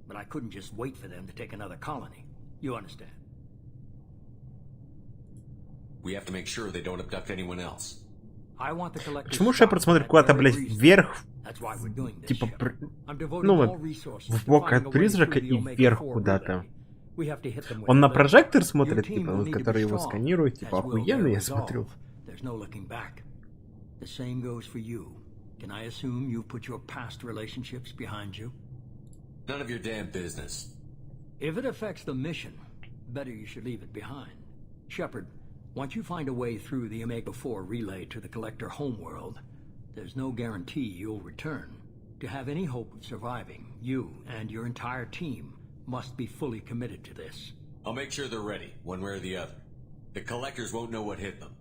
but I couldn't just wait for them to take another colony. You understand? We have to make sure they don't abduct anyone else. I want the collectors. Почему Шепард смотрит куда-то, блядь, вверх? Типа, ну, в бок от призрака и вверх куда-то. Он на прожектор смотрит, типа, который его сканирует, типа, охуенно, я смотрю. The same goes for you. Can I assume you've put your past relationships behind you? None of your damn business. If it affects the mission, better you should leave it behind. Shepard, once you find a way through the Omega-4 relay to the Collector homeworld, there's no guarantee you'll return. To have any hope of surviving, you and your entire team must be fully committed to this. I'll make sure they're ready, one way or the other. The Collectors won't know what hit them.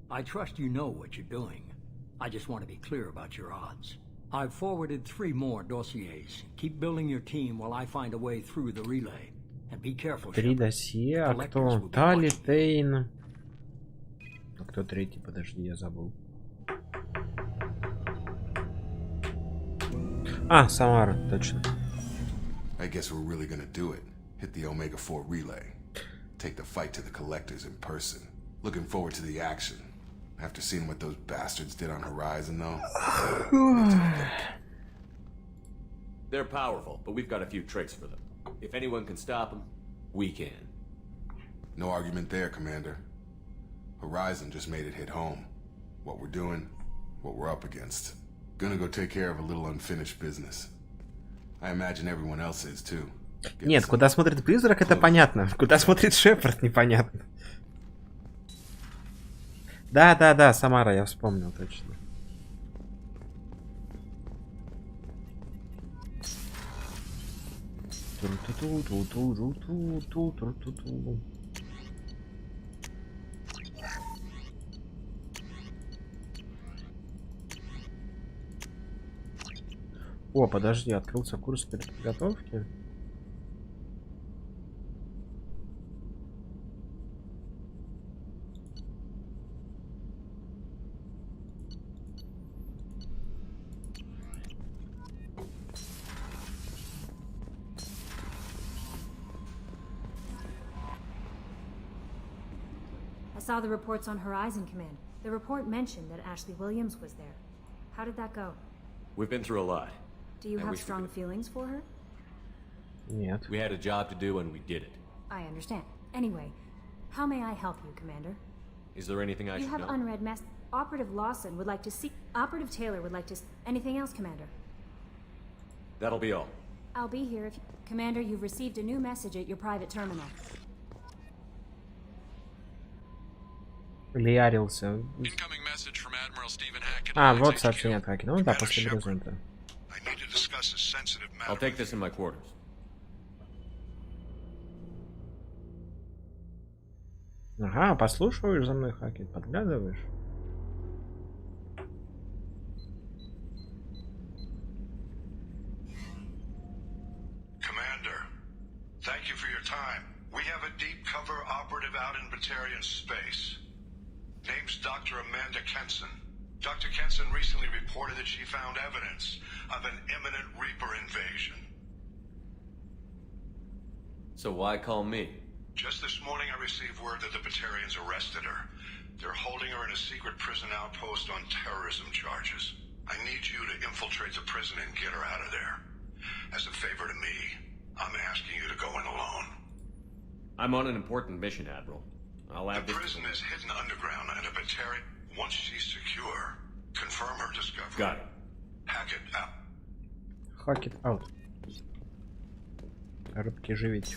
I trust you know what you're doing. I just want to be clear about your odds. I've forwarded 3 more dossiers. Keep building your team while I find a way through the relay. And be careful. 3 досье, а кто? Тали, Тейн. А кто третий? Подожди, я забыл. А, Самара, точно. I guess we're really gonna do it. Hit the Omega-4 relay. Take the fight to the Collectors in person. Looking forward to the action. After seeing what those bastards did on Horizon, though. They're powerful, but we've got a few tricks for them. If anyone can stop them, we can. No argument there, Commander. Horizon just made it hit home. What we're doing, what we're up against. Gonna go take care of a little unfinished business. I imagine everyone else is too. Нет, куда смотрит призрак, это понятно. Куда смотрит Шепард, непонятно. Да, Самара, я вспомнил точно. О, подожди, открылся курс переподготовки. I saw the reports on Horizon Command. The report mentioned that Ashley Williams was there. How did that go? We've been through a lot. Do you have strong feelings for her? Нет. We had a job to do and we did it. I understand. Anyway, how may I help you, Commander? Is there anything I should know? You have unread mess. Operative Lawson would like to see. Operative Taylor would like to. Anything else, Commander? That'll be all. I'll be here if. Commander, you've received a new message at your private terminal. Лиарился. А, вот сообщение от Хакена. Ну да, после горизонта. I'll take this in my quarters. Ага, послушиваешь за мной, Хакен, подглядываешь. Commander, thank you for your time. We have a deep cover operative out in Batarian space. Name's Dr. Amanda Kenson. Dr. Kenson recently reported that she found evidence of an imminent Reaper invasion. So why call me? Just this morning I received word that the Batarians arrested her. They're holding her in a secret prison outpost on terrorism charges. I need you to infiltrate the prison and get her out of there. As a favor to me, I'm asking you to go in alone. I'm on an important mission, Admiral. I'll have the prison is hidden underground and a Batarian. Once she's secure, confirm her discovery. Got it. Hack it out. Hack it out. Рыбки живить.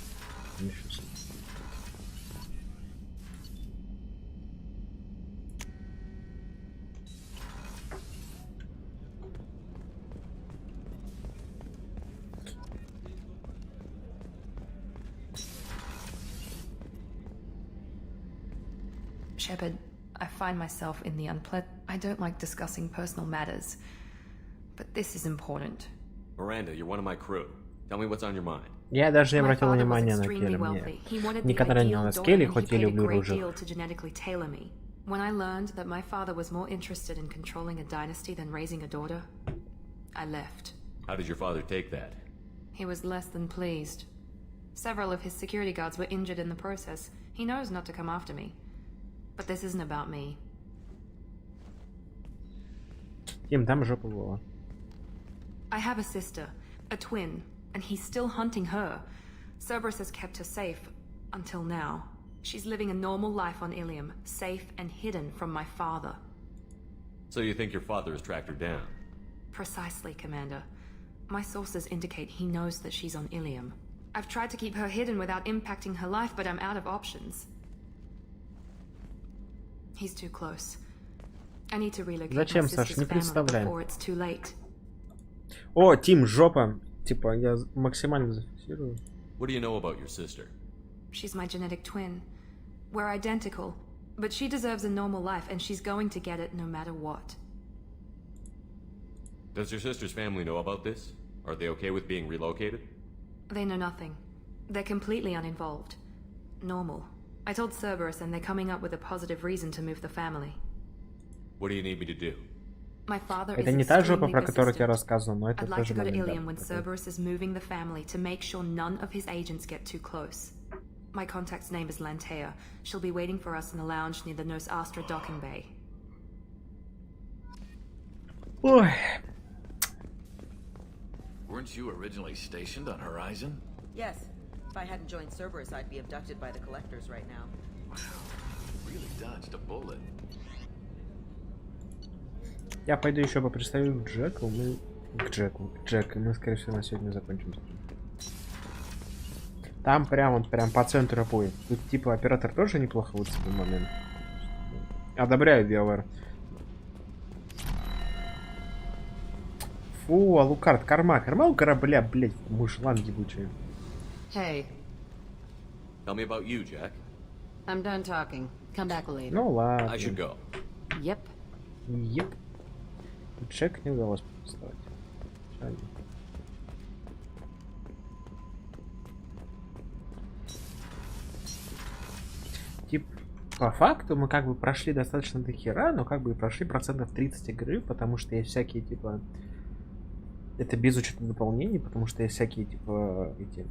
Shepard, I find myself in the I don't like discussing personal matters, but this is important. Miranda, you're one of my crew. Tell me what's on your mind. Я даже не My обратил father was внимания на extremely Келли. wealthy. He wanted the Никогда не ideal на daughter, Келли, and he хоть я paid a люблю great рыжих. deal to genetically tailor me. When I learned that my father was more interested in controlling a dynasty than raising a daughter, I left. How did your father take that? He was less than pleased. Several of his security guards were injured in the process. He knows not to come after me. But this isn't about me. Им там жопа была. I have a sister, a twin, and he's still hunting her. Cerberus has kept her safe, until now. She's living a normal life on Ilium, safe and hidden from my father. So you think your father has tracked her down? Precisely, Commander. My sources indicate he knows that she's on Ilium. I've tried to keep her hidden without impacting her life, but I'm out of options. He's too close. I need to relocate Зачем, my Саш? sister's Не family представляю. before it's too late. О, Тим, жопа. Типа, я максимально зафиксирую. What do you know about your sister? She's my genetic twin. We're identical, but she deserves a normal life, and she's going to get it no matter what. Does your sister's family know about this? Are they okay with being relocated? They know nothing. They're completely uninvolved. Normal. I told Cerberus, and they're coming up with a positive reason to move the family. What do you need me to do? My father Это is не та жопа, extremely про которую я persistent. рассказывал, но это I'd like тоже to go to момент, Ilium да. when Cerberus is moving the family to make sure none of his agents get too close. My contact's name is Lantea. She'll be waiting for us in the lounge near the Nos Astra docking bay. Ой. Weren't you originally stationed on Horizon? Yes. If I hadn't joined Cerberus, I'd be abducted by the collectors right now. Wow, really dodged a bullet. Я пойду еще попристаю к Джеку. Джек, и мы, скорее всего, на сегодня закончим. Там прям по центру бой. Тут типа оператор тоже неплохо выцепил момент. Одобряю Биовар. Фу, Алукард, корма у корабля, блять, мушлан ебучий. Hey. Tell me about you, Jack. I'm done talking. Come back later. Ну ладно. I should go. Yep. Еп. Джек не удалось поставить. Жаль. Тип, по факту мы как бы прошли достаточно до хера, но как бы и прошли процентов 30 игры, потому что есть всякие типа... Это без учета дополнений, потому что есть всякие типа эти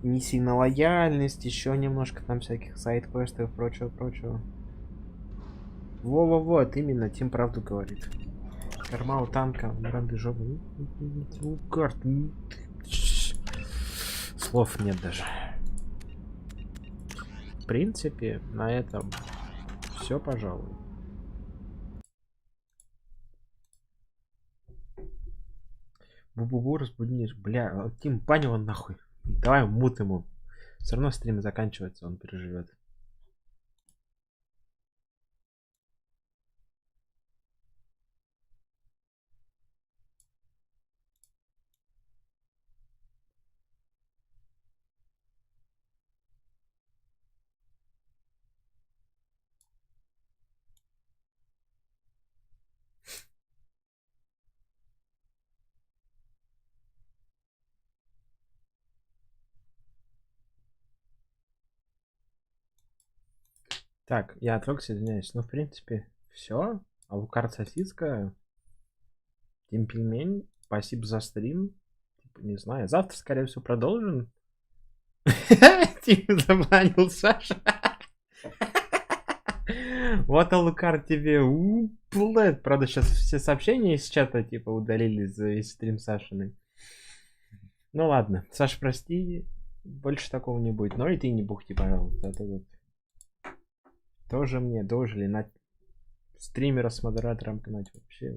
миссии на лояльность, еще немножко там всяких сайд-квестов и прочего. Во-во-во, вот именно, Тим правду говорит. Корма у танка, Миранды жопы. Карт. Слов нет даже. В принципе, на этом все, пожалуй. Бу-бу-бу, разбудишь. Бля, Тим, банил он нахуй. Давай мут ему. Все равно стрим заканчивается, он переживет. Так, я отвлекся, извиняюсь. Ну, в принципе, все. Алукард сосиска. Темпельмень. Спасибо за стрим. Типа, не знаю. Завтра, скорее всего, продолжим. Тим забанил Саша. Вот Алукард тебе. Правда, сейчас все сообщения из чата типа удалили за весь стрим Сашиной. Ну ладно. Саша, прости. Больше такого не будет. Но и ты не бухти, пожалуйста. Это вот. Тоже мне дожили на стримера с модератором гнать вообще.